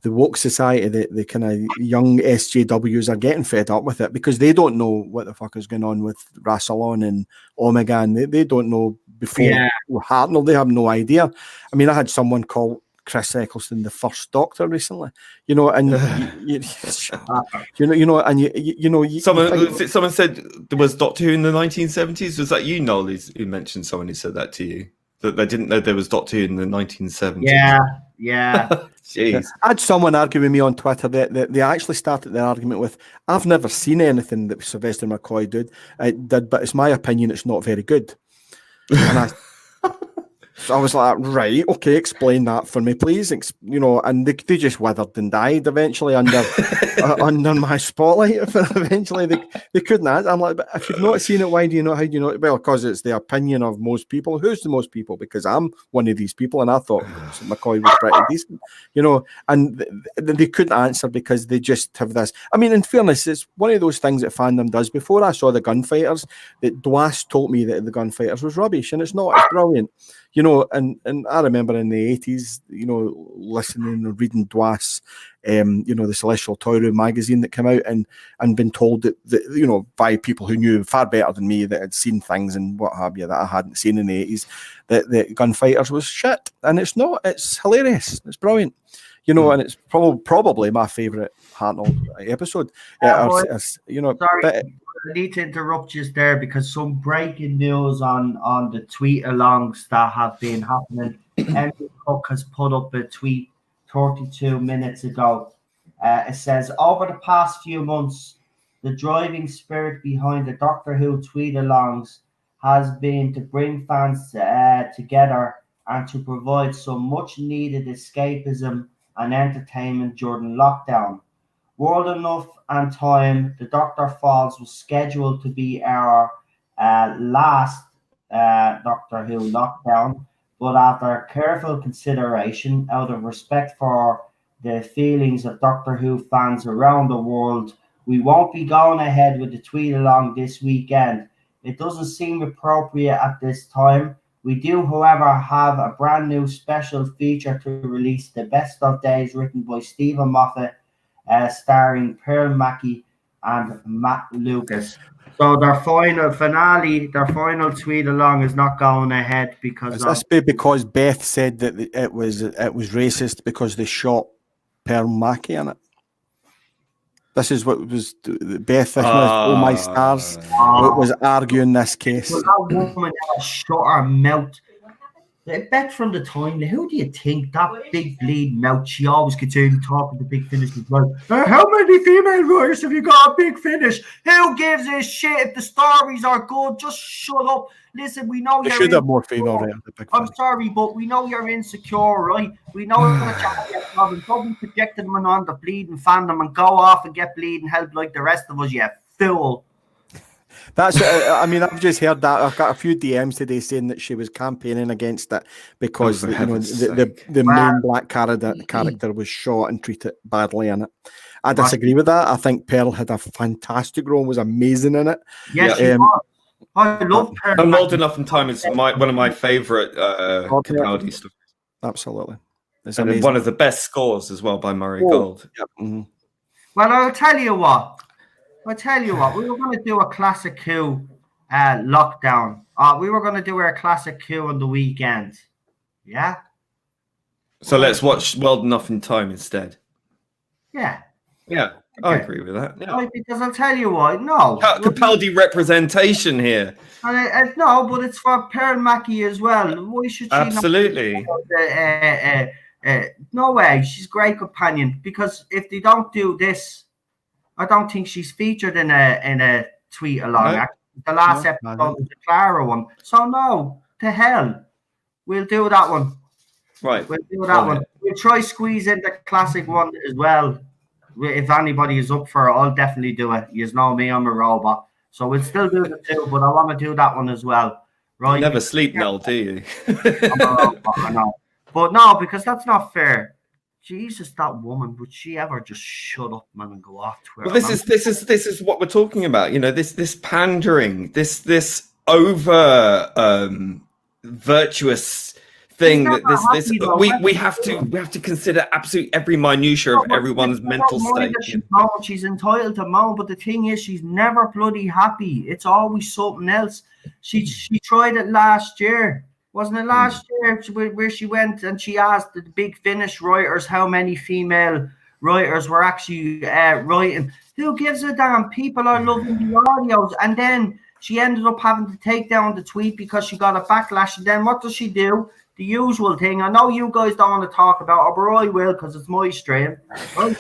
woke society, the kind of young SJWs are getting fed up with it because they don't know what the fuck is going on with Rassilon and Omega, and they don't know before Hartnell. They have no idea. I mean, I had someone call Chris Eccleston the first Doctor recently, you know, and someone said there was Doctor Who in the 1970s. Was that you, Noel, who mentioned someone who said that to you, that they didn't know there was Doctor Who in the 1970s? Yeah. Jeez. I had someone argue with me on Twitter that they actually started their argument with, "I've never seen anything that Sylvester McCoy did, but it's my opinion it's not very good." And so I was like, right, okay, explain that for me, please. You know, and they just withered and died eventually under my spotlight. Eventually, they couldn't answer. I'm like, but if you've not seen it, why do you know? How do you know it? Well, because it's the opinion of most people. Who's the most people? Because I'm one of these people, and I thought McCoy was pretty decent, you know. And they couldn't answer because they just have this. I mean, in fairness, it's one of those things that Fandom does. Before I saw the Gunfighters, that Dwas told me that the Gunfighters was rubbish, and it's not. It's brilliant. You know, and I remember in the 80s, you know, listening and reading Dwas, you know, the Celestial Toy Room magazine that came out, and been told that, you know, by people who knew far better than me, that had seen things and what have you that I hadn't seen in the 80s, that Gunfighters was shit. And it's not. It's hilarious. It's brilliant. You know, and it's probably my favourite Hartnell episode. You know, sorry. I need to interrupt you there because some breaking news on the tweet alongs that have been happening. Emily Cook has put up a tweet 32 minutes ago. It says, over the past few months, the driving spirit behind the Doctor Who tweet alongs has been to bring fans together and to provide some much needed escapism and entertainment during lockdown. World Enough and Time, The Doctor Falls was scheduled to be our last Doctor Who lockdown, but after careful consideration, out of respect for the feelings of Doctor Who fans around the world, we won't be going ahead with the tweet along this weekend. It doesn't seem appropriate at this time. We do, however, have a brand new special feature to release, The Best of Days, written by Stephen Moffat, starring Pearl Mackie and Matt Lucas. So their final tweet along is not going ahead because because Beth said that it was racist because they shot Pearl Mackie in it. This is what was Beth. Oh my stars! Was arguing this case. Well, that woman shut her mouth. Back from the time, who do you think that big bleed mouth? She always continued talking to Big Finish was like, how many female writers have you got a Big Finish? Who gives a shit if the stories are good? Just shut up. Listen, we know they you're should have more female writers. I'm sorry, but we know you're insecure, right? We know that you have your problems. Don't be projecting them on the bleeding fandom and go off and get bleeding help like the rest of us, you fool. That's. I mean, I've just heard that. I've got a few DMs today saying that she was campaigning against it because the main black character was shot and treated badly in it. I disagree with that. I think Pearl had a fantastic role, was amazing in it. Yes, she was. I love Pearl. And Old Enough in Time is one of my favourite Capaldi stuff. Absolutely, it's and one of the best scores as well by Murray Gold. Yep. Mm-hmm. Well, I'll tell you what. We were going to do a Classic Who lockdown. We were going to do our Classic Who on the weekend. Yeah? So let's watch World Enough in Time instead. Yeah. Yeah, I agree with that. Yeah. Right, because I'll tell you why. No. Capaldi representation here. No, but it's for Pearl Mackie as well. Why should she Absolutely. No way. She's a great companion. Because if they don't do this, I don't think she's featured in a tweet along. No. The last episode was the Clara one. So no, to hell. We'll do that one. Right. We'll do that one. We'll try squeeze in the classic one as well. If anybody is up for it, I'll definitely do it. You know me, I'm a robot. So we'll still do the two, but I want to do that one as well. Right? You never sleep, Mel, do you? I'm a robot, I know. But no, because that's not fair. Jesus, that woman, would she ever just shut up, man, and go off Twitter? Well, this is what we're talking about. You know, this pandering, this over virtuous thing that we have to consider absolutely every minutiae of everyone's mental state. She's entitled to moan, but the thing is, she's never bloody happy. It's always something else. She tried it last year. Wasn't it last year where she went and she asked the big Finnish writers how many female writers were actually writing? Who gives a damn? People are loving the audios. And then she ended up having to take down the tweet because she got a backlash. And then what does she do? The usual thing. I know you guys don't want to talk about it, but I will because it's my stream. Right?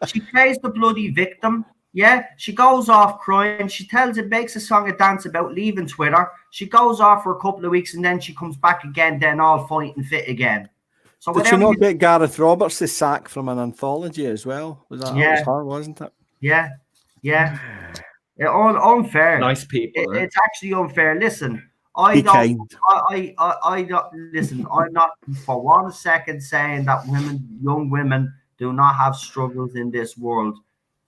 She plays the bloody victim. Yeah, she goes off crying. She makes a song and dance about leaving Twitter. She goes off for a couple of weeks and then she comes back again, then all fighting fit again. So did she not get Gareth Roberts the sack from an anthology as well? Was that was her, wasn't it? Yeah. Unfair. Nice people. It's actually unfair. Listen, I listen. I'm not for 1 second saying that young women, do not have struggles in this world.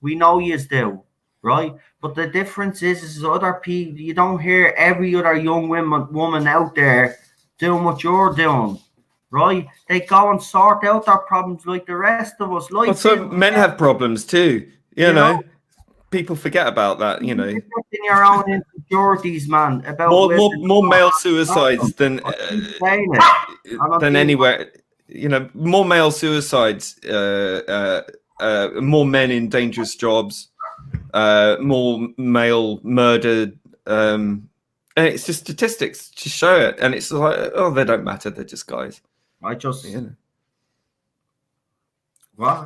We know you do, right? But the difference is other people. You don't hear every other young woman out there doing what you're doing, right? They go and sort out their problems like the rest of us. Like, but so men have problems too. You know, people forget about that. You know, in your own insecurities, man. About more male suicides than anywhere. You know, more male suicides. More men in dangerous jobs, more male murdered. And it's just statistics to show it. And it's like, oh, they don't matter. They're just guys. What?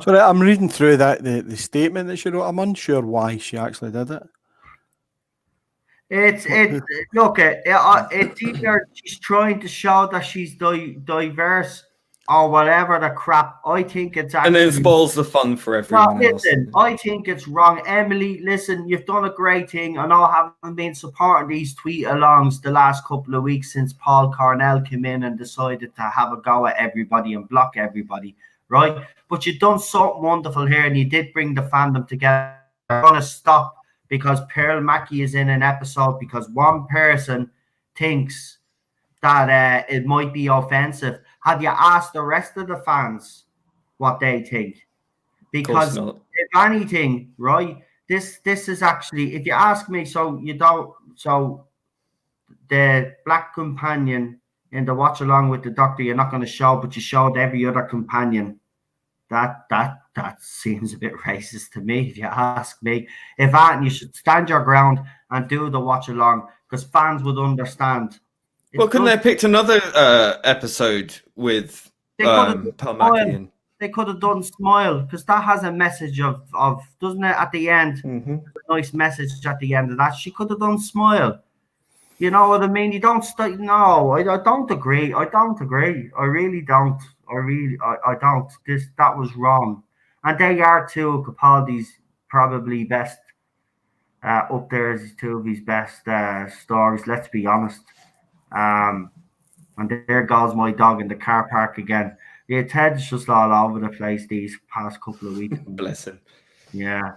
Sorry, I'm reading through the statement that she wrote. I'm unsure why she actually did it. It's either she's trying to show that she's diverse or whatever the crap. I think it's actually... And then it spoils the fun for everyone else. I think it's wrong. Emily, listen, you've done a great thing. I know I haven't been supporting these tweet-alongs the last couple of weeks since Paul Cornell came in and decided to have a go at everybody and block everybody, right? But you've done something wonderful here and you did bring the fandom together. I'm going to stop because Pearl Mackie is in an episode because one person thinks that it might be offensive. Have you asked the rest of the fans what they think? Because if anything, right, this is actually, if you ask me, so the black companion in the watch along with the doctor, you're not going to show, but you showed every other companion. That seems a bit racist to me, if you ask me. If you should stand your ground and do the watch along, because fans would understand. Well, couldn't they have picked another episode with Palmaki? They could have done Smile, because that has a message of doesn't it, at the end? Mm-hmm. A nice message at the end of that. She could have done Smile. You know what I mean? You don't no, I don't agree. I don't agree. I really don't. I don't. That was wrong. And they are two of Capaldi's probably best up there as two of his best stories, let's be honest. And there goes my dog in the car park again. Yeah, Ted's just all over the place these past couple of weeks. Bless him. Yeah.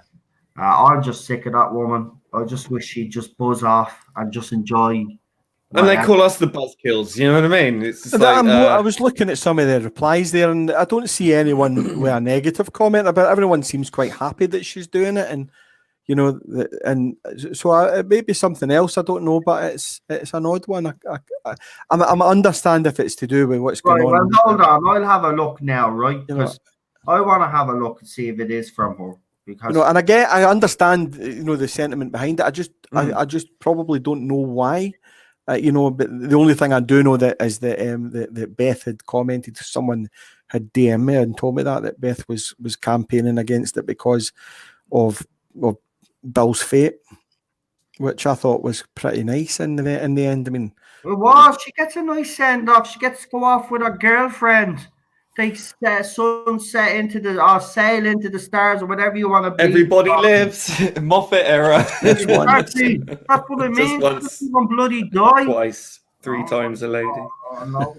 I'm just sick of that woman. I just wish she'd just buzz off and just enjoy. And they call us the buzzkills, you know what I mean? It's just like, I was looking at some of the replies there, and I don't see anyone with a negative comment about it. Everyone seems quite happy that she's doing it, and you know, and so it may be something else. I don't know, but it's an odd one. I understand if it's to do with what's going Right, on. well, hold on. I'll have a look now, right? You know, Because I want to have a look and see if it is from her. Because you know, and I understand, you know, the sentiment behind it. I just probably don't know why. You know, but the only thing I do know that is that Beth had commented. Someone had DM'd me and told me that Beth was campaigning against it because of Bill's fate, which I thought was pretty nice in the end. I mean, it was. She gets a nice send off. She gets to go off with her girlfriend. They sunset into the or sail into the stars or whatever you want to be. Everybody lives. Moffat era. Exactly. That's what I mean. Just once. Even bloody die. Twice. 3 times a lady. Oh,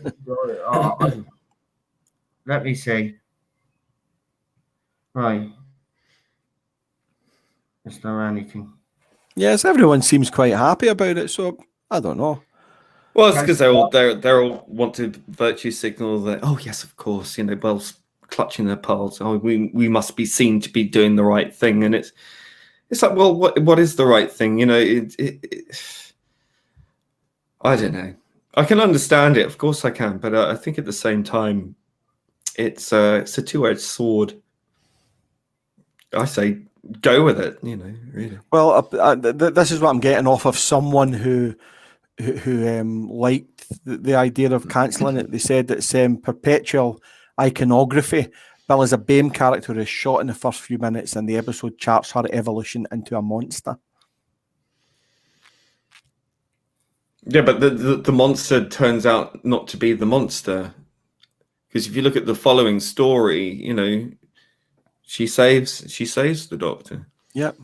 no. Let me see. Right. Is there anything? yes, everyone seems quite happy about it. So I don't know. Well, it's because they're all want to virtue signal that, oh yes, of course, you know, Bell's clutching their pearls. Oh, we must be seen to be doing the right thing, and it's like, well, what is the right thing? You know, I don't know. I can understand it, of course I can, but I think at the same time, it's a two-edged sword. I say go with it, you know, really. Well, this is what I'm getting off of someone who liked the idea of cancelling it. They said it's perpetual iconography. Bill is a BAME character who is shot in the first few minutes, and the episode charts her evolution into a monster. Yeah, but the monster turns out not to be the monster. Because if you look at the following story, you know, she saves the Doctor. Yep.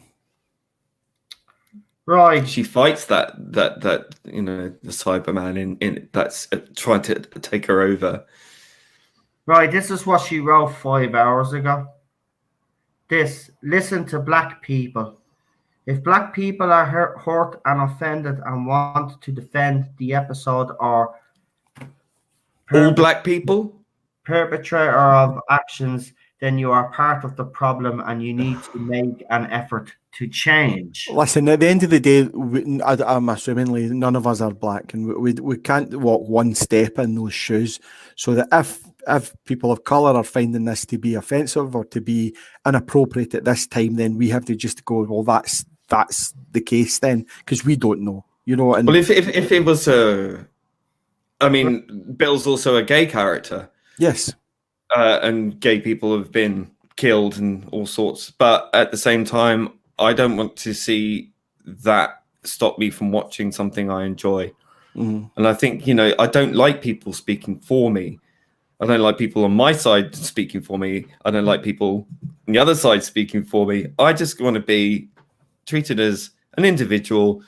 Right. She fights that you know, the Cyberman in that's trying to take her over. Right, this is what she wrote 5 hours ago. Listen to black people. If black people are hurt and offended and want to defend the episode or all black people, perpetrator of actions, then you are part of the problem and you need to make an effort to change. Listen, at the end of the day, I'm assuming none of us are black, and we can't walk one step in those shoes. So that if people of colour are finding this to be offensive or to be inappropriate at this time, then we have to just go, well, that's the case then, because we don't know, you know. And well, if it was I mean, Bill's also a gay character. Yes. And gay people have been killed and all sorts. But at the same time, I don't want to see that stop me from watching something I enjoy. Mm-hmm. And I think, you know, I don't like people speaking for me. I don't like people on my side speaking for me. I don't like people on the other side speaking for me. I just want to be treated as an individual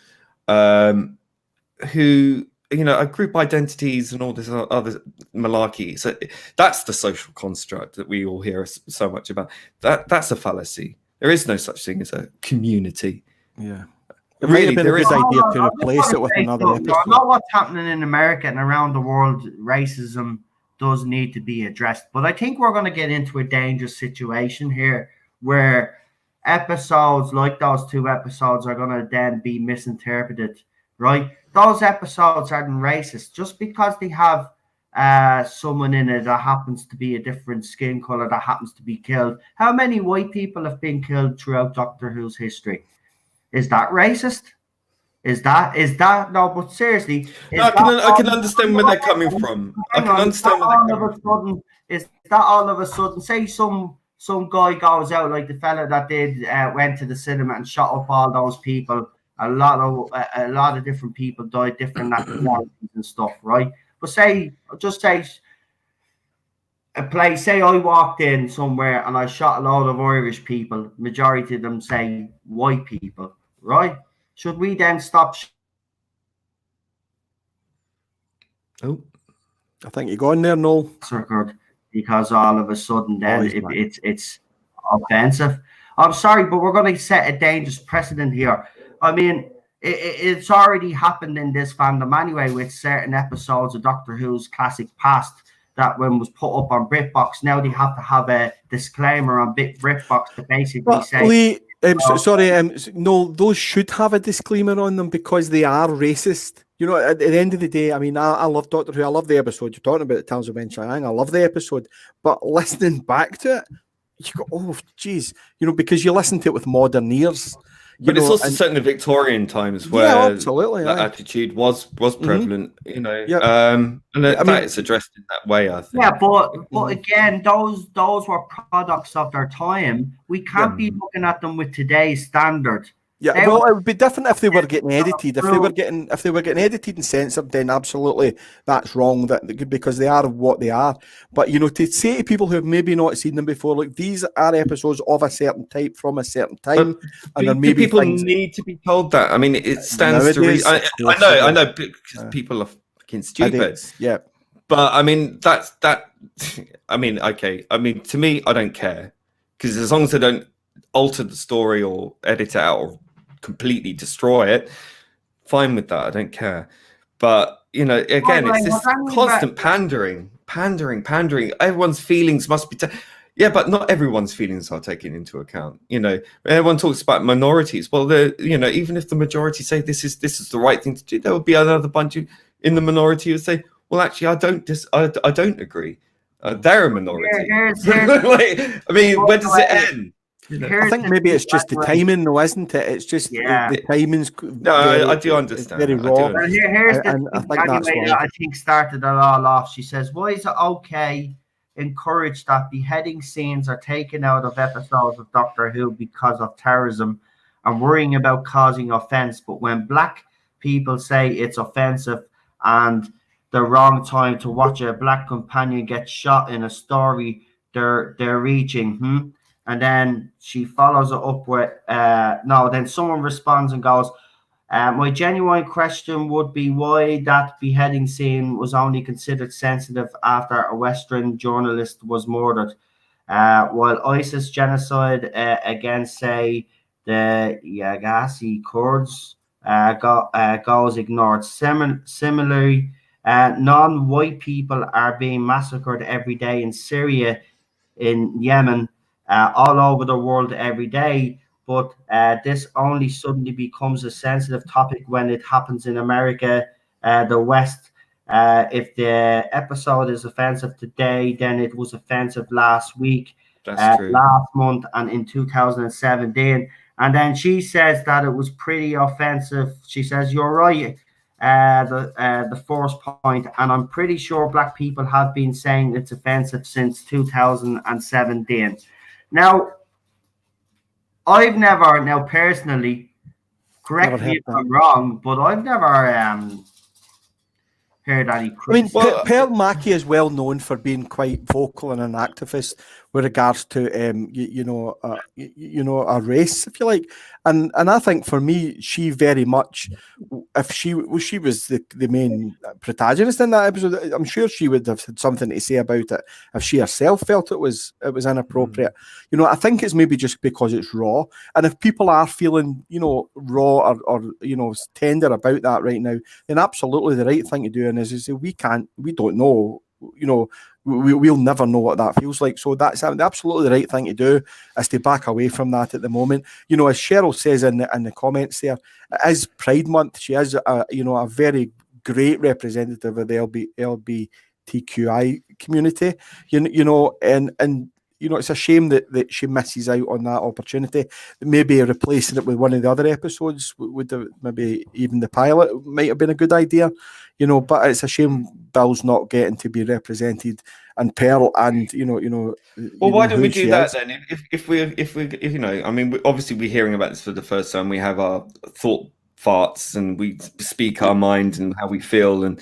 who, you know, group identities and all this other malarkey. So that's the social construct that we all hear so much about. That's a fallacy. There is no such thing as a community. Yeah. It might have been a good idea to replace it with another episode. I know what's happening in America and around the world. Racism does need to be addressed. But I think we're going to get into a dangerous situation here where episodes like those 2 episodes are going to then be misinterpreted, right? Those episodes aren't racist just because they have someone in it that happens to be a different skin color that happens to be killed. How many white people have been killed throughout Doctor Who's history? Is that racist? Is that no? But seriously, I can understand where they're coming from. I can understand where they're coming from. Is that all of a sudden? Say some guy goes out like the fella that went to the cinema and shot up all those people. A lot of different people died, different nationalities and stuff, right? But say a place. Say I walked in somewhere and I shot a lot of Irish people. Majority of them say white people, right? Should we then stop? I think you're going there, Noel. Because all of a sudden then it's offensive. I'm sorry, but we're going to set a dangerous precedent here. I mean, it's already happened in this fandom anyway with certain episodes of Doctor Who's classic past that when was put up on BritBox, now they have to have a disclaimer on BritBox to basically say Sorry, no, those should have a disclaimer on them because they are racist. You know, at the end of the day, I mean, I love Doctor Who. I love the episode. You're talking about the Tales of Wen Chiang. I love the episode. But listening back to it, you go, oh, geez. You know, because you listen to it with modern ears. But it's also set in the Victorian times where absolutely, that attitude was prevalent, you know. Yep. And that is addressed in that way, I think. Yeah, but again, those were products of their time. We can't be looking at them with today's standard. Yeah, well, it would be different if they were getting edited. If they were getting edited and censored, then absolutely that's wrong. Because they are what they are. But you know, to say to people who have maybe not seen them before, like these are episodes of a certain type from a certain time, and there may be people things need to be told that. I mean, it stands to reason. I know, because people are fucking stupid. Yeah, but I mean, that's that. I mean, okay. I mean, to me, I don't care because as long as they don't alter the story or edit it out or completely destroy it, fine with that. I don't care. But you know, again, it's this constant pandering. Everyone's feelings must be yeah, but not everyone's feelings are taken into account. You know, everyone talks about minorities. Well, you know, even if the majority say this is the right thing to do, there will be another bunch in the minority who say, well, actually, I don't agree. They're a minority. I mean, where does it end? I think maybe it's just the timing, though, isn't it? It's just the timing's. No, I do understand. Very raw. Here's the thing anyway that I think started it all off. She says, "Why is it okay? Encourage that beheading scenes are taken out of episodes of Doctor Who because of terrorism and worrying about causing offense. But when black people say it's offensive and the wrong time to watch a black companion get shot in a story, they're reaching." And then she follows it up with, no, then someone responds and goes, my genuine question would be why that beheading scene was only considered sensitive after a Western journalist was murdered. While ISIS genocide against, say, the Yazidi Kurds goes ignored. Similarly, non-white people are being massacred every day in Syria, in Yemen, all over the world every day, but this only suddenly becomes a sensitive topic when it happens in America, the West. If the episode is offensive today, then it was offensive last week, last month, and in 2017. And then she says that it was pretty offensive. She says, you're right, the first point, and I'm pretty sure black people have been saying it's offensive since 2017. Now, I've never, personally, correct me if I'm wrong, but I've never heard any criticism. I mean, Pearl Mackie is well known for being quite vocal and an activist with regards to, a race, if you like. And I think for me, she very much, if she was the main protagonist in that episode, I'm sure she would have had something to say about it if she herself felt it was inappropriate. You know, I think it's maybe just because it's raw. And if people are feeling, raw or tender about that right now, then absolutely the right thing to do is to say, we don't know, we'll never know what that feels like. So that's absolutely the right thing to do, is to back away from that at the moment. You know, as Cheryl says in the comments there, it is Pride Month. She is a very great representative of the LGBTQI community. And it's a shame that she misses out on that opportunity. Maybe replacing it with one of the other episodes would have, maybe even the pilot might have been a good idea. But it's a shame Bill's not getting to be represented, and Pearl, and Well, why don't we do that then? If we, I mean, obviously we're hearing about this for the first time. We have our thought farts and we speak our mind and how we feel,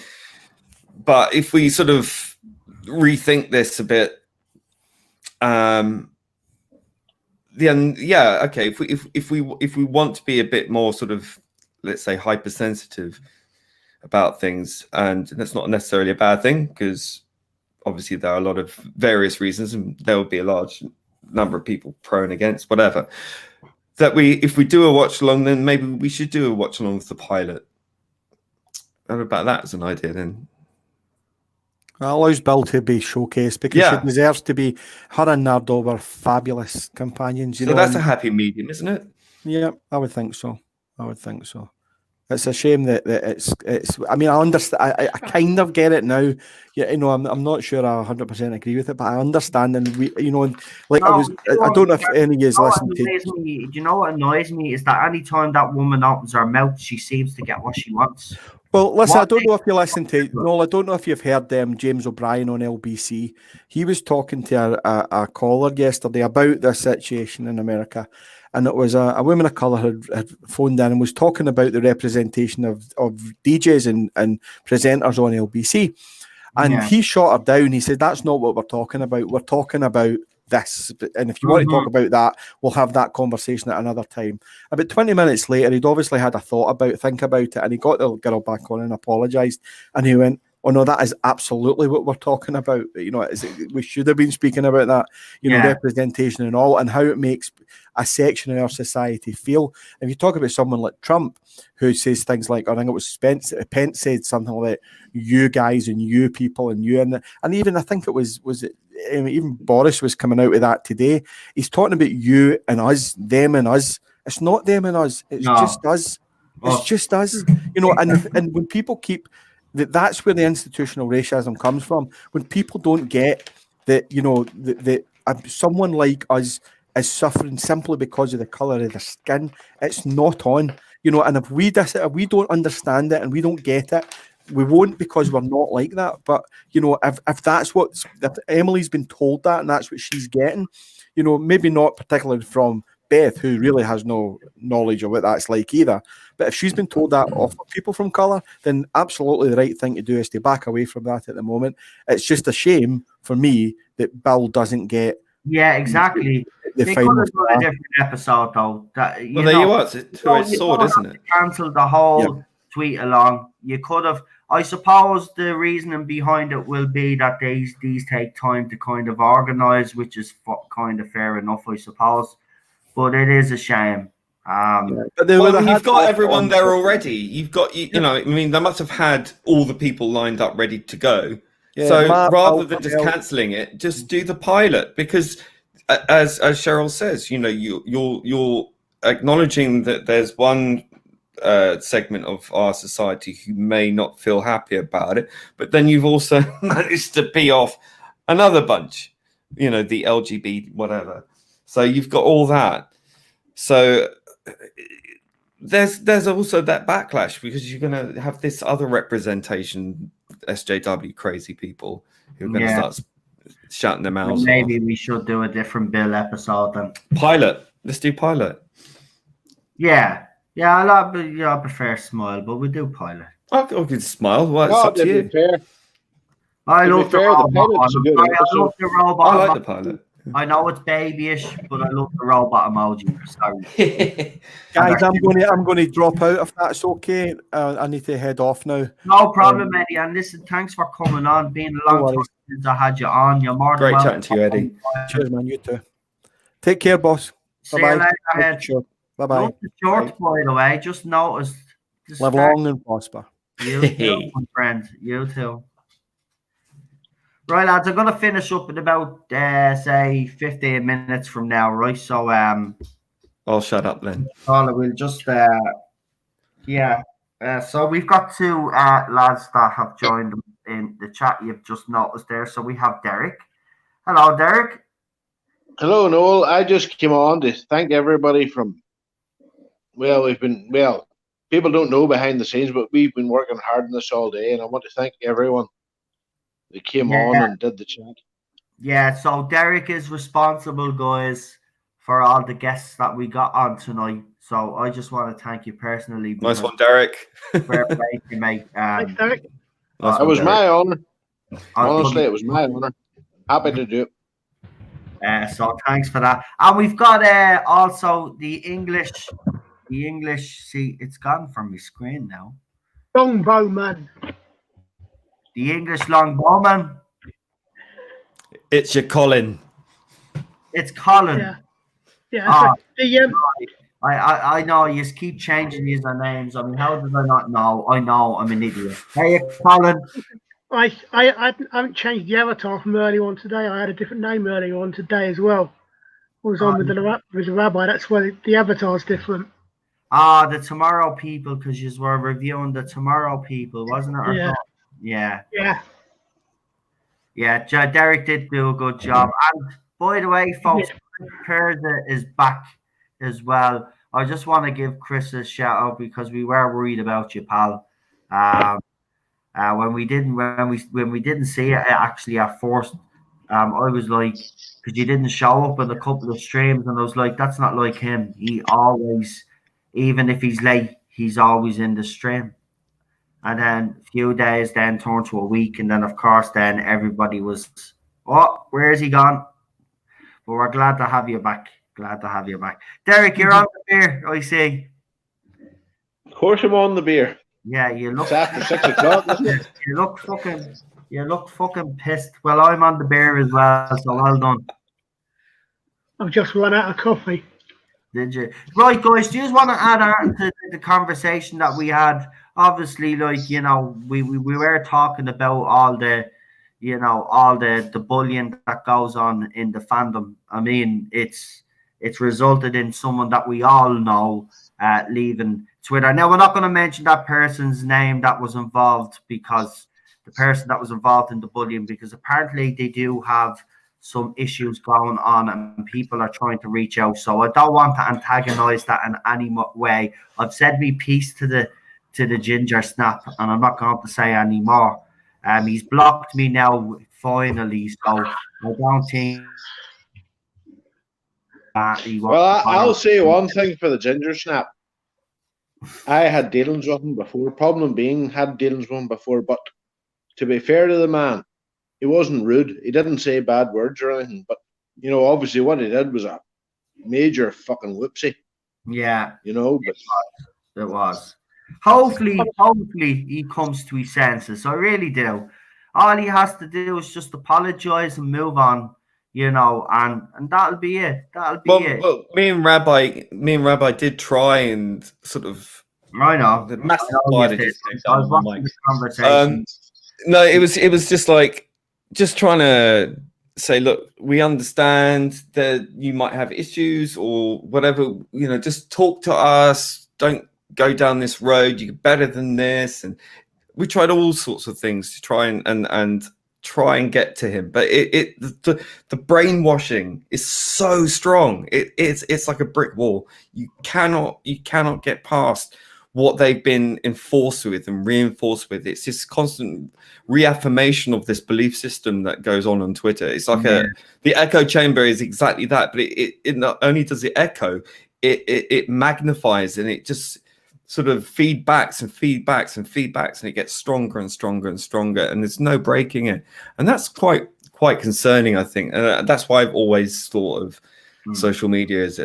but if we sort of rethink this a bit, then yeah, okay. If we want to be a bit more sort of, let's say, hypersensitive about things, and that's not necessarily a bad thing, because obviously there are a lot of various reasons, and there will be a large number of people pro and against, whatever. If we do a watch along, then maybe we should do a watch along with the pilot. How about that as an idea then? That allows Bill to be showcased because she deserves to be. Her and Nardo were fabulous companions. So that's a happy medium, isn't it? Yeah, I would think so. It's a shame that it's. I mean, I understand. I kind of get it now. Yeah, I'm not sure I 100% agree with it, but I understand. And we, like I don't know if any of you listened to. Do you know what annoys me is that any time that woman opens her mouth, she seems to get what she wants. Well, listen, I don't know if you listen to Noel. I don't know if you've heard James O'Brien on LBC. He was talking to a caller yesterday about this situation in America, and it was a woman of colour had phoned in and was talking about the representation of DJs and presenters on LBC, and he shot her down. He said, "That's not what we're talking about. We're talking about this, and if you want to talk about that, we'll have that conversation at another time." About 20 minutes later, he'd obviously had a think about it, and he got the girl back on and apologised, and he went, "Oh no, that is absolutely what we're talking about. We should have been speaking about that, representation and all, and how it makes a section of our society feel." If you talk about someone like Trump, who says things like, I think it was Pence said something like, "You guys and you people and you," and even I think it was it. Even Boris was coming out with that today. He's talking about you and us, them and us. It's not them and us. It's just us. It's just us. And when people keep that's where the institutional racism comes from. When people don't get that, that someone like us is suffering simply because of the colour of their skin, it's not on. And if we don't understand it and we don't get it, we won't, because we're not like that. But if that's if Emily's been told that and that's what she's getting, maybe not particularly from Beth, who really has no knowledge of what that's like either. But if she's been told that off of people from colour, then absolutely the right thing to do is to back away from that at the moment. It's just a shame for me that Bill doesn't get. Yeah, exactly. The they final could have done a different episode though. There you are. It's a two-edged sword, isn't it? Cancelled the whole tweet along. You could have. I suppose the reasoning behind it will be that these take time to kind of organise, which is kind of fair enough, I suppose. But it is a shame. But you've got everyone there already. You've got, I mean, they must have had all the people lined up ready to go. Yeah, so rather than just cancelling it, just do the pilot, because as Cheryl says, you're acknowledging that there's one segment of our society who may not feel happy about it, but then you've also managed to pee off another bunch, the LGBT whatever. So you've got all that. So there's also that backlash, because you're going to have this other representation, SJW crazy people who are going to start shouting their mouths. Maybe we should do a different Bill episode then. Pilot. Let's do pilot. Yeah. Yeah, I prefer Smile, but we do pilot. I could Smile. Well, it's up to you. I love the robot. I like the pilot. I know it's babyish, but I love the robot emoji. Sorry. Guys, I'm going to drop out if that's okay. I need to head off now. No problem, Eddie. And listen, thanks for coming on. Been a long time since I had you on. You're more than great chatting to you, Eddie. Cheers, man. You too. Take care, boss. Bye-bye. Bye-bye. Not the short, by the way. Just notice. Live long and prosper. You too, my friend. You too. Right, lads, I'm going to finish up in about, say, 15 minutes from now, right? So, I'll shut up then. We'll just, so we've got two lads that have joined in the chat you've just noticed there. So we have Derek. Hello, Derek. Hello, Noel. I just came on to thank everybody people don't know behind the scenes, but we've been working hard on this all day, and I want to thank everyone that came on and did the chat. Yeah, so Derek is responsible, guys, for all the guests that we got on tonight. So I just want to thank you personally. Nice one, Derek. Mate. Thanks, Derek. It was my honour. Honestly, it was my honour. Happy to do it. So thanks for that. And we've got also the English. See, it's gone from my screen now. Longbowman. The English longbowman. It's your Colin. It's Colin. Yeah. I know you just keep changing these names. I mean, how did I not know? I know I'm an idiot. Hey, Colin. I haven't changed the avatar from earlier on today. I had a different name earlier on today as well. I was on with the rabbi. That's why the avatar's different. Ah, the Tomorrow People, because you were reviewing the Tomorrow People, wasn't it? Yeah. Yeah. Yeah. Yeah, Derek did do a good job. And by the way, folks, Perza is back as well. I just want to give Chris a shout out because we were worried about you, pal. When we didn't see it actually at first, I was like, because you didn't show up in a couple of streams, and I was like, that's not like him. He always, even if he's late, he's always in the stream. And then a few days then turned to a week, and then of course then everybody was, oh, where is he gone? But we're glad to have you back. Glad to have you back. Derek, you're on the beer, I see. Of course I'm on the beer. Yeah, you look It's after 6 o'clock, isn't it? You look fucking pissed. Well, I'm on the beer as well, so well done. I've just run out of coffee. Did you? Right, guys, do you just want to add on to the conversation that we had? Obviously, like, you know, we were talking about all the, you know, all the bullying that goes on in the fandom. I mean, it's resulted in someone that we all know leaving Twitter. Now, we're not going to mention that person's name that was involved, because the person that was involved in the bullying, because apparently they do have some issues going on and people are trying to reach out. So I don't want to antagonize that in any way. I've said me piece to the ginger snap, and I'm not going to say any more. He's blocked me now finally, so I don't think Well, I'll say one thing for the ginger snap. I had dealings with him before. Problem being, had dealings with him before, but to be fair to the man, he wasn't rude. He didn't say bad words or anything, but, you know, obviously what he did was a major fucking whoopsie. Yeah. You know, but it was. Hopefully he comes to his senses. I really do. All he has to do is just apologize and move on, you know, and that'll be it. That'll be it. Well, me and Rabbi did try and sort of. I know. The massive I was watching this conversation. No, it was just like, just trying to say, look, we understand that you might have issues or whatever, you know, just talk to us. Don't go down this road. You're better than this. And we tried all sorts of things to try and try and get to him. But the brainwashing is so strong. It's like a brick wall. You cannot get past what they've been enforced with and reinforced with. It's just constant reaffirmation of this belief system that goes on Twitter. It's like the echo chamber is exactly that, but it not only does it echo, it magnifies, and it just sort of feedbacks and it gets stronger and stronger and stronger, and there's no breaking it. And that's quite concerning, I think. That's why I've always thought of social media as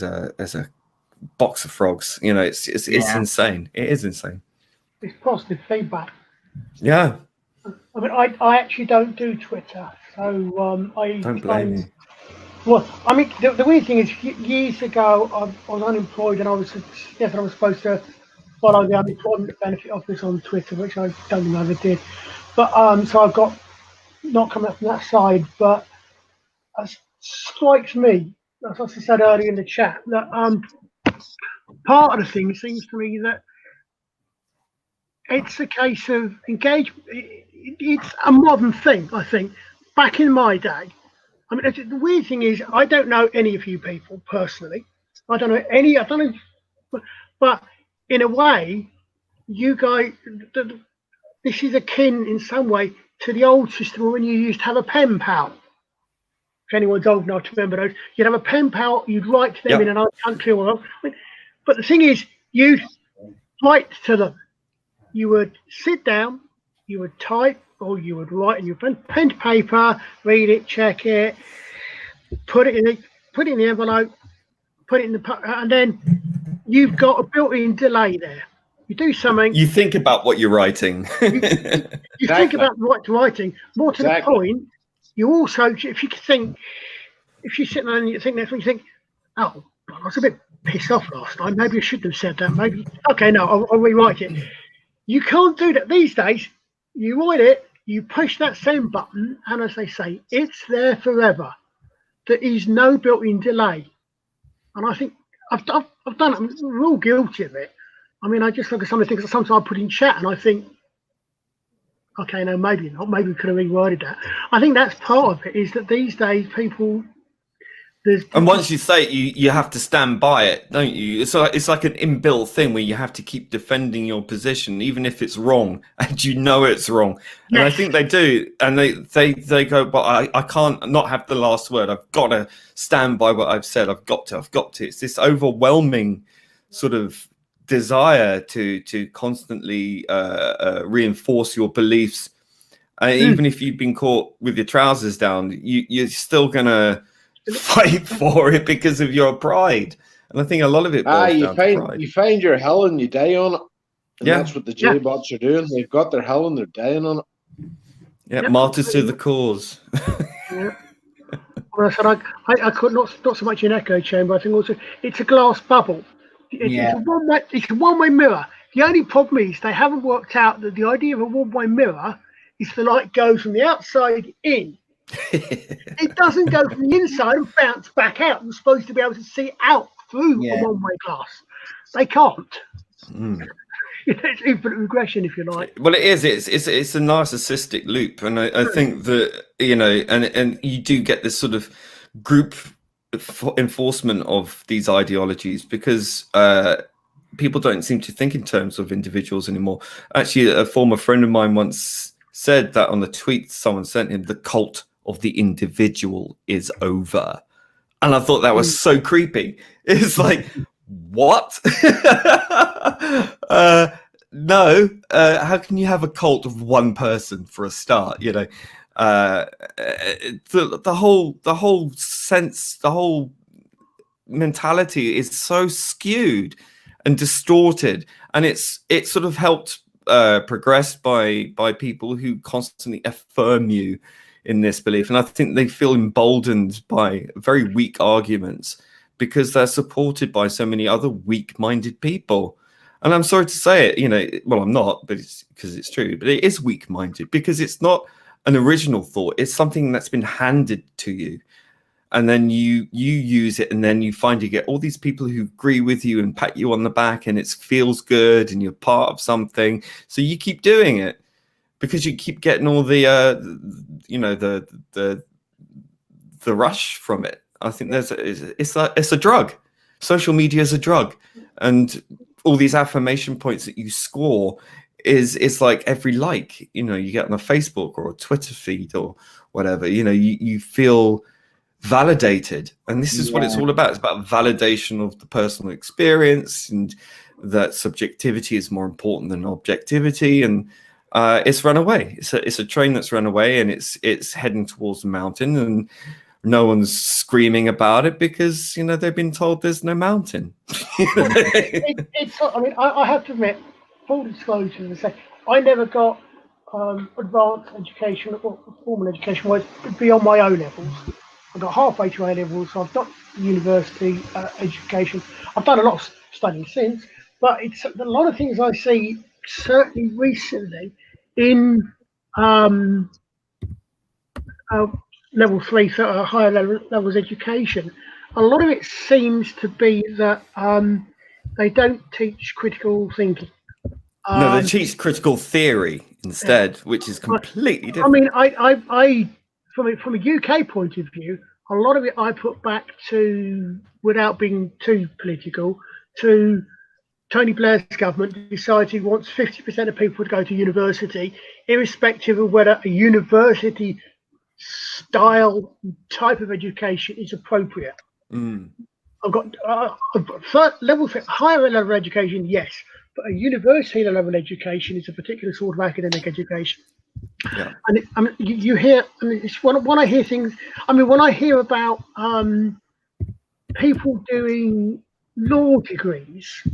a box of frogs. You know, it's insane. It is insane. It's positive feedback. Yeah. I mean, I actually don't do Twitter, so I don't blame you. Well, I mean, the weird thing is, years ago, I was unemployed, and I was supposed to follow the unemployment benefit office on Twitter, which I don't think I ever did. But so I've got not coming up from that side, but it strikes me, as I said earlier in the chat, that part of the thing seems to me that it's a case of engagement. It's a modern thing, I think. Back in my day, I mean, the weird thing is, I don't know any of you people personally. I don't know, but in a way, you guys, this is akin in some way to the old system when you used to have a pen pal. If anyone's old enough to remember those, you'd have a pen pal, you'd write to them in another country or whatever. But the thing is, you'd write to them. You would sit down, you would type, or you would write in your pen to paper, read it, check it, put it in the envelope, put it in and then you've got a built-in delay there. You do something. You think about what you're writing. you think about writing. More to the point, you also, if you sit there and you think, you think, oh, I was a bit pissed off last night. Maybe I shouldn't have said that. Maybe, okay, no, I'll rewrite it. You can't do that these days. You write it, You push that send button, and as they say, it's there forever. There is no built-in delay. And I think I've done it. We're all guilty of it. I mean, I just look at some of the things that sometimes I put in chat, and I think, okay, no, maybe not. Maybe we could have reworded that. I think that's part of it, is that these days people... And once you say it, you have to stand by it, don't you? It's like an inbuilt thing where you have to keep defending your position, even if it's wrong, and you know it's wrong. And I think they do, and they go, but I can't not have the last word. I've got to stand by what I've said. I've got to. It's this overwhelming sort of desire to constantly reinforce your beliefs, even if you've been caught with your trousers down, you're still gonna fight for it because of your pride. And I think a lot of it boils down to pride. You find your hell and you die on it. And Yeah. that's what the J-bots are doing. They've got their hell and they're dying on it. Yeah, martyrs to the cause. Yeah. Well, I said I could not so much in echo chamber. I think also it's a glass bubble. It's a one-way mirror. The only problem is they haven't worked out that the idea of a one-way mirror is the light goes from the outside in. It doesn't go from the inside and bounce back out. You're supposed to be able to see out through a one-way glass. They can't. It's infinite regression, if you like. Well, it is. It's a narcissistic loop, and I think that, you know, and you do get this sort of group enforcement of these ideologies because people don't seem to think in terms of individuals anymore. Actually, a former friend of mine once said that on the tweet someone sent him, the cult of the individual is over. And I thought that was so creepy. It's like, what? No, how can you have a cult of one person for a start? You know, the whole sense, the whole mentality is so skewed and distorted, and it's sort of helped progress by people who constantly affirm you in this belief, and I think they feel emboldened by very weak arguments because they're supported by so many other weak-minded people. And I'm sorry to say it, you know, well, I'm not, but it's because it's true, but it is weak-minded because it's not an original thought. It's something that's been handed to you. And then you use it, and then you find you get all these people who agree with you and pat you on the back, and it feels good, and you're part of something. So you keep doing it because you keep getting all the, you know, the rush from it. I think it's a drug. Social media is a drug, and all these affirmation points that you score is like every like, you know, you get on a Facebook or a Twitter feed or whatever. You know, you feel validated, and this is what it's all about. It's about validation of the personal experience, and that subjectivity is more important than objectivity. And it's run away. It's a train that's run away, and it's heading towards the mountain, and no one's screaming about it because, you know, they've been told there's no mountain. I mean, I have to admit, full disclosure, to say, I never got advanced education or formal education was beyond my O levels. I got halfway to A levels, so I've got university education. I've done a lot of studying since, but it's a lot of things I see certainly recently in level 3, higher levels education. A lot of it seems to be that they don't teach critical thinking. No, they teach critical theory instead, which is completely different. I mean, I from a UK point of view, a lot of it I put back to, without being too political, to Tony Blair's government decides he wants 50% of people to go to university, irrespective of whether a university style type of education is appropriate. I've got level 3, higher level education, yes, but a university level education is a particular sort of academic education. Yeah. And I mean, you hear, I mean, it's when I hear things, I mean, when I hear about people doing law degrees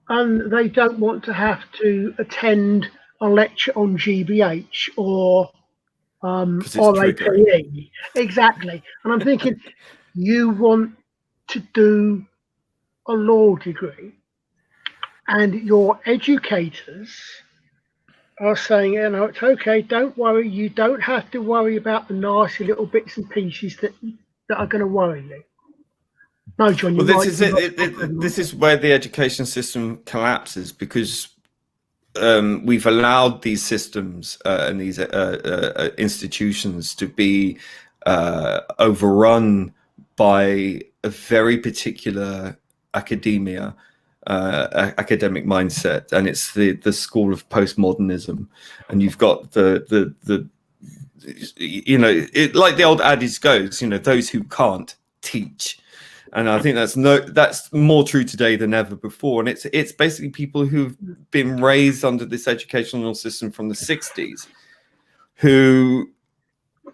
and they don't want to have to attend a lecture on GBH or RAPE. Exactly. And I'm thinking, you want to do a law degree and your educators are saying, it's okay. Don't worry. You don't have to worry about the nasty little bits and pieces that are going to worry you. No, John, you're Well, right. this is it. This is where the education system collapses, because we've allowed these systems and these institutions to be overrun by a very particular academic mindset, and it's the school of postmodernism. And you've got the like the old adage goes, those who can't teach. And I think that's more true today than ever before. And it's basically people who've been raised under this educational system from the 60s, who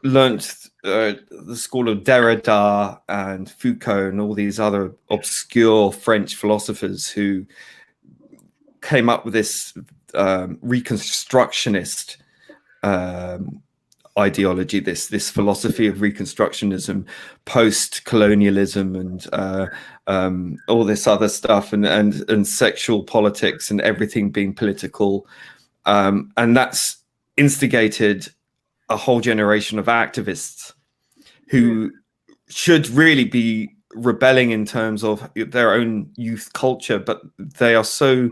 learnt the school of Derrida and Foucault and all these other obscure French philosophers who came up with this Reconstructionist ideology, this philosophy of Reconstructionism, post-colonialism, and all this other stuff, and sexual politics and everything being political, and that's instigated a whole generation of activists who should really be rebelling in terms of their own youth culture, but they are so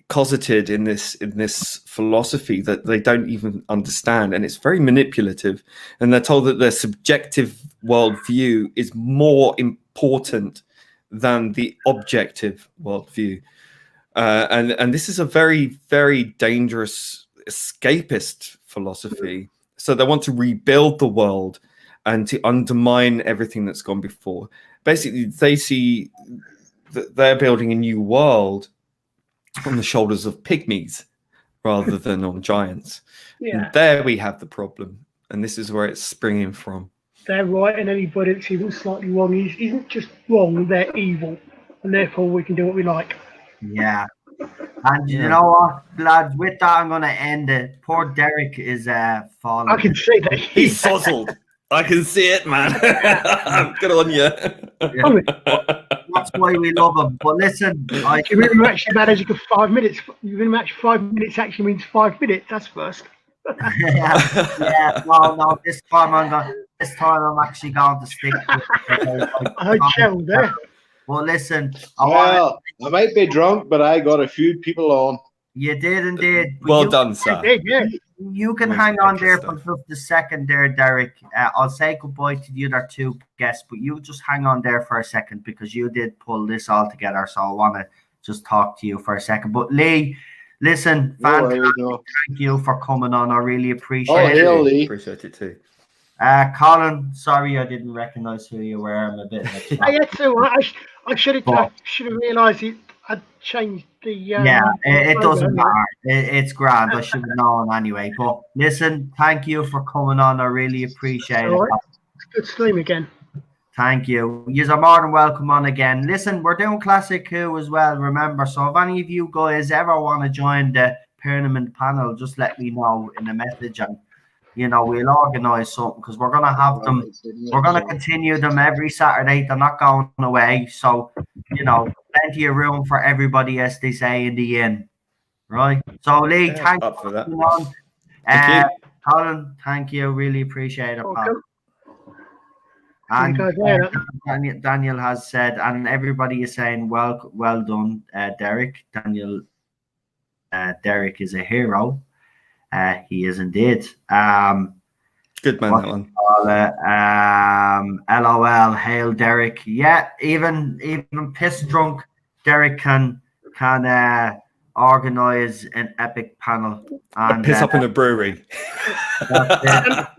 closeted in this philosophy that they don't even understand, and it's very manipulative, and they're told that their subjective worldview is more important than the objective worldview, and this is a very, very dangerous escapist philosophy. So they want to rebuild the world and to undermine everything that's gone before. Basically, they see that they're building a new world on the shoulders of pygmies rather than on giants. Yeah. And there we have the problem, and this is where it's springing from. They're right, and anybody that's even slightly wrong isn't just wrong, they're evil, and therefore we can do what we like. Yeah. And you know what, lads, with that, I'm going to end it. Poor Derek is falling. I can see that. He's fuzzled. I can see it, man. Good on you. Yeah. That's why we love him. But listen, you've been actually managing for 5 minutes. You've been matched 5 minutes actually means 5 minutes. That's first. yeah. No. This time I'm actually going to stick to it. I shall there. Well, listen. I might be drunk, but I got a few people on. You did indeed. Well done, sir. You can hang on there for just a second there, Derek. I'll say goodbye to the other two guests, but you just hang on there for a second, because you did pull this all together. So I want to just talk to you for a second. But Lee, listen, fantastic. Thank you for coming on. I really appreciate it. Lee. Appreciate it too. Colin, sorry I didn't recognize who you were. I'm a bit. I should have realised I'd changed the. It doesn't matter. It's grand. I should have known anyway. But listen, thank you for coming on. I really appreciate it. Right. It's good stream again. Thank you. You're more than welcome on again. Listen, we're doing Classic Who as well, remember. So if any of you guys ever want to join the tournament panel, just let me know in a message, and we'll organise something, because we're going to have them. We're going to continue them every Saturday. They're not going away. So, plenty of room for everybody, as they say in the inn. Right? So, Lee, thank you for that. Thank you. Colin, thank you. Really appreciate it, pal. And Daniel has said, and everybody is saying, well done, Derek. Derek is a hero. He is indeed. Good man, that one. LOL, hail Derek. Yeah, even piss drunk Derek can organize an epic panel and piss up in a brewery. that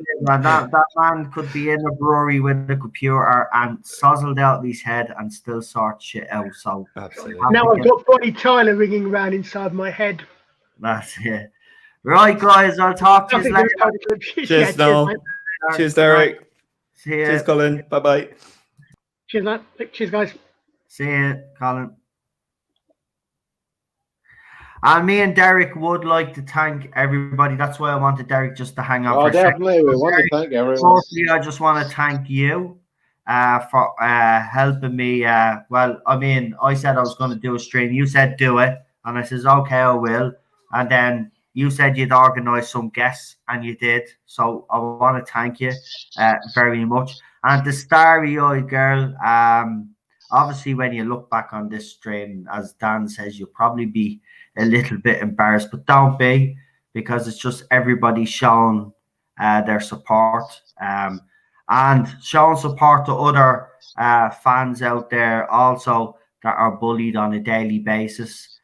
man could be in a brewery with a computer and sozzled out of his head and still sort shit out. So absolutely. Now I've got Bonnie Tyler ringing around inside my head. That's it. Right, guys, I'll talk to you later. Cheers, Noel. Cheers, Derek. See you. Cheers, Colin. Bye-bye. Cheers, man. Cheers, guys. See you, Colin. And me and Derek would like to thank everybody. That's why I wanted Derek just to hang on for a second. Definitely. We want to thank everyone. Mostly, I just want to thank you for helping me. I said I was going to do a stream. You said do it. And I says, okay, I will. And then you said you'd organise some guests, and you did. So I want to thank you very much. And the starry-eyed girl, obviously, when you look back on this stream, as Dan says, you'll probably be a little bit embarrassed, but don't be, because it's just everybody showing their support and showing support to other fans out there also that are bullied on a daily basis.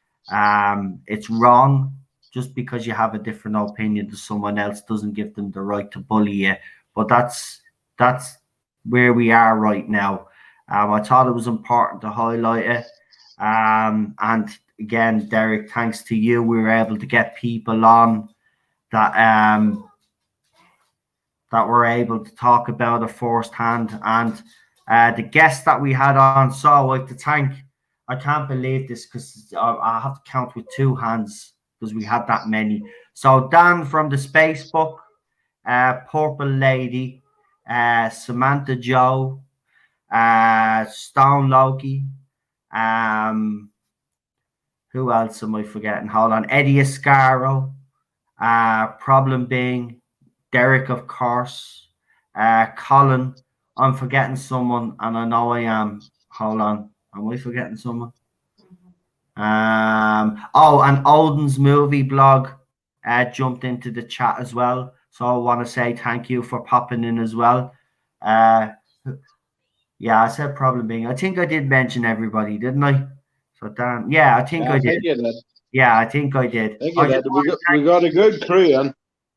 It's wrong. Just because you have a different opinion to someone else doesn't give them the right to bully you. But that's where we are right now. I thought it was important to highlight it. And again, Derek, thanks to you, we were able to get people on that that were able to talk about it firsthand. And the guests that we had on, so I'd like to thank, I can't believe this because I have to count with two hands because we had that many. So Dan from the Spacebook, Purple Lady, Samantha Joe, Stone Loki, who else am I forgetting? Hold on, Eddie Skaro, Problem Being, Derek, of course, Colin. I'm forgetting someone, and I know I am. Hold on, am I forgetting someone? Oh, and Odin's movie blog jumped into the chat as well. So I want to say thank you for popping in as well. Yeah, I said Problem Being. I think I did mention everybody, didn't I? So Dan, yeah, I think I did. Yeah, I think I did. We got a good crew, and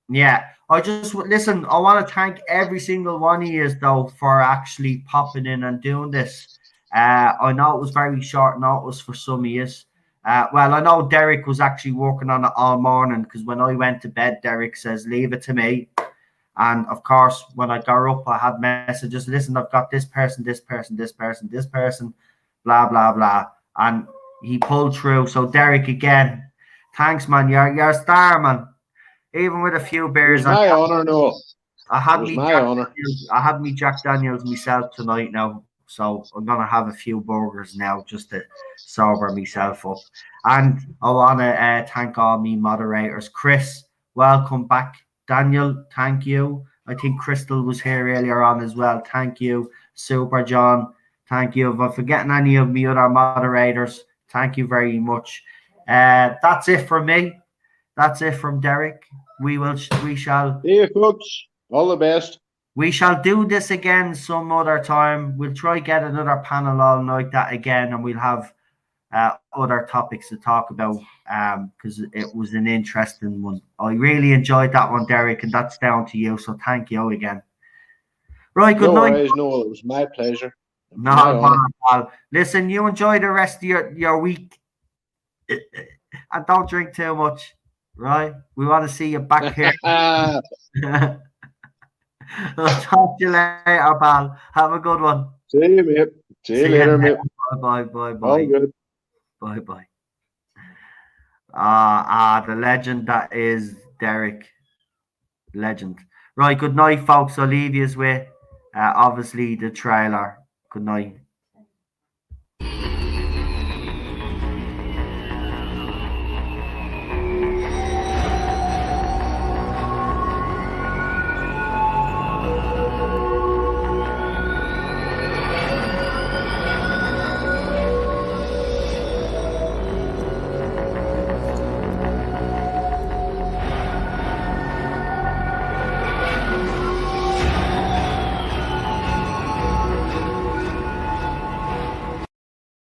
yeah, I just listen. I want to thank every single one of you though for actually popping in and doing this. I know it was very short notice for some of you. Well, I know Derek was actually working on it all morning because when I went to bed, Derek says, "Leave it to me." And of course, when I got up, I had messages. Listen, I've got this person, this person, this person, this person, blah blah blah, and he pulled through. So Derek, again, thanks, man. You're a star, man. Even with a few beers, my honor, no. I had me Jack Daniels myself tonight now, so I'm gonna have a few burgers now just to sober myself up. And I want to thank all me moderators. Chris, welcome back. Daniel, thank you. I think Crystal was here earlier on as well. Thank you. Super John, thank you. If I'm forgetting any of me other moderators, thank you very much. That's it from me. That's it from Derek. We shall. See you, folks. All the best. We shall do this again some other time. We'll try get another panel all like that again, and we'll have other topics to talk about because it was an interesting one. I really enjoyed that one, Derek, and that's down to you. So thank you again. Right, good night. Worries, no, it was my pleasure. No, listen, you enjoy the rest of your week, and don't drink too much. Right, we want to see you back here. I'll talk to you later, pal. Have a good one. See you, mate. See you later, mate. Bye. All good. Bye. The legend that is Derek. Legend. Right, good night, folks. I'll leave you with obviously the trailer. Good night.